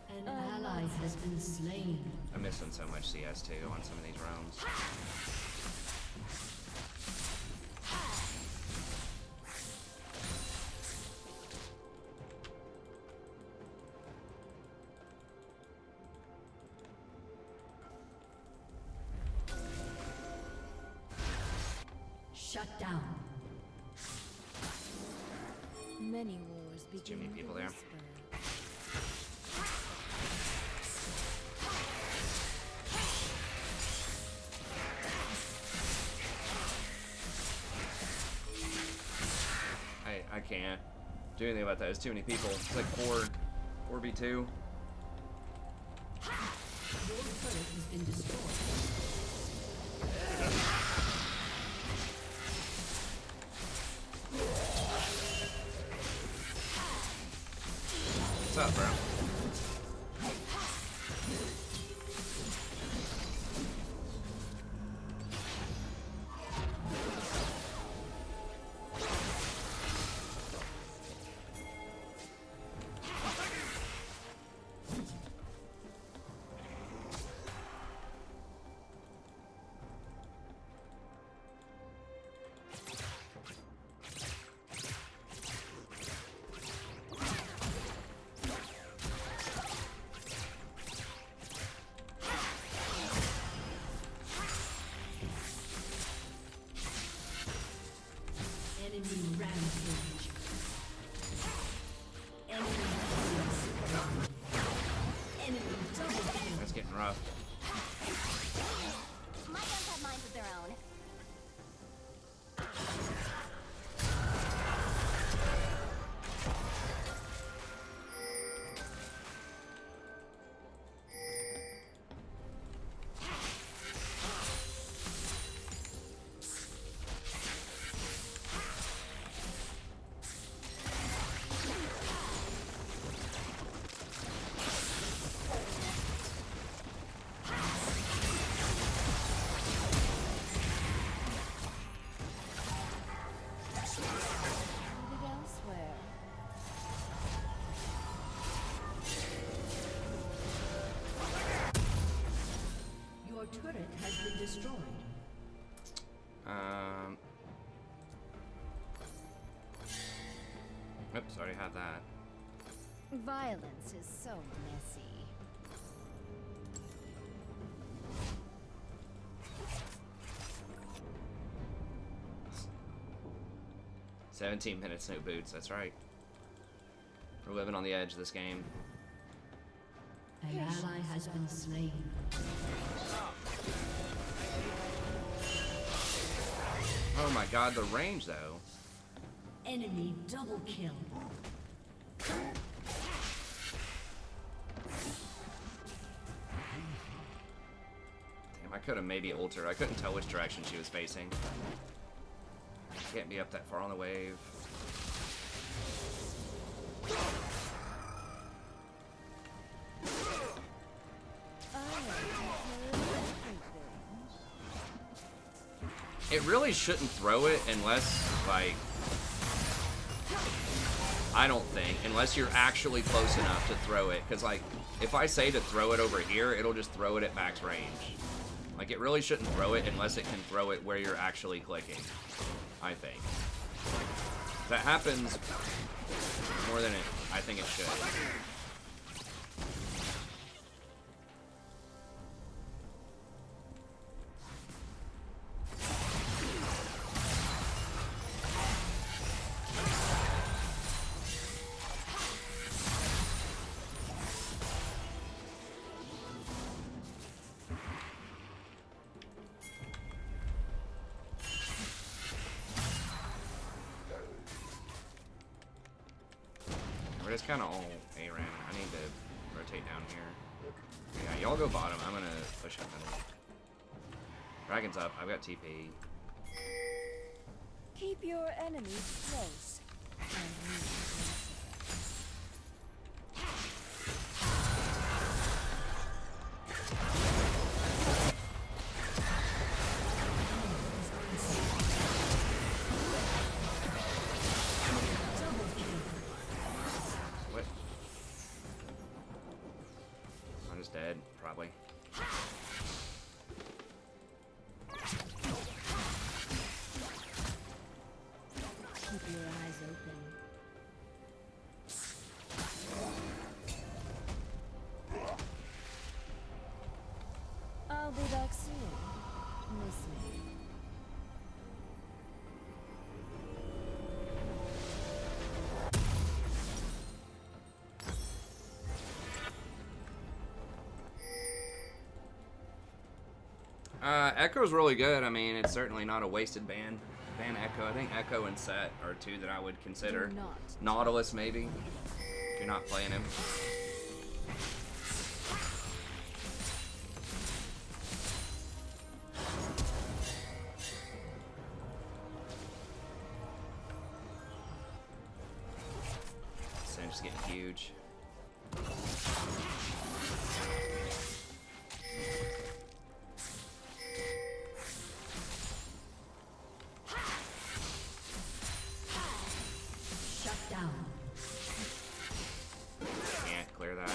An ally has been slain. I'm missing so much CS too on some of these rounds. Shut down. Many wars begin Too many people with a there. whisper. I can't do anything about that. There's too many people. It's like 4v2. Your turret has been destroyed. What's up, bro? Enemy rampage. Enemy double kill. That's getting rough. My guns have minds of their own. Moving elsewhere. Your turret has been destroyed. Oops, already had that. Violence is so messy. 17 minutes, no boots. That's right. We're living on the edge of this game. An ally has been slain. Oh my god, the range though. Enemy double kill. Damn, I could have maybe ulted her. I couldn't tell which direction she was facing. Can't be up that far on the wave. It really shouldn't throw it unless, like, I don't think, unless you're actually close enough to throw it. Because, like, if I say to throw it over here, it'll just throw it at max range. Like, it really shouldn't throw it unless it can throw it where you're actually clicking, I think. That happens more than I think it should. it's kind of all A-Ran. I need to rotate down here. Yeah, y'all go bottom. I'm gonna push up middle. Dragon's up. I've got TP. Keep your enemies close. And me closer. What? I'm just dead, probably. Keep your eyes open. I'll be back soon. Miss me. Echo's really good. I mean, it's certainly not a wasted ban. Ban Echo. I think Echo and Set are two that I would consider. Do not. Nautilus, maybe, if you're not playing him. Sin's getting huge. Shut down. Can't clear that.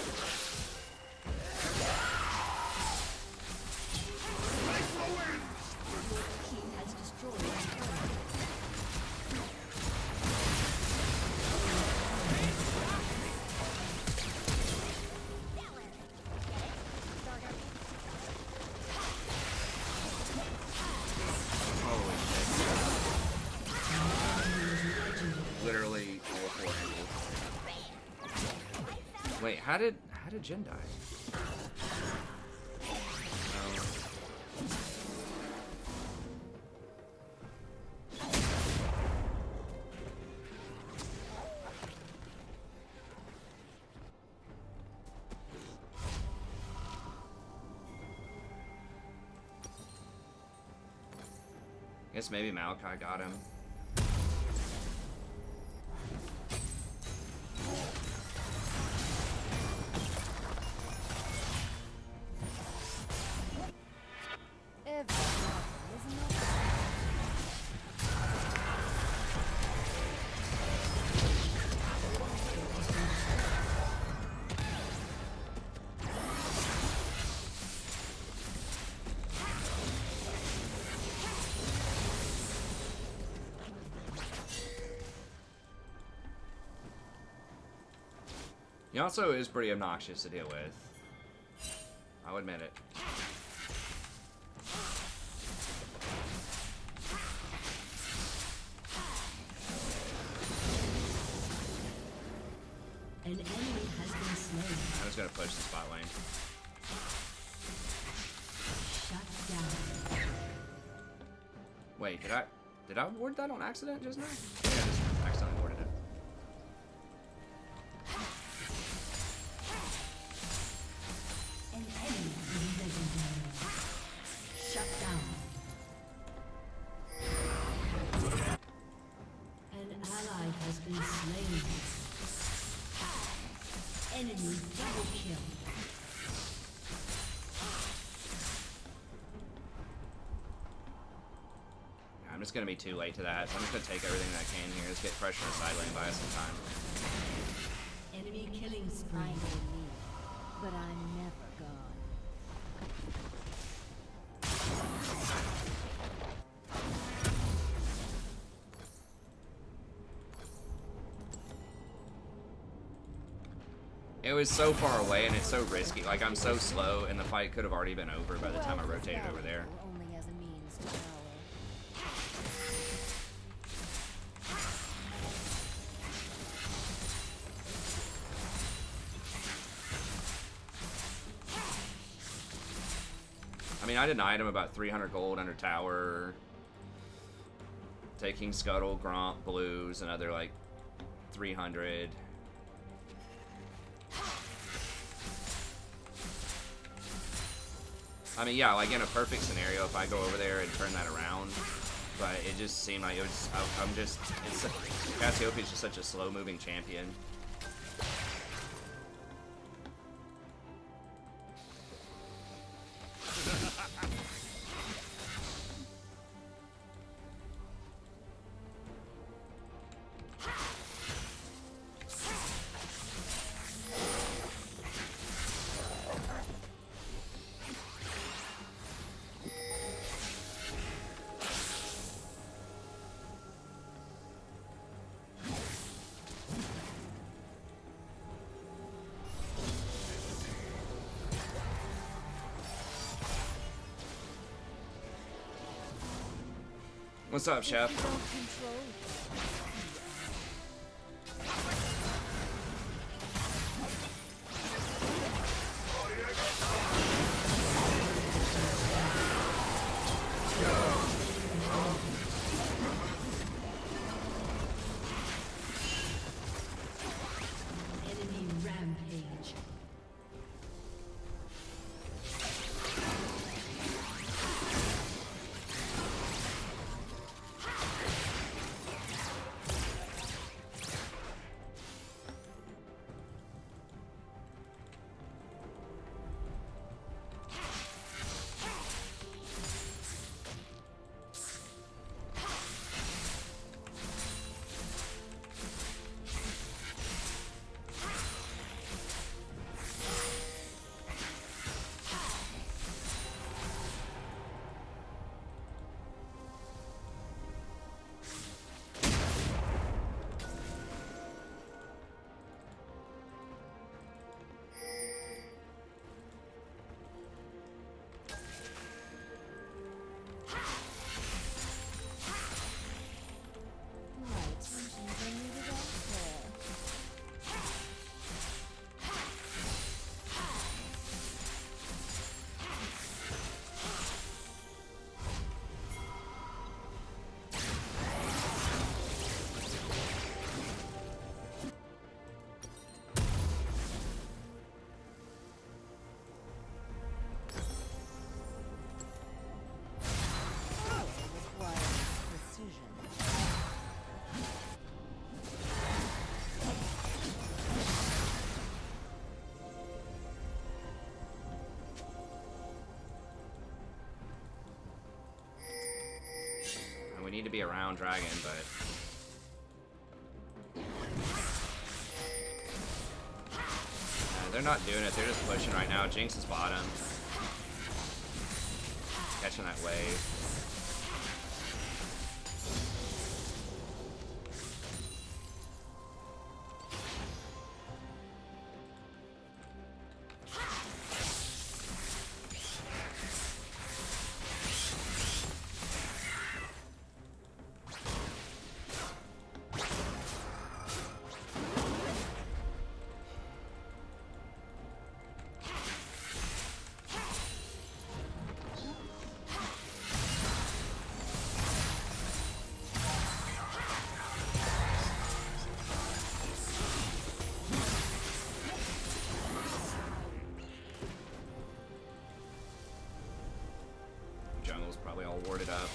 Team has destroyed a turret. Holy shit. Literally all four angles. Wait, how did Jin die? Guess maybe Malachi got him. Every problem is not He also is pretty obnoxious to deal with. I'll admit it. An enemy has been slain. I'm just gonna push the spot lane. Shut down. Wait, did I ward that on accident just now? Yeah, I just accidentally warded it. An enemy is legendary. Shut down. An ally has been slain. Enemy double kill. I'm just gonna be too late to that, so I'm just gonna take everything that I can here. Just get pressure in the side lane, buy us some time. Enemy killing I spree. may leave, but I'm never gone. It was so far away and it's so risky. Like, I'm so slow and the fight could have already been over by the time I Wealth is rotated over there. valuable only as a means to power. I mean, I denied him about 300 gold under tower. Taking Scuttle, Gromp, Blues, another like 300. I mean, yeah, like in a perfect scenario, if I go over there and turn that around, but it just seemed like it was. I'm just. Cassiopeia is just such a slow-moving champion. What's up, Chef? If you don't control Enemy rampage. We need to be around Dragon, but they're not doing it. They're just pushing right now. Jinx is bottom, catching that wave. Jungle's probably all warded up.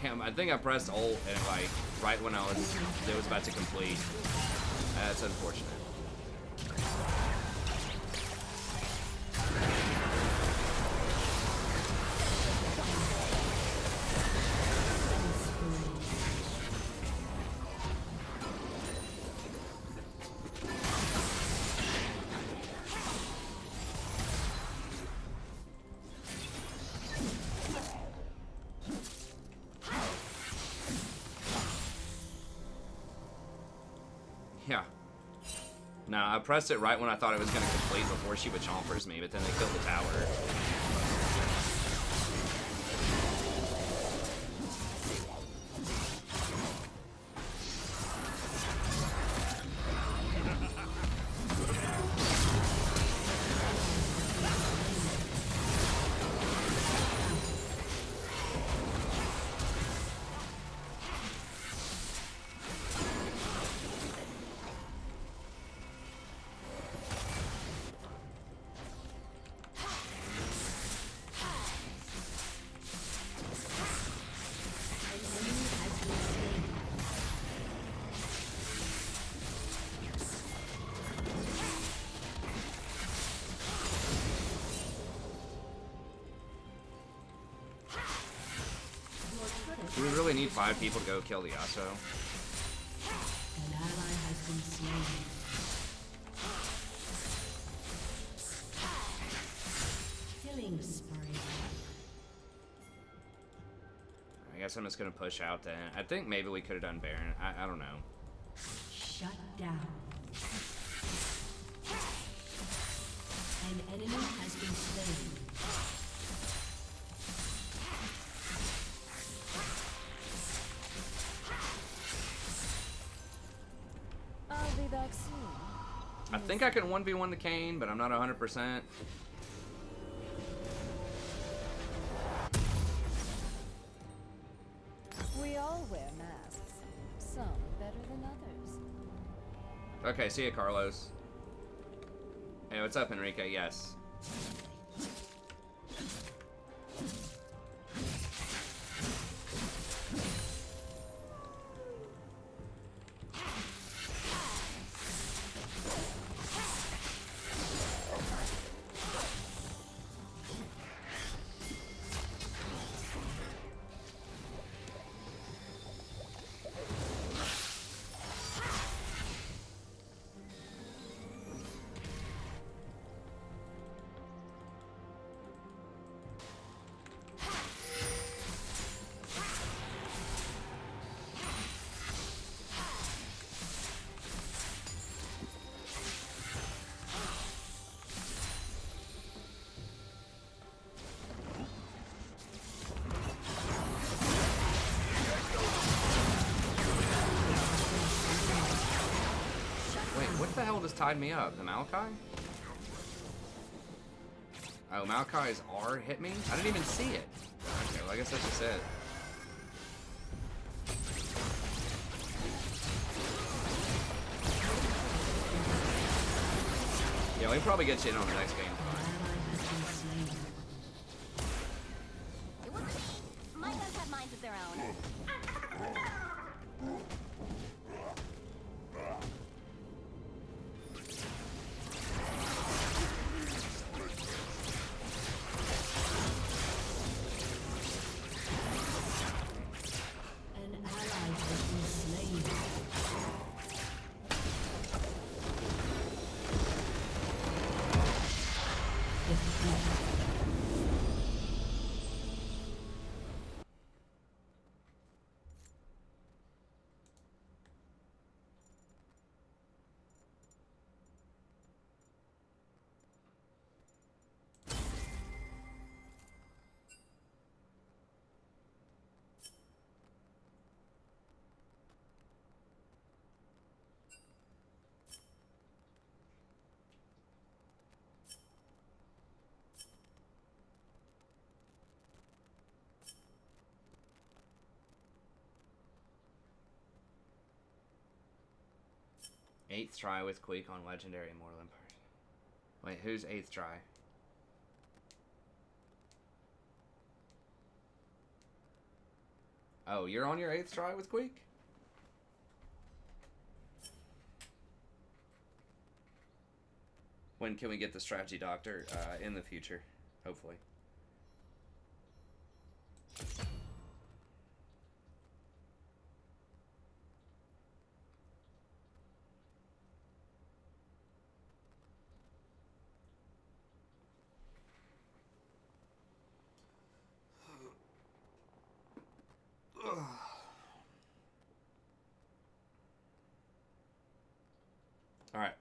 Damn, I think I pressed ult and like right when it was about to complete. That's unfortunate. Yeah. No, I pressed it right when I thought it was going to complete before she would chompers me, but then they killed the tower. really need 5 people to go kill the Yasuo. An ally has been slain. Killing spree. I guess I'm just gonna push out then. I think maybe we could have done Baron. I don't know. Shut down. An enemy has been slain. I'll be back soon. I think I can 1v1 the Kane, but I'm not 100%. We all wear masks. Some better than others. Okay, see ya, Carlos. Hey, what's up, Enrique? Yes. What the hell just tied me up? The Maokai? Oh, Maokai's R hit me? I didn't even see it. Okay, well, I guess that's just it. Yeah, we can probably get you in on the next game. It wasn't me. My guys have minds of their own. An ally has been slain. Eighth try with Quake on Legendary Immortal Empire. Wait, who's 8th try? Oh, you're on your 8th try with Quake? When can we get the strategy doctor? In the future, hopefully. All right.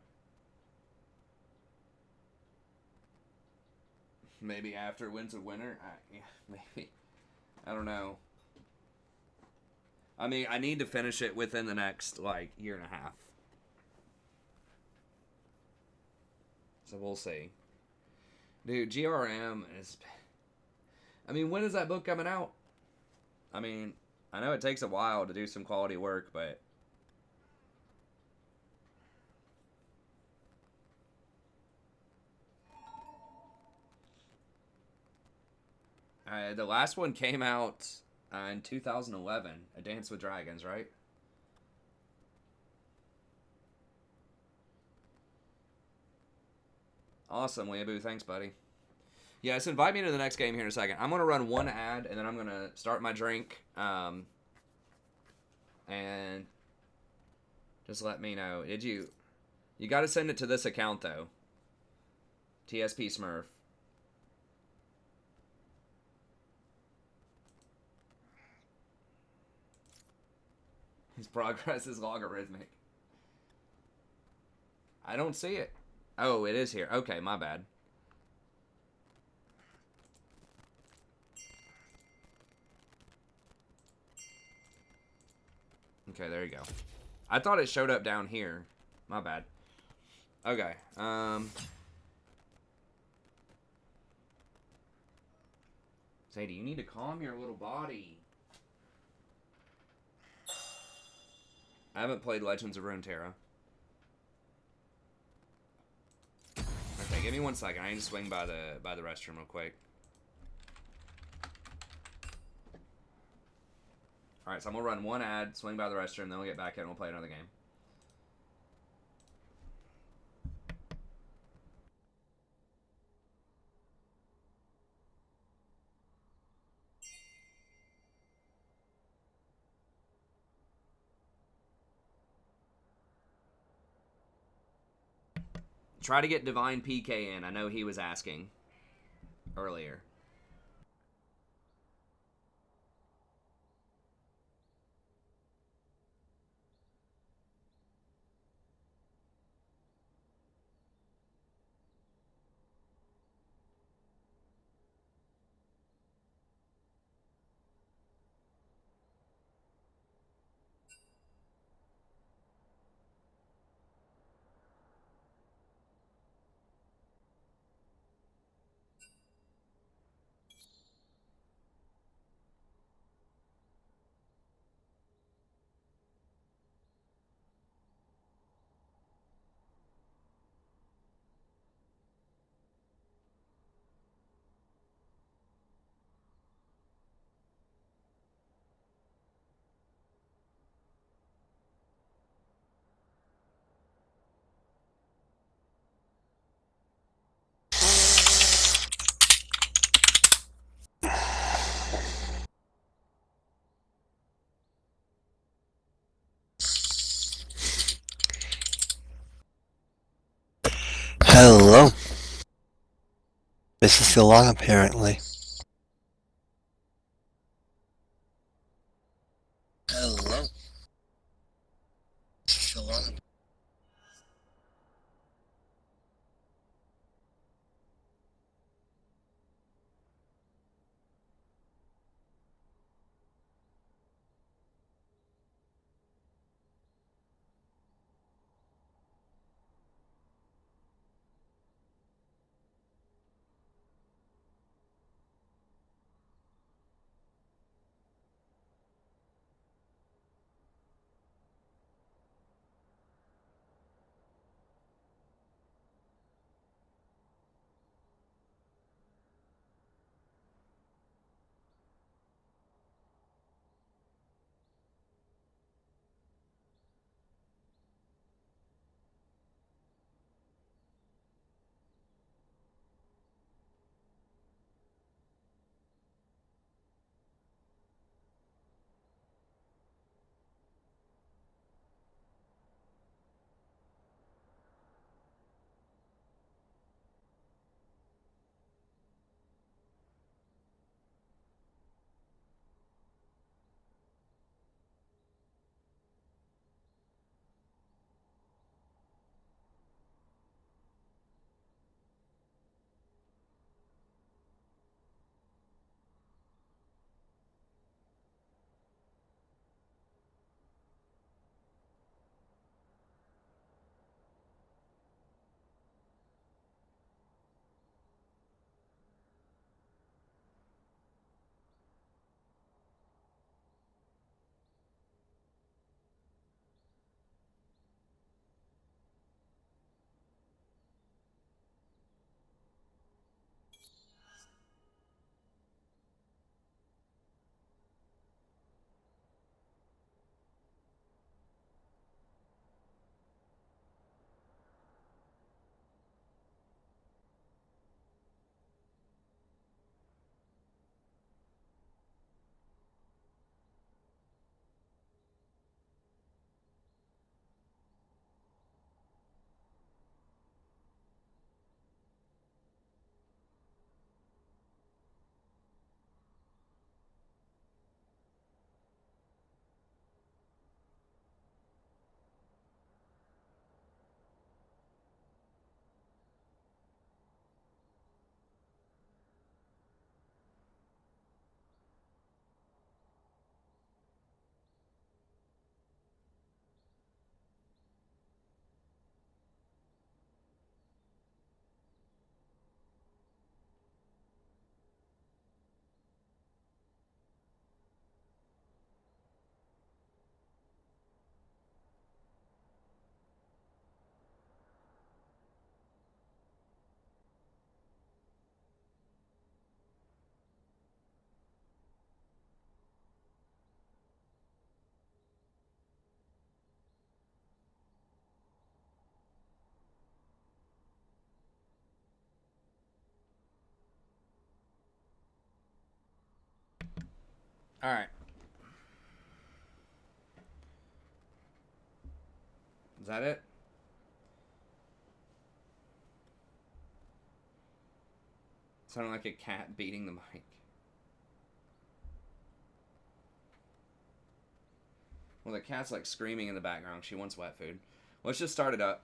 Maybe after Winds of Winter? Yeah, maybe. I don't know. I mean, I need to finish it within the next, like, year and a half. So we'll see. Dude, GRM is... I mean, when is that book coming out? I mean, I know it takes a while to do some quality work, but... the last one came out in 2011, A Dance with Dragons, right? Awesome, Weeaboo. Thanks, buddy. Yeah, so invite me to the next game here in a second. I'm going to run one ad, and then I'm going to start my drink. and just let me know. Did you? You got to send it to this account though. TSP Smurf. His progress is logarithmic. I don't see it. Oh, it is here. Okay, my bad. Okay, there you go. I thought it showed up down here. My bad. Okay. Sadie, you need to calm your little body. I haven't played Legends of Runeterra. Okay, give me 1 second. I need to swing by the restroom real quick. Alright, so I'm gonna run one ad, swing by the restroom, then we'll get back in and we'll play another game. Try to get Divine PK in. I know he was asking earlier. Hello. This is still on, apparently. Hello. This is still on. Alright. Is that it? Sounded like a cat beating the mic. Well, the cat's like screaming in the background. She wants wet food. Let's just start it up.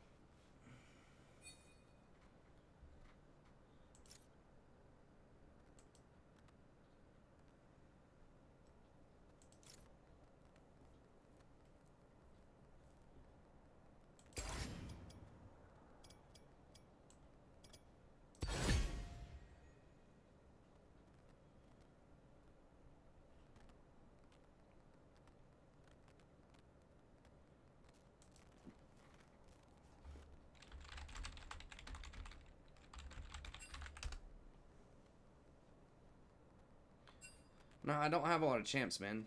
No, I don't have a lot of champs, man.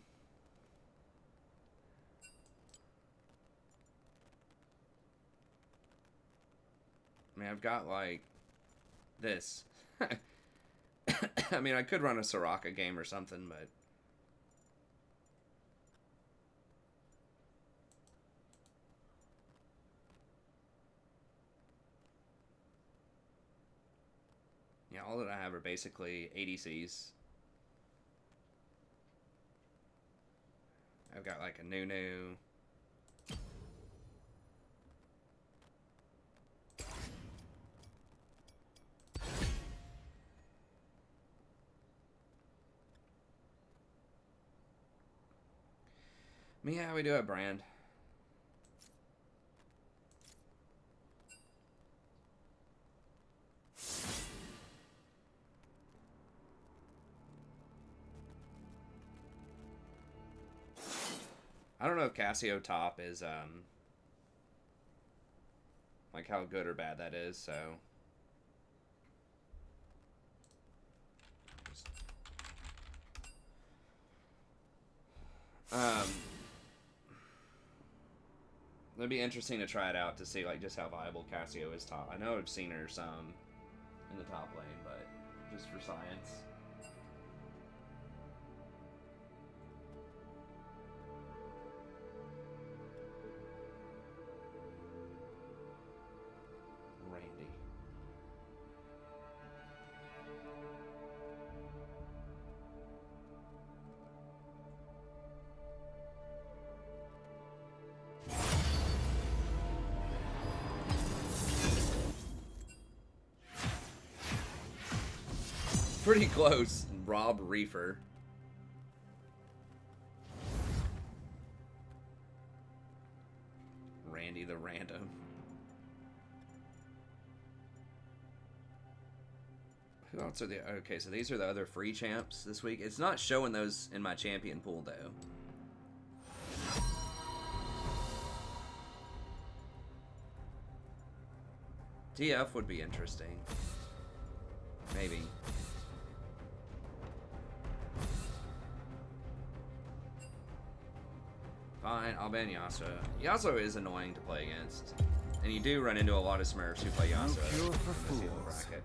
I mean, I've got, like, this. I mean, I could run a Soraka game or something, but... Yeah, all that I have are basically ADCs. I've got like a Nunu. Me, how we do it, Brand? I don't know if Cassio top is, like how good or bad that is, so. It'd be interesting to try it out to see, like, just how viable Cassio is top. I know I've seen her some in the top lane, but just for science. Randy. Pretty close. Rob Reefer. Randy the Random. Who else are the... Okay, so these are the other free champs this week. It's not showing those in my champion pool, though. TF would be interesting. Maybe. Fine, I'll ban Yasuo. Yasuo is annoying to play against. And you do run into a lot of Smurfs who play Yasuo cure for in this fools. bracket.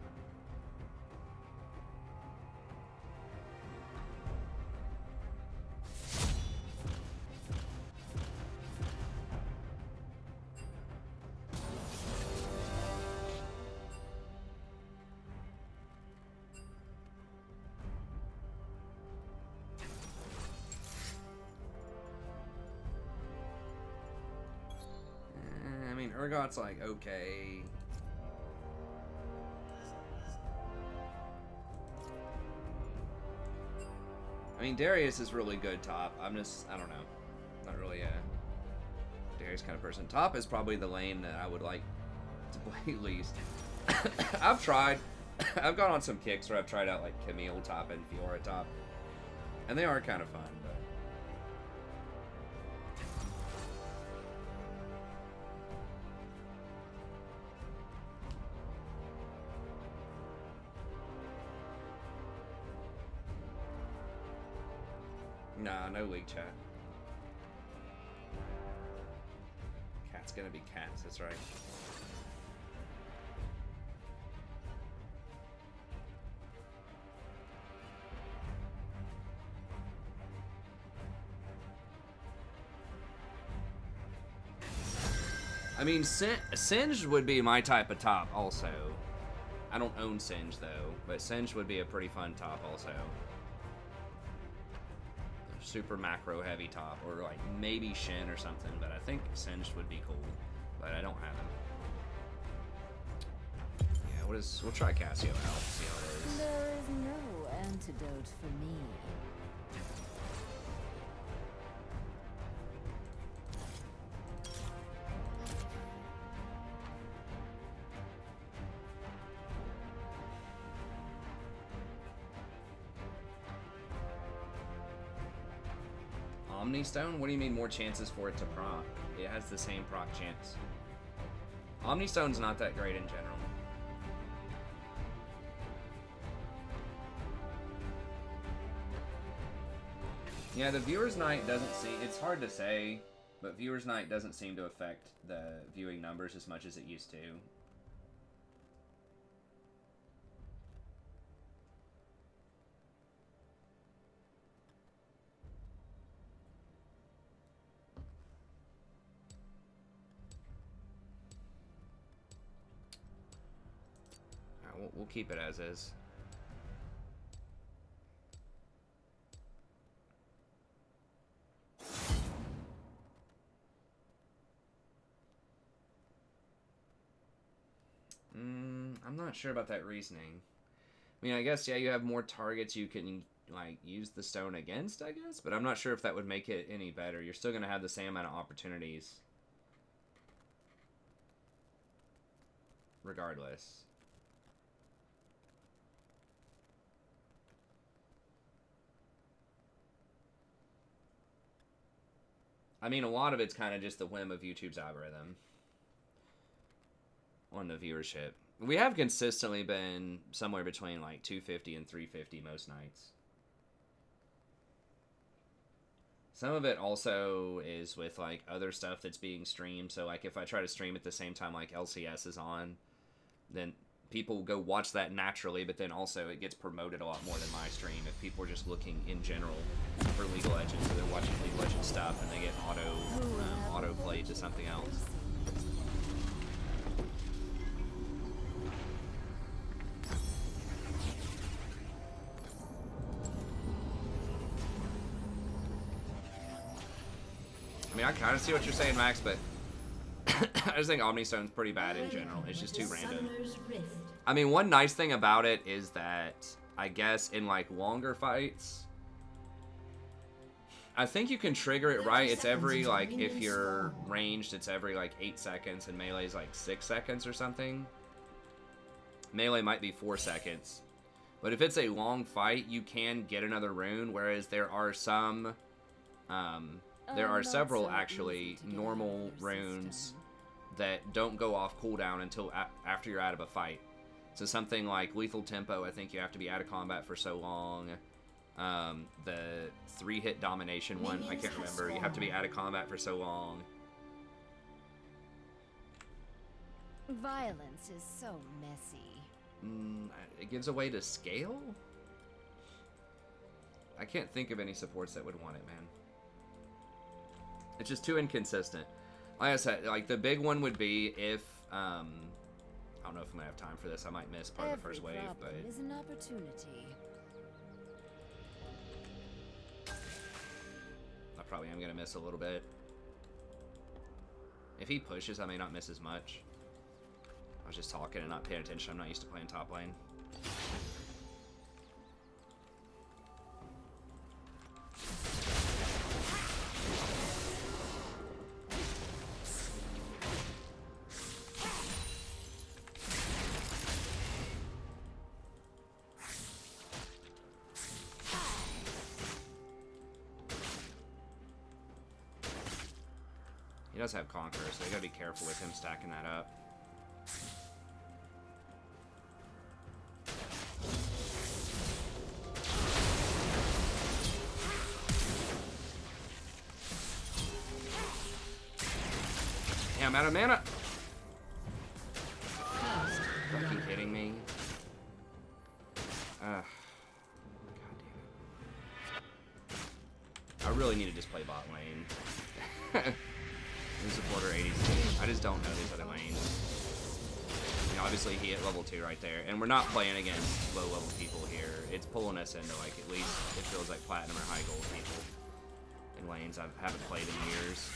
Urgot's like, okay. I mean, Darius is really good top. I don't know. Not really a Darius kind of person. Top is probably the lane that I would like to play least. I've tried. I've gone on some kicks where I've tried out like Camille top and Fiora top. And they are kind of fun, but... Nah, no league chat. Cat's gonna be cats, that's right. I mean, Singed would be my type of top also. I don't own Singed though, but Singed would be a pretty fun top also. Super macro heavy top, or like maybe Shin or something, but I think Singed would be cool, but I don't have him. Yeah, we'll try Cassio out, see how it is. There is no antidote for me. Omni Stone? What do you mean more chances for it to proc? It has the same proc chance. Omni Stone's not that great in general. Yeah, the Viewer's Night doesn't seem... It's hard to say, but Viewer's Night doesn't seem to affect the viewing numbers as much as it used to. We'll keep it as is. I'm not sure about that reasoning. I mean, I guess, yeah, you have more targets you can, like, use the stone against, I guess, but I'm not sure if that would make it any better. You're still going to have the same amount of opportunities. Regardless. I mean, a lot of it's kind of just the whim of YouTube's algorithm on the viewership. We have consistently been somewhere between like 250 and 350 most nights. Some of it also is with like other stuff that's being streamed. So like if I try to stream at the same time like LCS is on, then people go watch that naturally, but then also it gets promoted a lot more than my stream if people are just looking in general for League of Legends, so they're watching League of Legends stuff and they get auto played to something else. I mean, I kind of see what you're saying, Max, but I just think Omni Stone's pretty bad in general. It's just too random. I mean, one nice thing about it is that, I guess, in, like, longer fights, I think you can trigger it right. It's every, like, if you're ranged, it's every, like, 8 seconds, and melee's, like, 6 seconds or something. Melee might be 4 seconds. But if it's a long fight, you can get another rune, whereas there are some, there are several, actually, normal runes that don't go off cooldown until after you're out of a fight. So something like Lethal Tempo, I think you have to be out of combat for so long. The 3-hit domination one, I can't remember. You have to be out of combat for so long. Violence is so messy. It gives a way to scale? I can't think of any supports that would want it, man. It's just too inconsistent. Like I said, like the big one would be if, I don't know if I'm gonna have time for this. I might miss part of the first wave, but is an opportunity. I probably am gonna miss a little bit. If he pushes, I may not miss as much. I was just talking and not paying attention. I'm not used to playing top lane. He does have Conqueror, so you gotta be careful with him stacking that up. Yeah, I'm out of mana. Fucking kidding me? God damn it. I really need to just play bot lane. New supporter 82. I just don't know these other lanes. I mean, obviously he hit level 2 right there, and we're not playing against low level people here. It's pulling us into like at least it feels like platinum or high gold people in lanes I haven't played in years.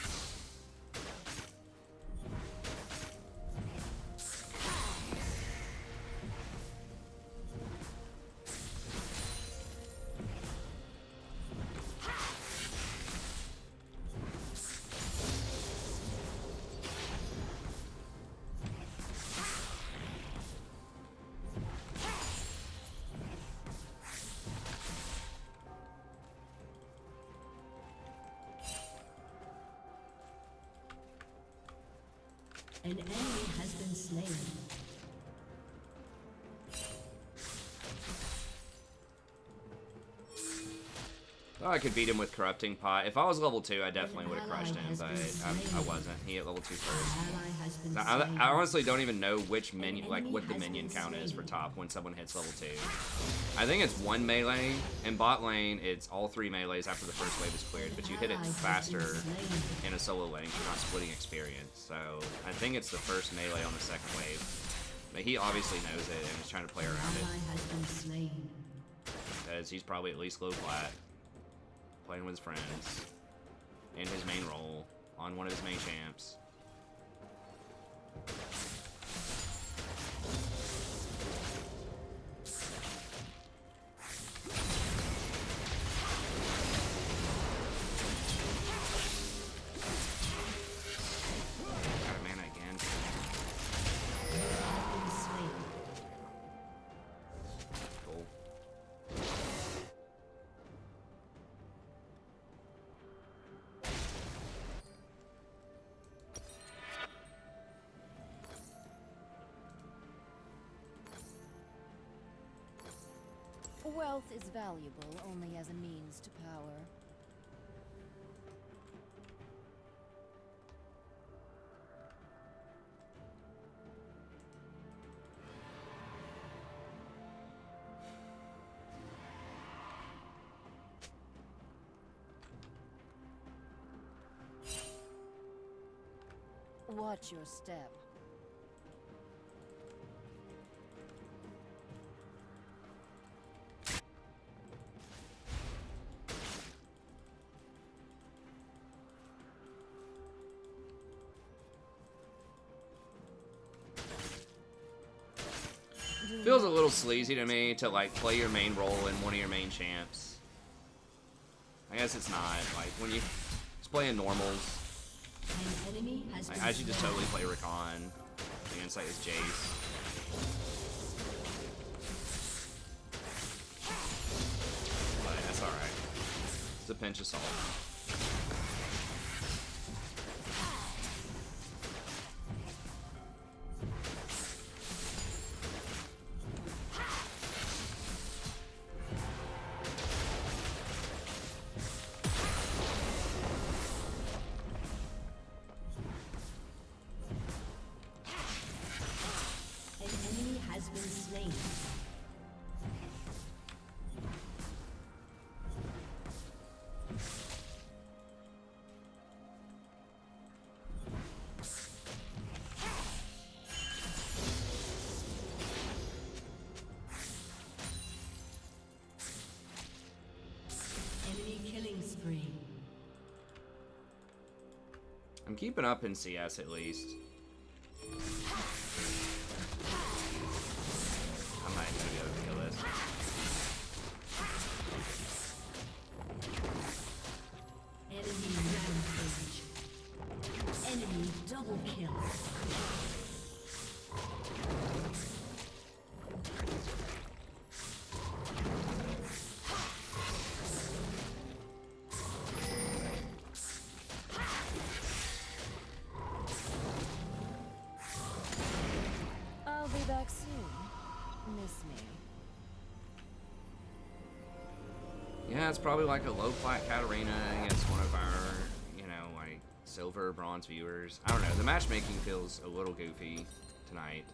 An enemy has been slain. Oh, I could beat him with Corrupting Pot. If I was level 2, I definitely would have crushed him, but I wasn't. He hit level 2 first. I honestly don't even know which minion, like what the minion count is for top when someone hits level 2. I think it's 1 melee. In bot lane, it's all 3 melees after the first wave is cleared, but you hit it faster in a solo lane. You're not splitting experience. So I think it's the first melee on the second wave. But he obviously knows it and is trying to play around it. Because he's probably at least low plat. Playing with his friends in his main role on one of his main champs. Got a mana again. Cool. Wealth is valuable only as a means to power. Watch your step. Feels a little sleazy to me to like play your main role in one of your main champs. I guess it's not. Like when you just playing normals, like, I should just totally play Rakan against like his Jace. But that's alright. It's a pinch of salt. I'm keeping up in CS at least. I might even be able to kill this. Enemy rampage. Enemy double kill. I'll be back soon. Miss me. Yeah, it's probably like a low plat Katarina against one of our, you know, like silver, bronze viewers. I don't know. The matchmaking feels a little goofy tonight.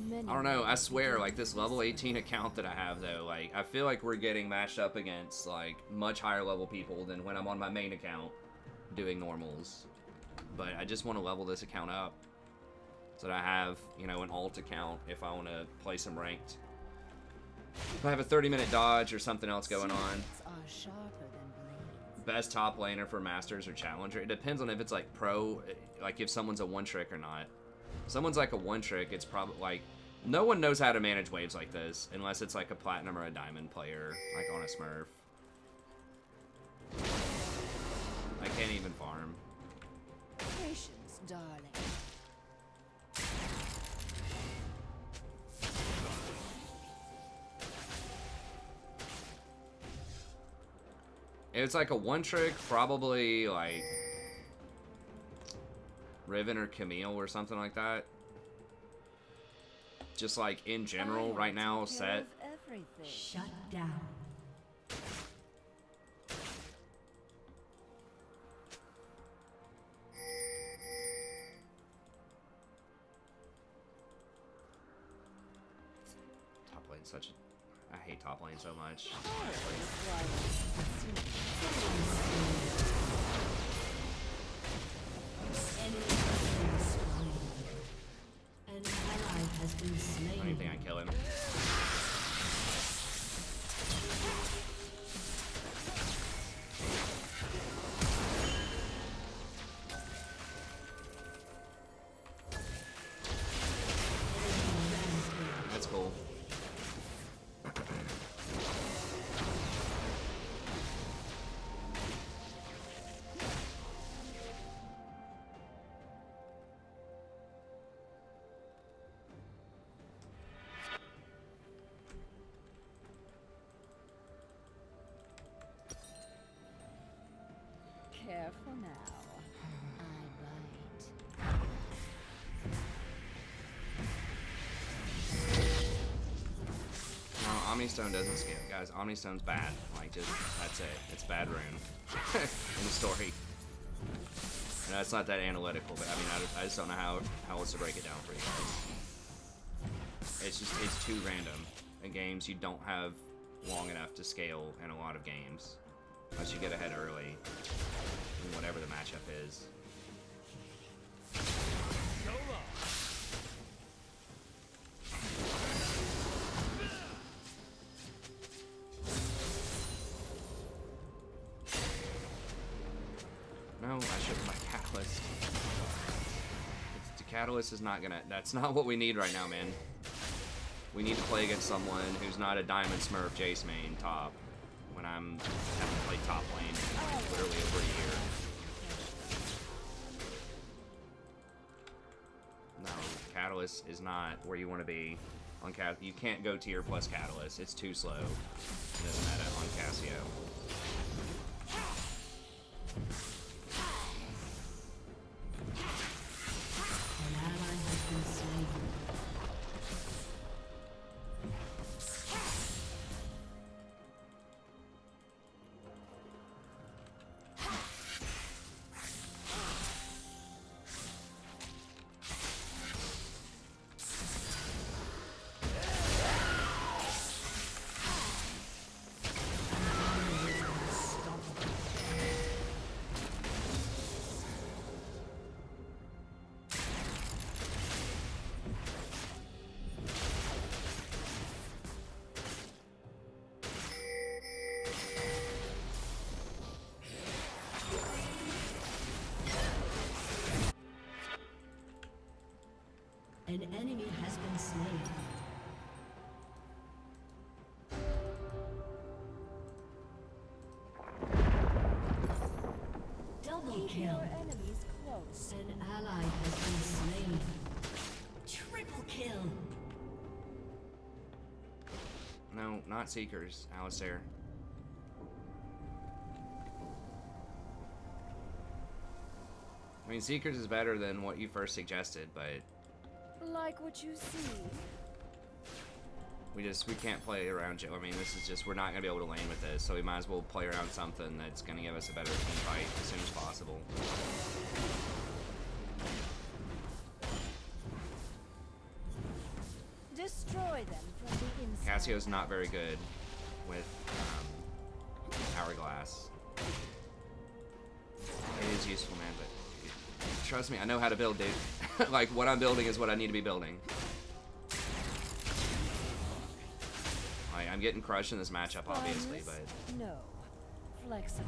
Many I don't know, I men swear, begin like, this level 18 account that I have, though, like, I feel like we're getting matched up against, like, much higher level people than when I'm on my main account doing normals. But I just want to level this account up so that I have, you know, an alt account if I want to play some ranked. If I have a 30-minute dodge or something else going on. swords are sharper than blades. Best top laner for Masters or Challenger. It depends on if it's, like, pro, like, if someone's a one-trick or not. If someone's, like, a one-trick, it's probably, like, no one knows how to manage waves like this unless it's, like, a Platinum or a Diamond player, like, on a Smurf. I can't even farm. Patience, darling. If it's like a one trick, probably like Riven or Camille or something like that. Just like in general, right now, set. Everything. Shut down. Top lane such a... I hate top lane so much. Enemy has been slain. An ally has been I don't even slain. think I kill him. That's cool. Careful now. I bite. No, Omnistone doesn't scale. Guys, Omnistone's bad. Like, just, that's it. It's bad rune. In the story. And that's not that analytical, but I mean, I just don't know how else to break it down for you guys. It's just, it's too random. In games, you don't have long enough to scale in a lot of games. Unless you get ahead early. In whatever the matchup is. So long. No, I should buy Catalyst. The Catalyst is not gonna... That's not what we need right now, man. We need to play against someone who's not a Diamond Smurf Jace main top. When I'm having to play top lane in like literally over a year. No, Catalyst is not where you want to be on You can't go tier plus Catalyst. It's too slow. It doesn't matter on Cassio. An ally has been slain. An enemy has been slain. Double Keep your kill. enemies close. An ally has been slain. Triple kill. No, not Seekers, Alistair. I mean, Seekers is better than what you first suggested, but Like what you see. we can't play around. I mean, this is just, we're not gonna be able to lane with this, so we might as well play around something that's gonna give us a better team fight as soon as possible. destroy them from the inside. Cassio's not very good with Hourglass. It is useful, man, but trust me, I know how to build, dude. Like, what I'm building is what I need to be building. Like, I'm getting crushed in this matchup, obviously, but... No. Flexible.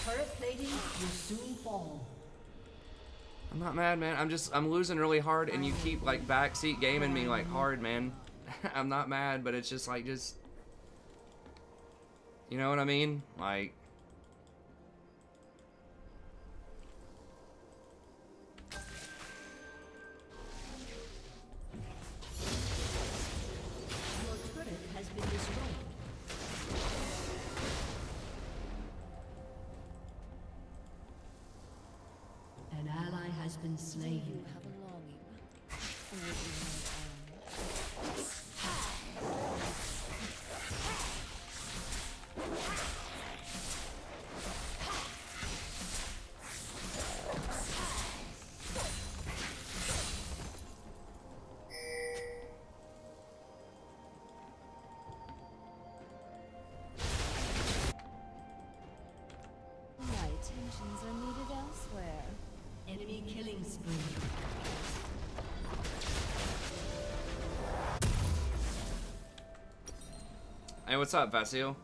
Turret plating will soon fall. I'm not mad, man. I'm losing really hard, and you keep, like, backseat gaming me, like, hard, man. I'm not mad, but it's just, like, you know what I mean? Like... Your turret has been destroyed. An ally has been slain. You have a longing for the Red Army. My attentions are needed elsewhere. Enemy killing spree. Hey, what's up, Vasil?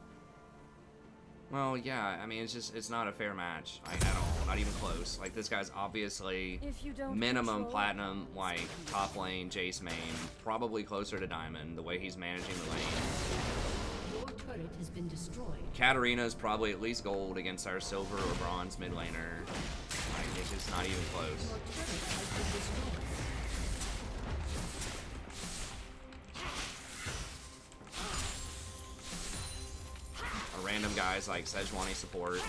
Well, yeah, I mean, it's not a fair match, like, at all, not even close. Like, this guy's obviously If you don't minimum control platinum, like, top lane, Jace main, probably closer to diamond, the way he's managing the lane. Your turret has been destroyed. Katarina's probably at least gold against our silver or bronze mid laner. Like, it's just not even close. Your turret has been destroyed. Or random guys like Sejuani support.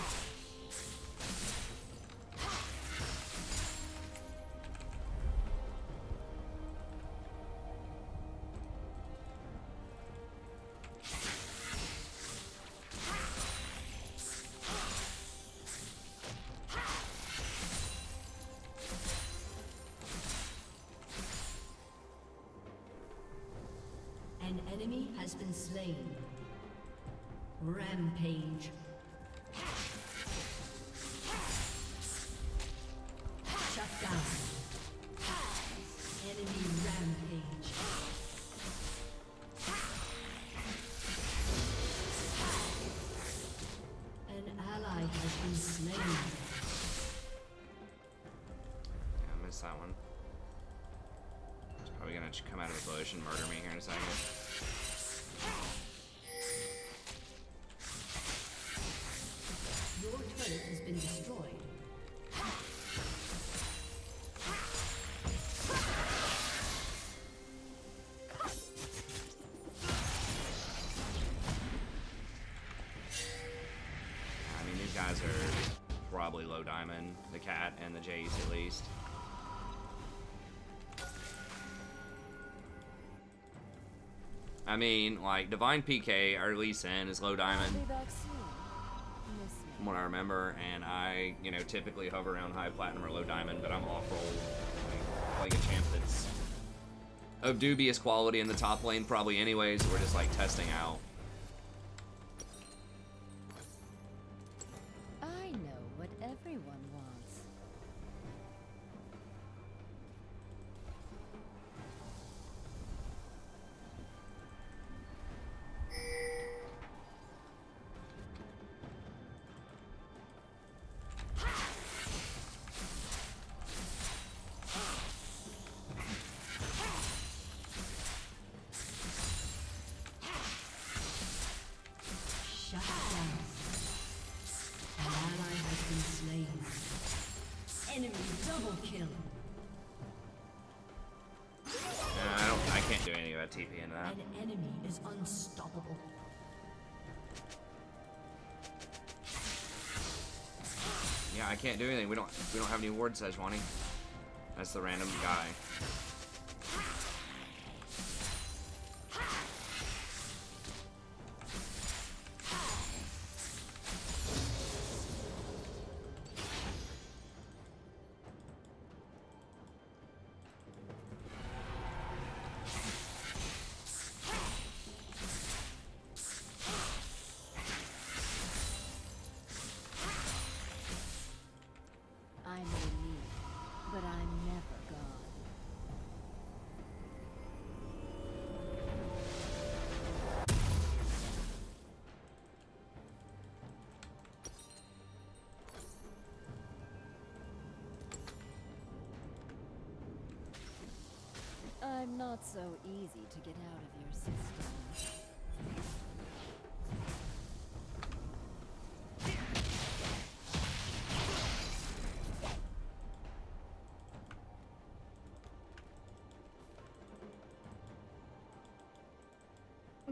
An enemy has been slain. Rampage. Shut down. Enemy rampage. An ally has been slain. Yeah, I missed that one. He's probably gonna come out of a bush and murder me here in a second. Your turret has been destroyed. I mean, these guys are probably low diamond, the cat and the Jace at least. I mean, like, Divine PK, our Lee Sin, is low diamond, Be back soon. Miss me. from what I remember, and I, you know, typically hover around high platinum or low diamond, but I'm off-roll, like, playing a champ that's of dubious quality in the top lane probably anyways, so we're just, like, testing out. I know what everyone wants. Shut down. An ally has been slain. Enemy double kill. TP into that. An enemy is unstoppable. Yeah, I can't do anything. We don't have any ward, Sejuani. That's the random guy. I may leave, but I'm never gone. I'm not so easy to get out of your system.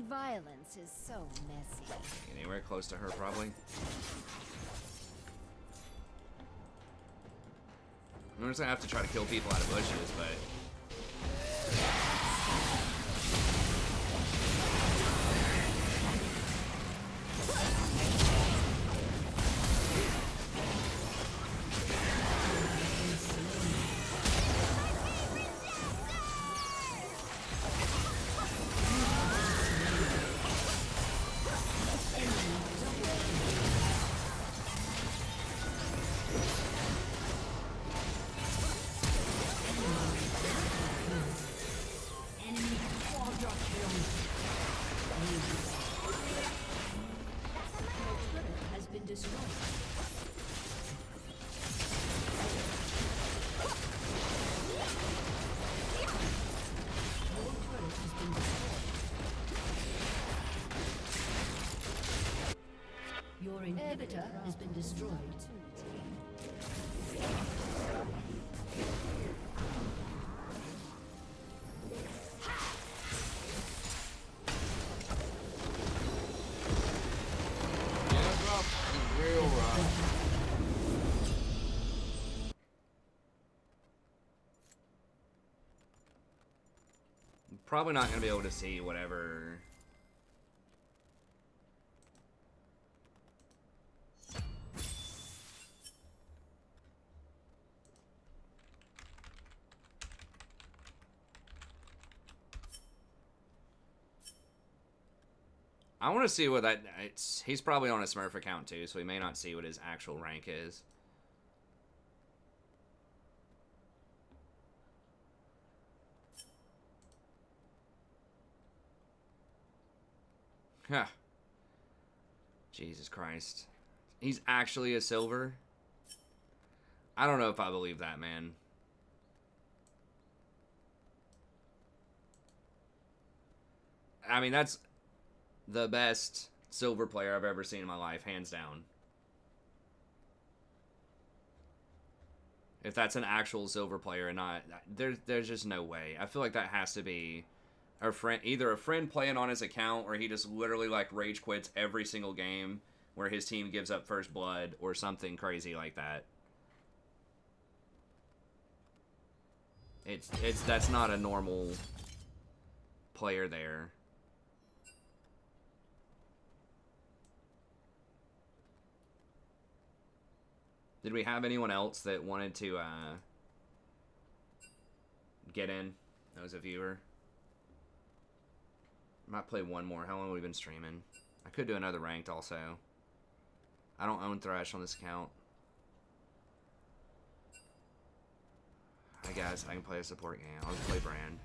Violence is so messy. Anywhere close to her, probably. I'm just gonna have to try to kill people out of bushes, but. Your inhibitor has been destroyed. Probably not gonna be able to see whatever. I want to see what that. He's probably on a Smurf account too, so we may not see what his actual rank is. Huh. Jesus Christ. He's actually a silver? I don't know if I believe that, man. I mean, that's the best silver player I've ever seen in my life, hands down. If that's an actual silver player and not... There's just no way. I feel like that has to be... either a friend playing on his account, or he just literally like rage quits every single game where his team gives up first blood, or something crazy like that. That's not a normal player there. Did we have anyone else that wanted to get in? That was a viewer. Might play one more. How long have we been streaming? I could do another ranked also. I don't own Thresh on this account. I guess I can play a support game. I'll just play Brand.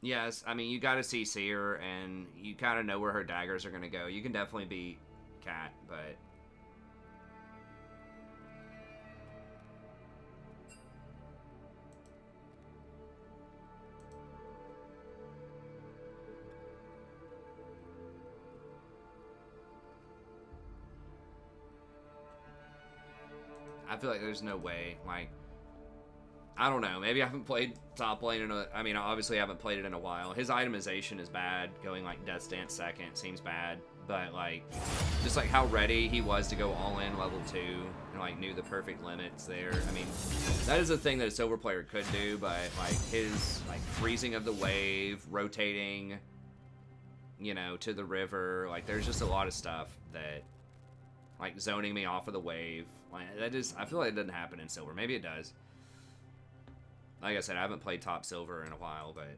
Yes, I mean, you gotta CC her, and you kind of know where her daggers are gonna go. You can definitely beat Cat, but... I feel like there's no way. Like, I don't know. Maybe I haven't played top lane in a... I mean, obviously I haven't played it in a while. His itemization is bad. Going, like, Death Stance second seems bad. But, like, just, like, how ready he was to go all-in level 2 and, like, knew the perfect limits there. I mean, that is a thing that a silver player could do, but, like, his, like, freezing of the wave, rotating, you know, to the river. Like, there's just a lot of stuff that, like, zoning me off of the wave. Like, that just... I feel like it doesn't happen in silver. Maybe it does. Like I said, I haven't played top silver in a while, but...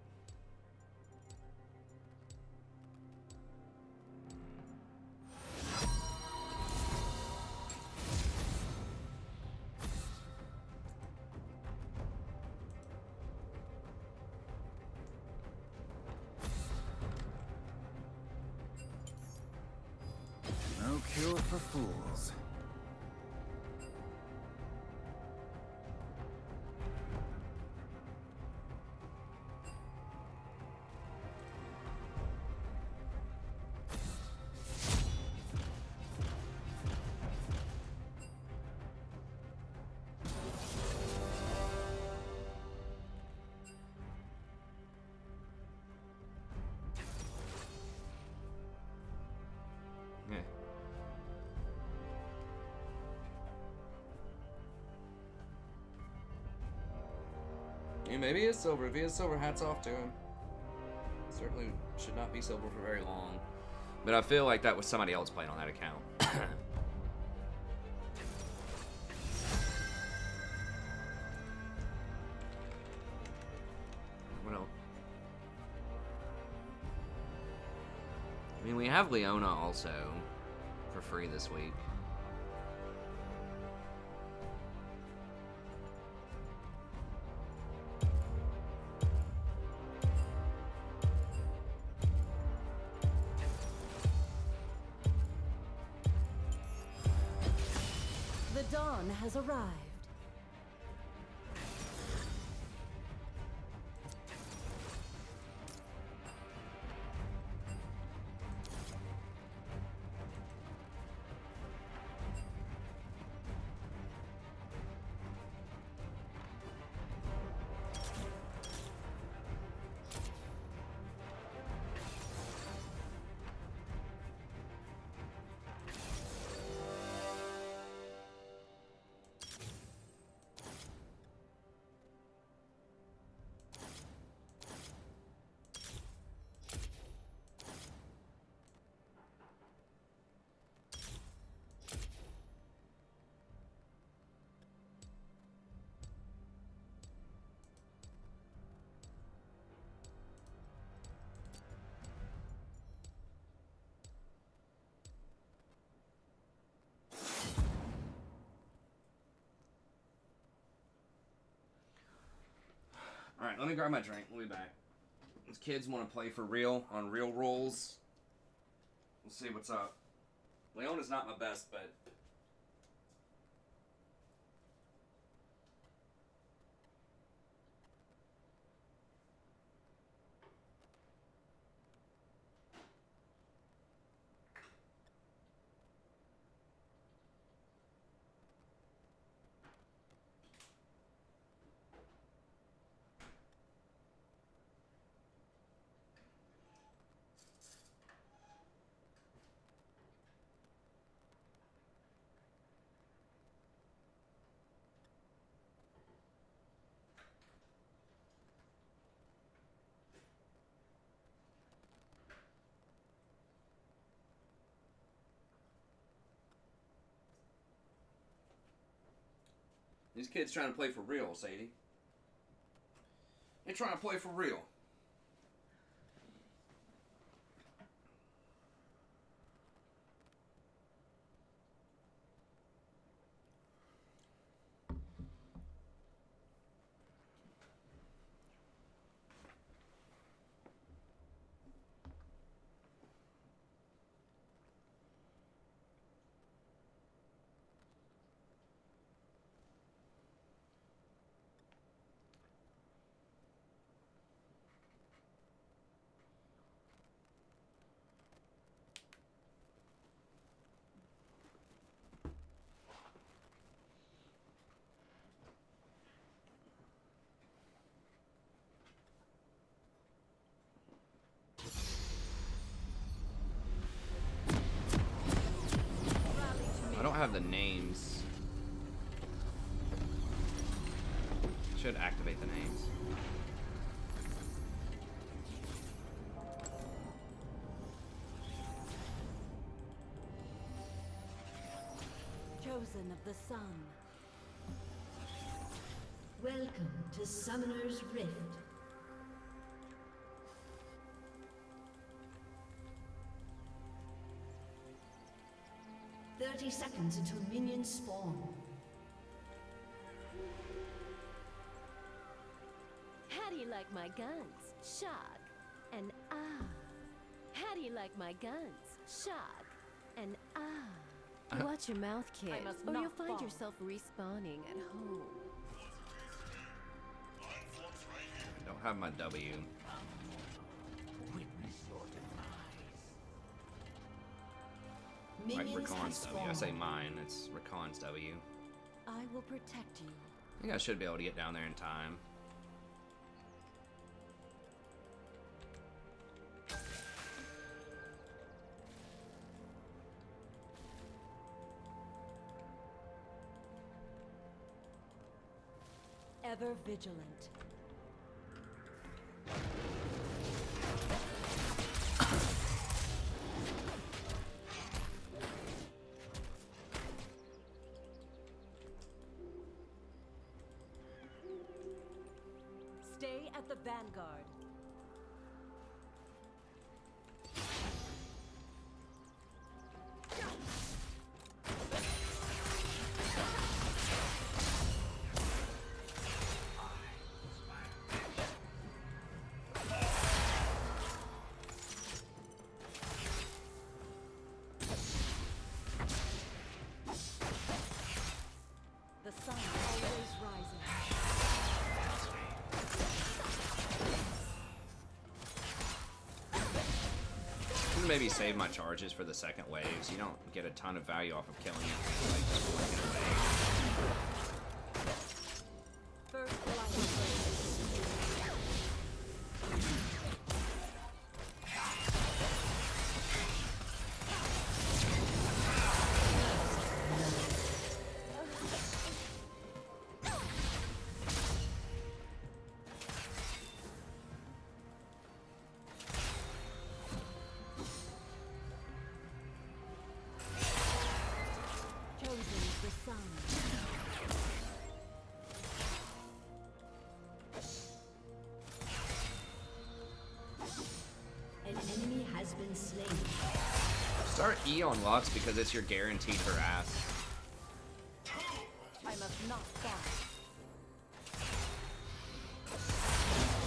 No cure for fools. Yeah. Yeah, maybe he is silver. If he is silver, hats off to him. Certainly should not be silver for very long. But I feel like that was somebody else playing on that account. What else? I mean, we have Leona also for free this week. The dawn has arrived. Alright, let me grab my drink. We'll be back. These kids want to play for real on real rules. We'll see what's up. Leona's not my best, but... These kids trying to play for real, Sadie. They're trying to play for real. have the names. Should activate the names. Chosen of the sun. Welcome to Summoner's Rift. "30 seconds until minions spawn. How do you like my guns? Shock and ah. How do you like my guns? Shock and ah. Watch your mouth, kid, I must or not you'll find fall. yourself respawning at home. I don't have my W. Like Minions have Rakan's W. I say spawned. mine. It's Rakan's W. I will protect you. I think I should be able to get down there in time. Ever vigilant. Stay at the vanguard. The sun always rising. I'm gonna maybe save my charges for the second wave, so you don't get a ton of value off of killing it. Like just blinking away. First light. Chosen is the sun. An enemy has been slain. Start E on Lux because it's your guaranteed harass. I must not fall.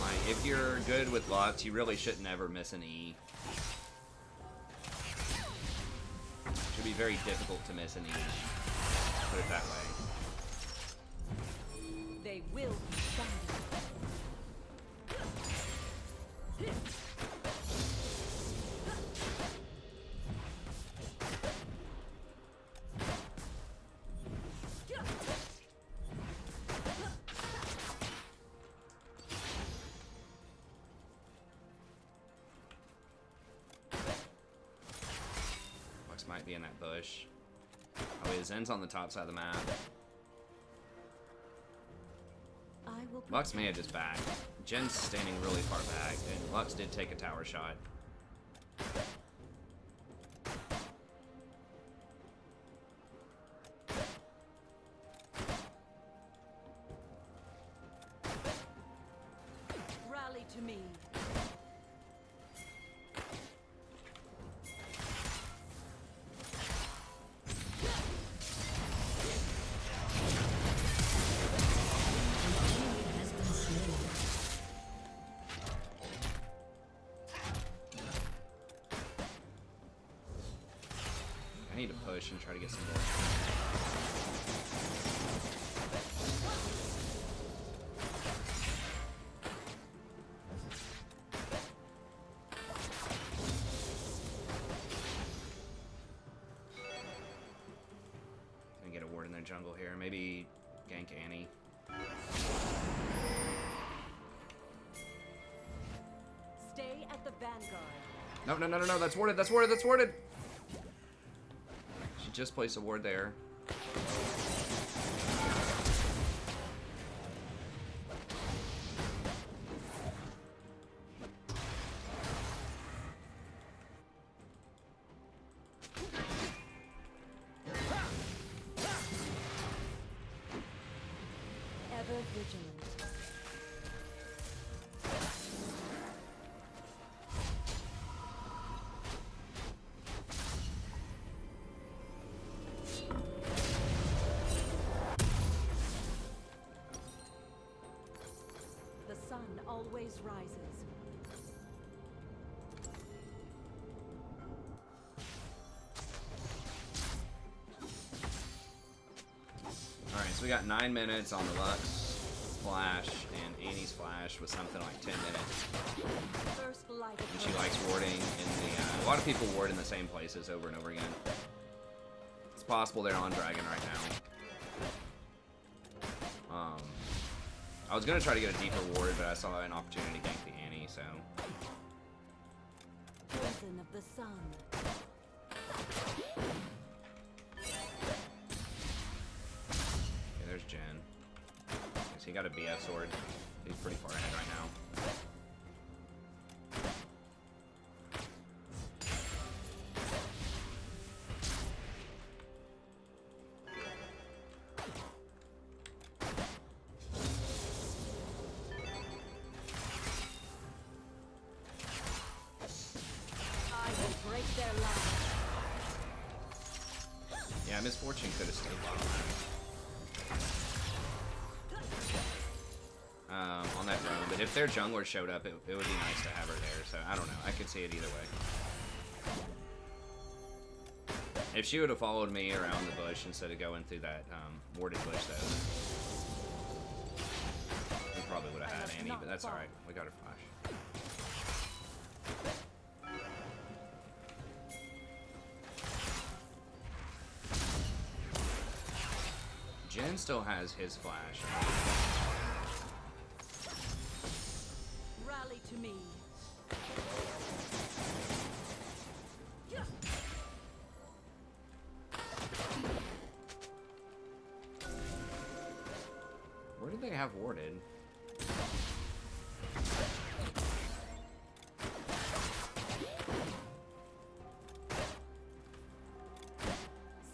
Like, if you're good with Lux, you really shouldn't ever miss an E. Should be very difficult to miss an E. Put it that way. They will be standing. Lux might be in that bush. Oh wait, Zen's on the top side of the map. I will Lux may have just backed. Jen's standing really far back, and Lux did take a tower shot. rally to me. I need to push and try to get some more. Gonna get a ward in their jungle here. Maybe gank Annie. Stay at the vanguard. No, no, no, no, no. That's warded. That's warded. That's warded. She just placed a ward there. Ever vigilant. The sun always rises. Alright, so we got 9 minutes on the Lux Flash, and Annie's Flash was something like 10 minutes. First light And she likes warding in the, a lot of people ward in the same places over and over again. It's possible they're on Dragon right now. I was gonna try to get a deeper ward, but I saw an opportunity to gank the Annie, so. Poison of the sun. Okay, there's Jen. Guess he got a BF sword. He's pretty far ahead right now. I will break their line. Yeah, Misfortune could have stayed on that roam, but if their jungler showed up, it would be nice to have her there, so I don't know. I could see it either way. If she would have followed me around the bush instead of going through that warded bush, though, we probably would have had Annie, but that's alright. We got her flash. Jen still has his flash. Rally to me. Where did they have warded?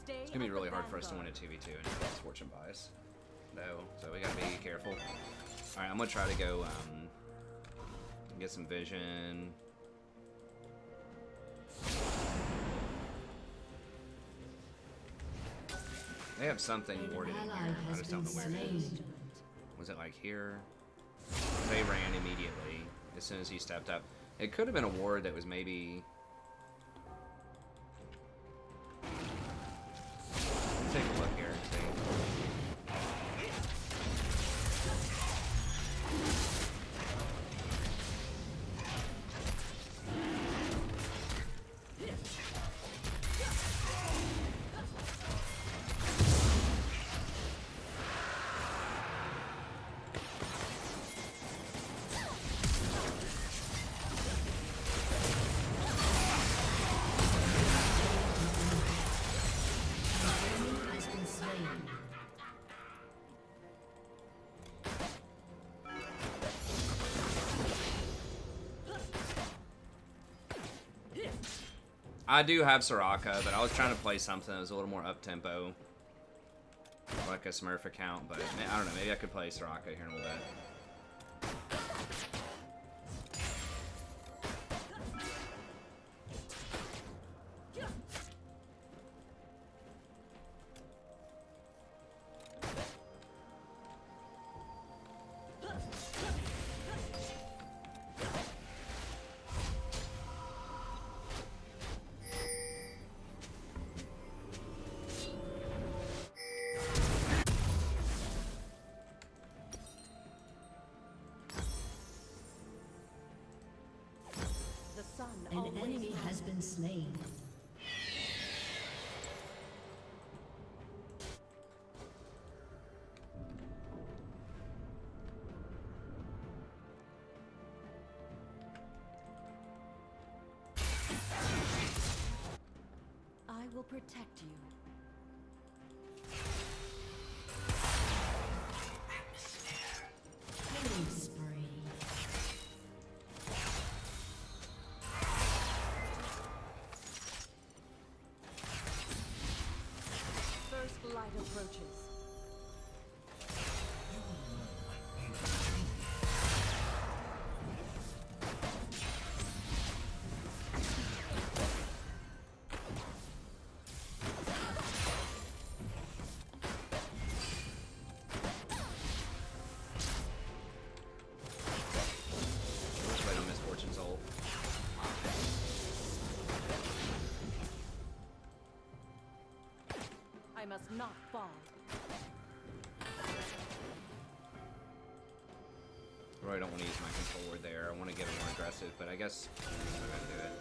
It's gonna be really hard for us to win a 2v2 and it's fortune bias, though, so we gotta be careful. Alright, I'm gonna try to go get some vision. They have something warded in here. I just don't know where it is. Was it like here? They ran immediately as soon as he stepped up. It could have been a ward that was maybe. Take a look here and see. I do have Soraka, but I was trying to play something that was a little more up-tempo. Like a Smurf account, but I don't know, maybe I could play Soraka here in a little bit. An enemy has been slain. I will protect you. must not fall. I really don't want to use my controller there. I want to get it more aggressive, but I guess I'm gonna do it.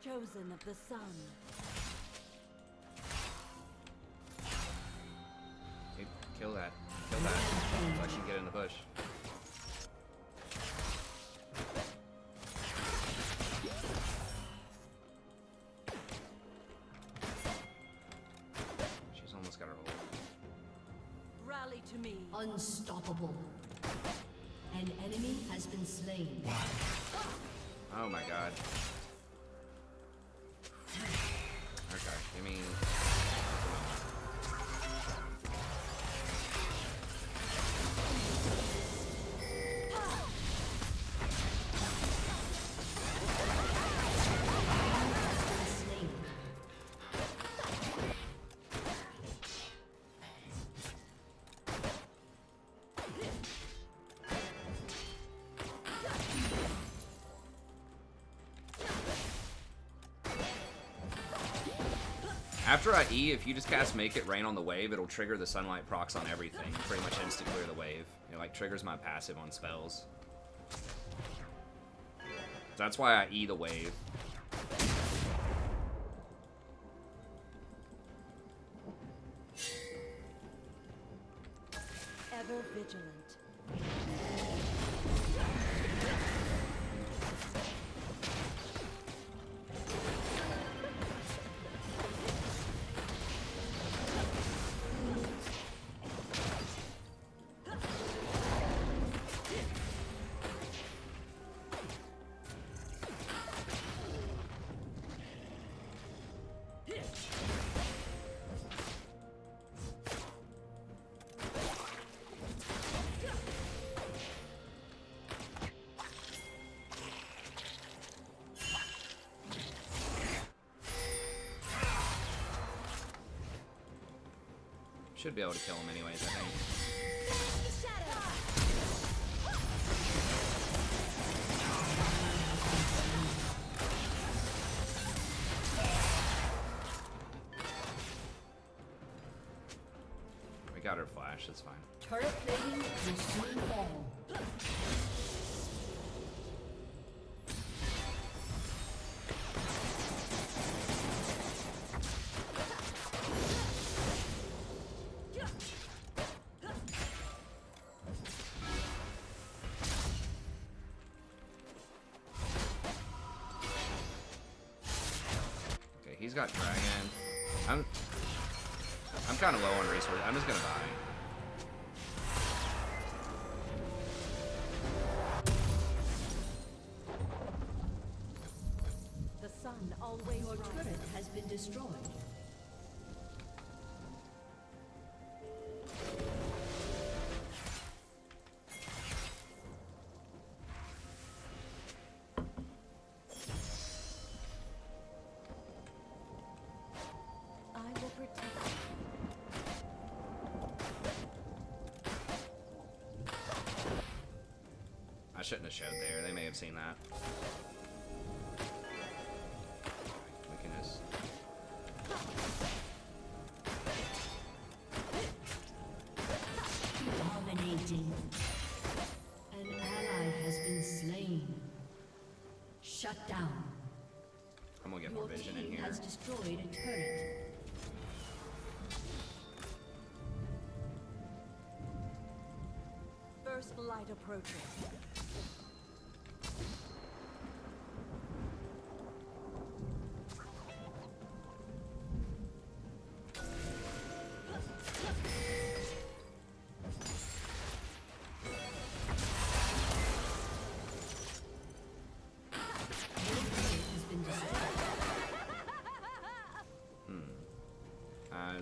Chosen of the sun. Hey, kill that. Kill that. So I can get in the bush. She's almost got her ult. Rally to me. Unstoppable. An enemy has been slain. Oh my god. Okay, give me... After I E, if you just cast Make It Rain on the wave, it'll trigger the Sunlight procs on everything. Pretty much insta-clear the wave. It like triggers my passive on spells. That's why I E the wave. Ever vigilant. Should be able to kill him anyways, I think. We got her flash, that's fine. Turret plating will soon fall. He's got dragon. I'm kind of low on resources. I'm just gonna die. The sun always Your rises. turret has been destroyed. I will protect you. I shouldn't have showed there. They may have seen that. We can just... Dominating. An ally has been slain. Shut down. I'm gonna get more Your vision in team here. has destroyed a turret. First light approaches.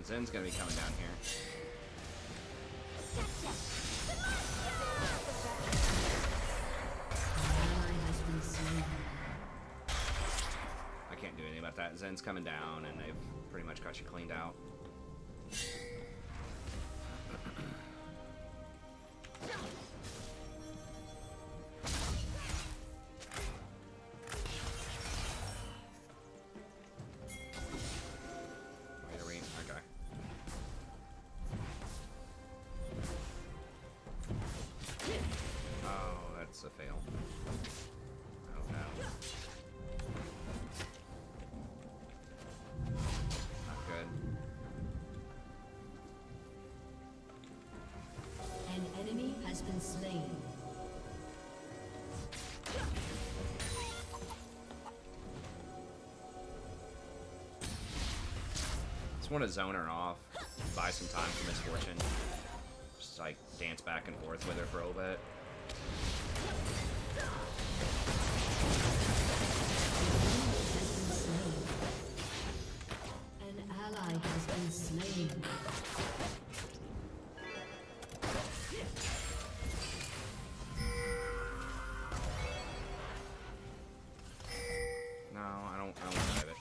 Zen's gonna be coming down here. I can't do anything about that. Zen's coming down, and they've pretty much got you cleaned out. Oh no. Not good. An enemy has been slain. Just want to zone her off, buy some time for misfortune. Just like dance back and forth with her for a little bit. An ally has been slain. No, I don't want to dive it.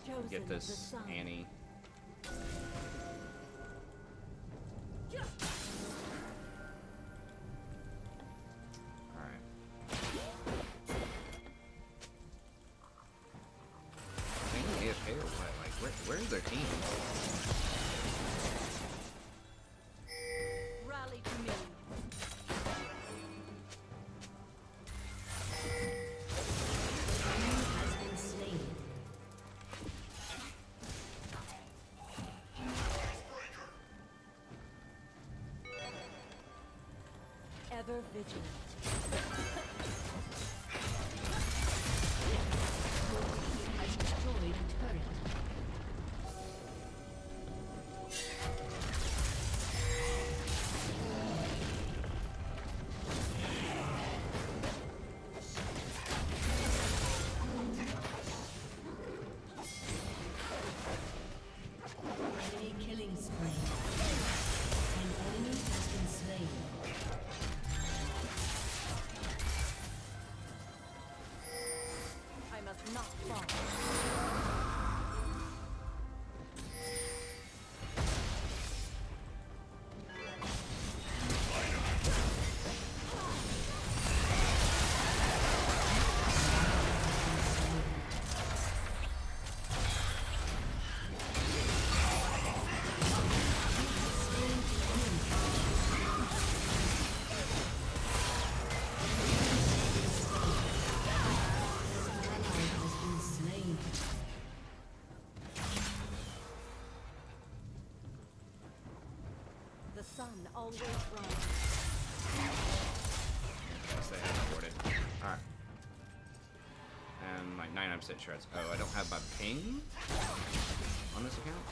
Chosen Get of the this sun. Annie. Alright. Mainly AFK or what? Like, where's their team? Rally to me. Enemy has been slain. Ever vigilant. Has destroyed a turret. Enemy killing spree. An enemy has been slain. I must not fall. Ally has been slain. The sun always rises. Yes, they have recorded. Alright. And like 99% shreds. Oh, I don't have my ping on this account?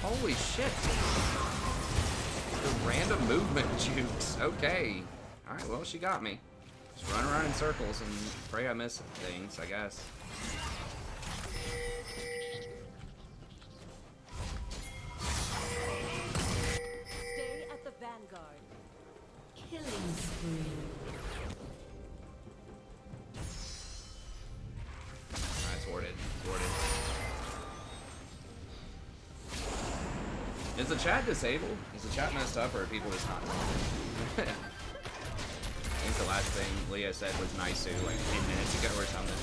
Holy shit! The random movement jukes. Okay. Alright, well, she got me. Just run around in circles and pray I miss things, I guess. Stay at the vanguard. Killing spree. Alright, thwarted. Thwarted. Is the chat disabled? Is the chat messed up, or are people just not talking? I think the last thing Leah said was nice to like 10 minutes ago or something.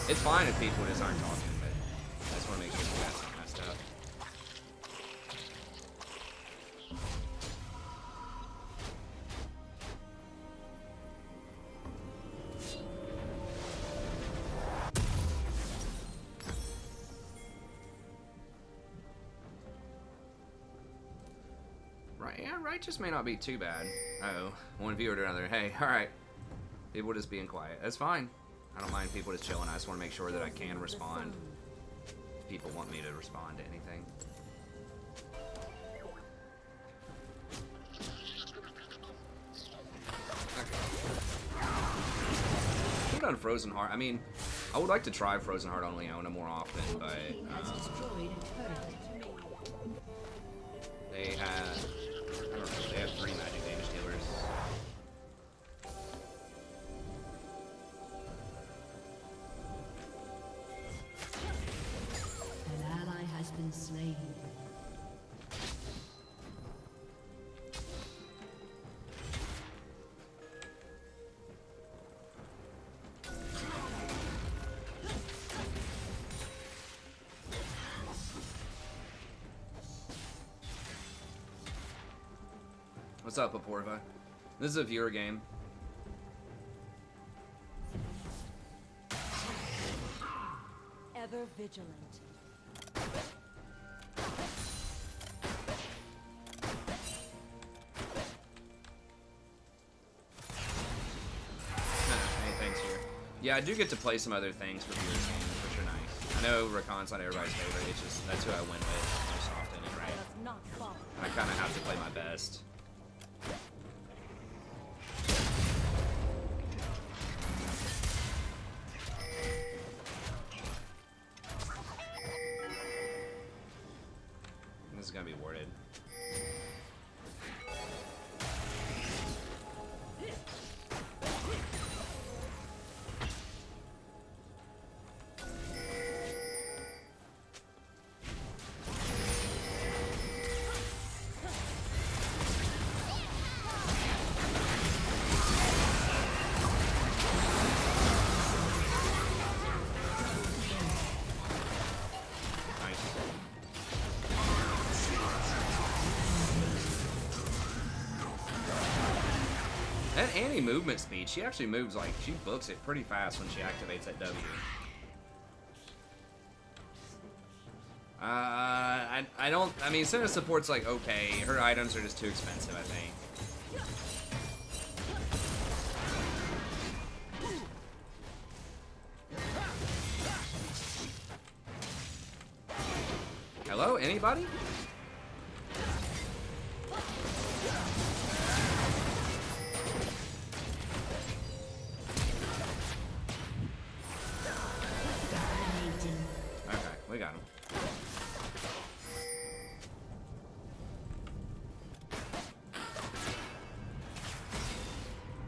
It's fine if people just aren't talking, but I just want to make sure the chat's not messed up. Right, yeah, right just may not be too bad. Uh-oh, one viewer to another. Hey, alright. People just being quiet. That's fine. I don't mind people just chilling. I just want to make sure that I can respond if people want me to respond to anything. Okay. Put on Frozen Heart. I mean, I would like to try Frozen Heart on Leona more often, but Has destroyed a turret. they have, I don't know, they have 3 magic damage dealers. An ally has been slain. What's up, Aporva? This is a viewer game. Ever vigilant. Hey, thanks here. Yeah, I do get to play some other things for viewers games, which are nice. I know Rakan's not everybody's favorite. It's just that's who I went with most often, right? Does not follow. I kind of have to play my best. This is gonna be warded. That Annie movement speed, she actually moves like, she books it pretty fast when she activates that W. I mean, Senna support's like okay. Her items are just too expensive, I think. Hello, anybody? Okay, we got him.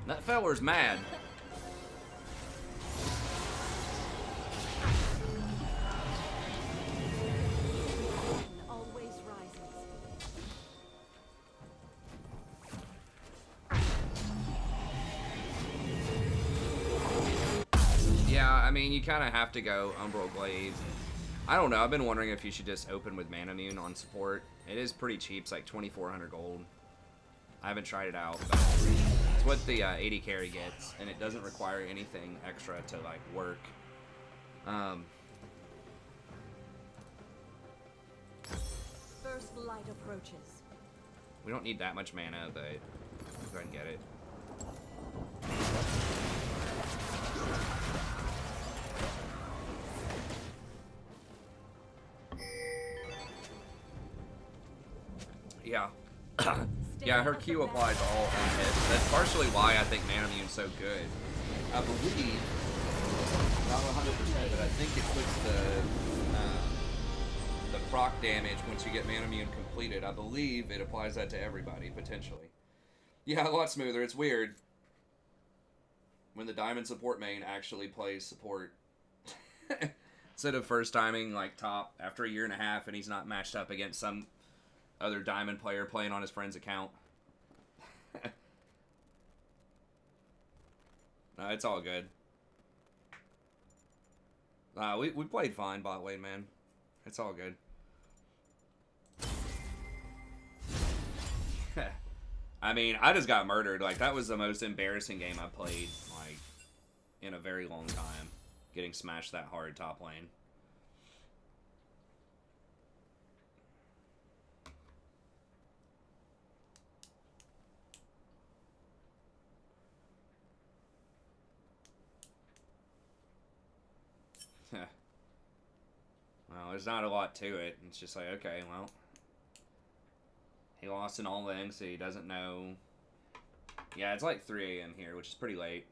That feller's mad. Always rises. Yeah, I mean, you kind of have to go Umbral Glaive. I don't know, I've been wondering if you should just open with Mana Immune on support. It is pretty cheap, it's like 2,400 gold. I haven't tried it out, but it's what the 80 carry gets, and it doesn't require anything extra to, like, work. First light approaches. We don't need that much mana, but go ahead and get it. Yeah. Yeah, her Q applies all on hits. That's partially why I think Mana Immune's so good. I believe, not 100%, but I think it puts the proc damage once you get Mana Immune completed. I believe it applies that to everybody, potentially. Yeah, a lot smoother. It's weird when the Diamond support main actually plays support. Instead of first timing, like, top after a year and a half, and he's not matched up against some other Diamond player playing on his friend's account. No, it's all good. We played fine bot lane, man. It's all good. I mean, I just got murdered. Like, that was the most embarrassing game I played, like, in a very long time. Getting smashed that hard top lane. Well, there's not a lot to it. It's just like, okay, well, he lost in all in, so he doesn't know. Yeah, it's like 3 a.m. here, which is pretty late.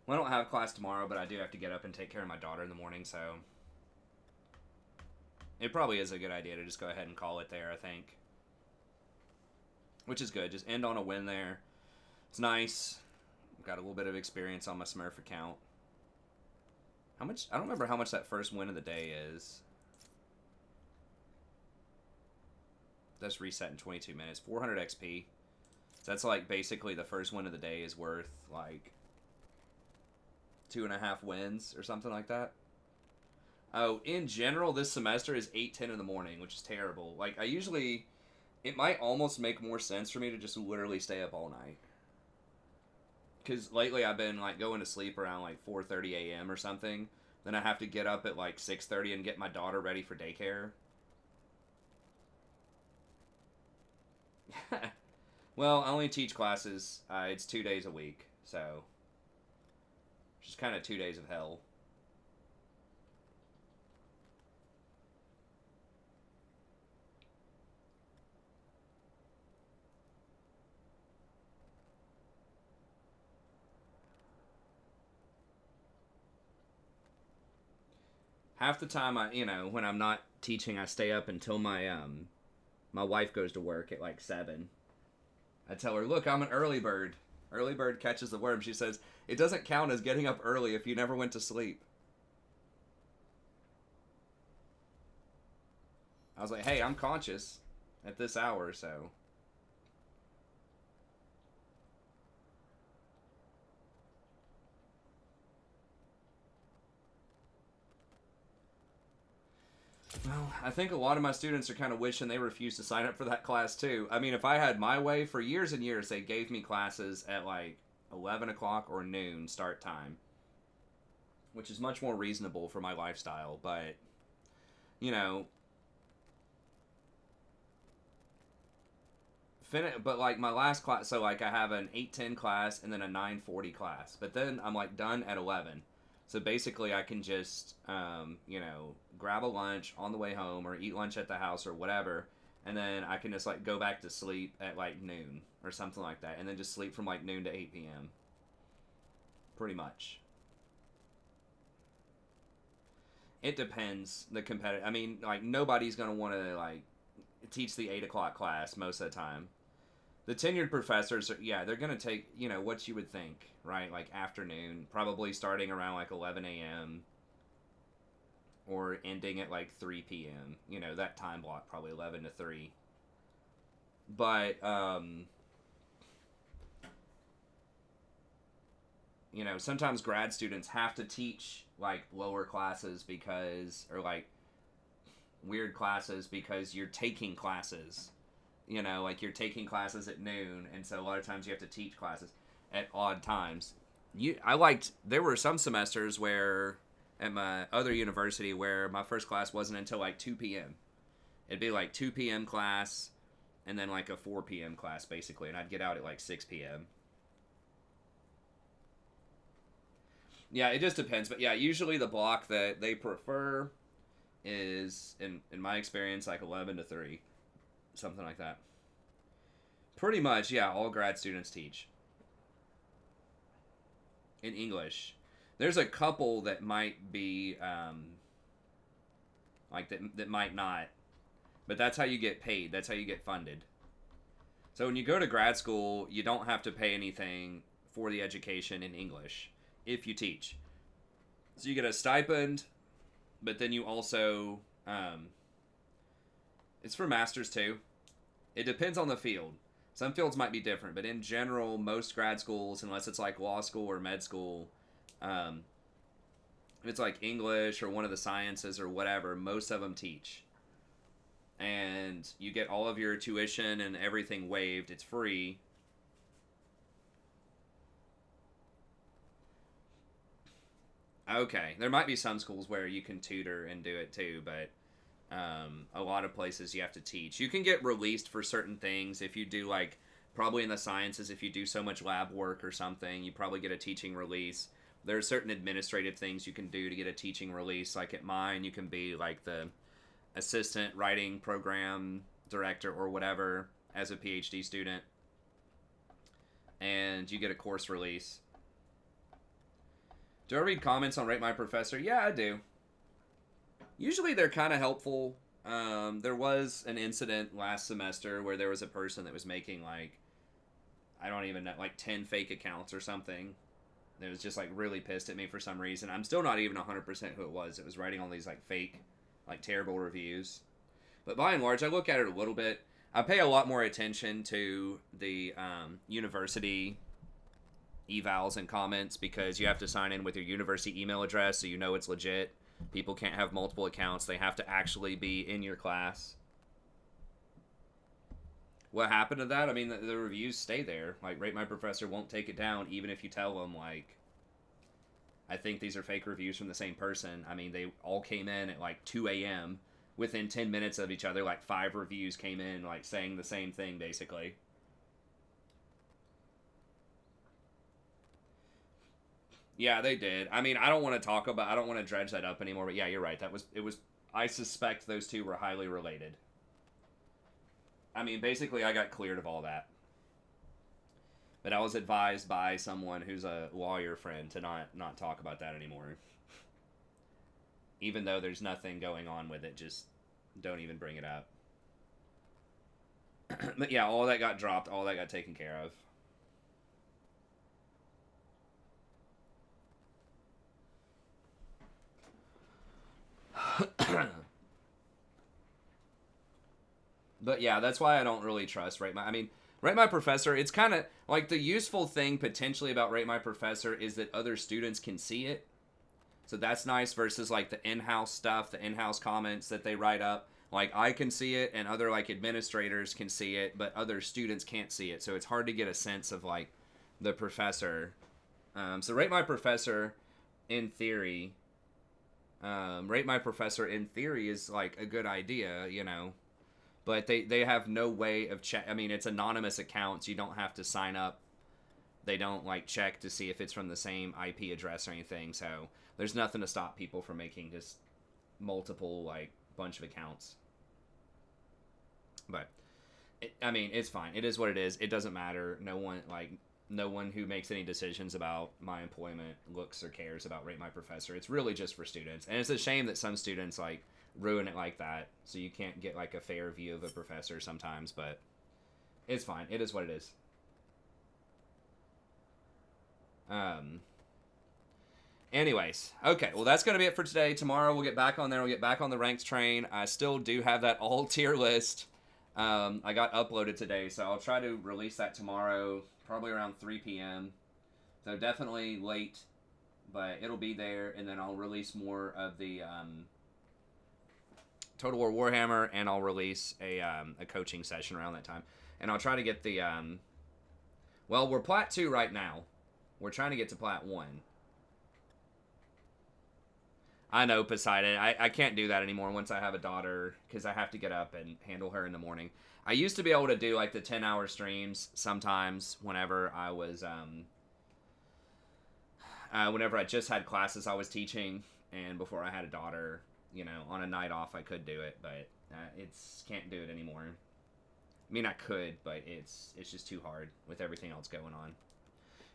Well, I don't have class tomorrow, but I do have to get up and take care of my daughter in the morning, so it probably is a good idea to just go ahead and call it there, I think. Which is good. Just end on a win there. It's nice. Got a little bit of experience on my Smurf account. How much? I don't remember how much that first win of the day is. That's reset in 22 minutes. 400 XP. So that's like basically the first win of the day is worth like 2.5 wins or something like that. Oh, in general, this semester is 8:10 in the morning, which is terrible. Like, I usually... It might almost make more sense for me to just literally stay up all night. Because lately I've been, like, going to sleep around, like, 4:30 a.m. or something. Then I have to get up at, like, 6:30 and get my daughter ready for daycare. Well, I only teach classes. It's 2 days a week, so... Just kind of 2 days of hell. Half the time, when I'm not teaching, I stay up until my wife goes to work at like 7. I tell her, look, I'm an early bird. Early bird catches the worm. She says, it doesn't count as getting up early if you never went to sleep. I was like, hey, I'm conscious at this hour, so... Well, I think a lot of my students are kind of wishing they refused to sign up for that class, too. I mean, if I had my way, for years and years, they gave me classes at, like, 11 o'clock or noon start time. Which is much more reasonable for my lifestyle, but, but, like, my last class, so, like, I have an 8:10 class and then a 9:40 class. But then I'm, like, done at 11. So basically, I can just, grab a lunch on the way home or eat lunch at the house or whatever, and then I can just, like, go back to sleep at, like, noon or something like that, and then just sleep from, like, noon to 8 p.m. Pretty much. It depends, the competitive. I mean, like, nobody's going to want to, like, teach the 8 o'clock class most of the time. The tenured professors, they're going to take, what you would think, right? Like, afternoon, probably starting around, like, 11 a.m. or ending at, like, 3 p.m. That time block, probably 11 to 3. But, sometimes grad students have to teach, like, lower classes or, like, weird classes because you're taking classes. Like, you're taking classes at noon, and so a lot of times you have to teach classes at odd times. There were some semesters where, at my other university, where my first class wasn't until, like, 2 p.m. It'd be, like, 2 p.m. class, and then, like, a 4 p.m. class, basically, and I'd get out at, like, 6 p.m. Yeah, it just depends, but yeah, usually the block that they prefer is, in my experience, like, 11 to 3. Something like that. Pretty much, yeah, all grad students teach. In English. There's a couple that might be, that might not. But that's how you get paid. That's how you get funded. So when you go to grad school, you don't have to pay anything for the education in English if you teach. So you get a stipend, but then you also... it's for masters too. It depends on the field. Some fields might be different, but in general, most grad schools, unless it's like law school or med school, if it's like English or one of the sciences or whatever, most of them teach. And you get all of your tuition and everything waived. It's free. Okay, there might be some schools where you can tutor and do it too, but a lot of places you have to teach. You can get released for certain things if you do, like, probably in the sciences, if you do so much lab work or something, you probably get a teaching release. There are certain administrative things you can do to get a teaching release. Like at mine, you can be, like, the assistant writing program director or whatever as a PhD student. And you get a course release. Do I read comments on Rate My Professor? Yeah, I do. Usually they're kind of helpful. There was an incident last semester where there was a person that was making, like, I don't even know, like 10 fake accounts or something. It was just, like, really pissed at me for some reason. I'm still not even 100% who it was. It was writing all these, like, fake, like, terrible reviews. But by and large, I look at it a little bit. I pay a lot more attention to the university evals and comments because you have to sign in with your university email address so you know it's legit. People can't have multiple accounts. They have to actually be in your class. What happened to that? I mean, the reviews stay there. Like, Rate My Professor won't take it down even if you tell them, like, I think these are fake reviews from the same person. I mean, they all came in at, like, 2 a.m. Within 10 minutes of each other, like, 5 reviews came in, like, saying the same thing, basically. Yeah, they did. I mean, I don't want to dredge that up anymore, but yeah, you're right. I suspect those two were highly related. I mean, basically, I got cleared of all that. But I was advised by someone who's a lawyer friend to not talk about that anymore. Even though there's nothing going on with it, just don't even bring it up. But yeah, all that got dropped, all that got taken care of. But yeah, that's why I don't really trust Rate My Professor, it's kind of like the useful thing potentially about Rate My Professor is that other students can see it. So that's nice versus like the in-house stuff, the in-house comments that they write up. Like I can see it and other like administrators can see it, but other students can't see it. So it's hard to get a sense of like the professor. So Rate My Professor in theory, is like a good idea, you know. But they have no way of check. I mean, it's anonymous accounts. You don't have to sign up. They don't like check to see if it's from the same IP address or anything. So there's nothing to stop people from making just multiple like bunch of accounts. But I mean, it's fine. It is what it is. It doesn't matter. No one who makes any decisions about my employment looks or cares about Rate My Professor. It's really just for students, and it's a shame that some students like ruin it like that, so you can't get like a fair view of a professor sometimes, but it's fine. It is what it is. Anyways, okay, well that's gonna be it for today. Tomorrow we'll get back on there. We'll get back on the ranks train. I still do have that all tier list. I got uploaded today, so I'll try to release that tomorrow, probably around 3 p.m. So definitely late, but it'll be there, and then I'll release more of the Total War Warhammer, and I'll release a coaching session around that time. And I'll try to get the, well, we're Plat 2 right now. We're trying to get to Plat 1. I know, Poseidon. I can't do that anymore once I have a daughter, because I have to get up and handle her in the morning. I used to be able to do, like, the 10-hour streams sometimes whenever I was, whenever I just had classes I was teaching, and before I had a daughter. You know, on a night off I could do it, but can't do it anymore. I mean, I could, but it's just too hard with everything else going on.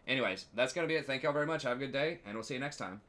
Anyways, that's going to be it. Thank y'all very much. Have a good day, and we'll see you next time.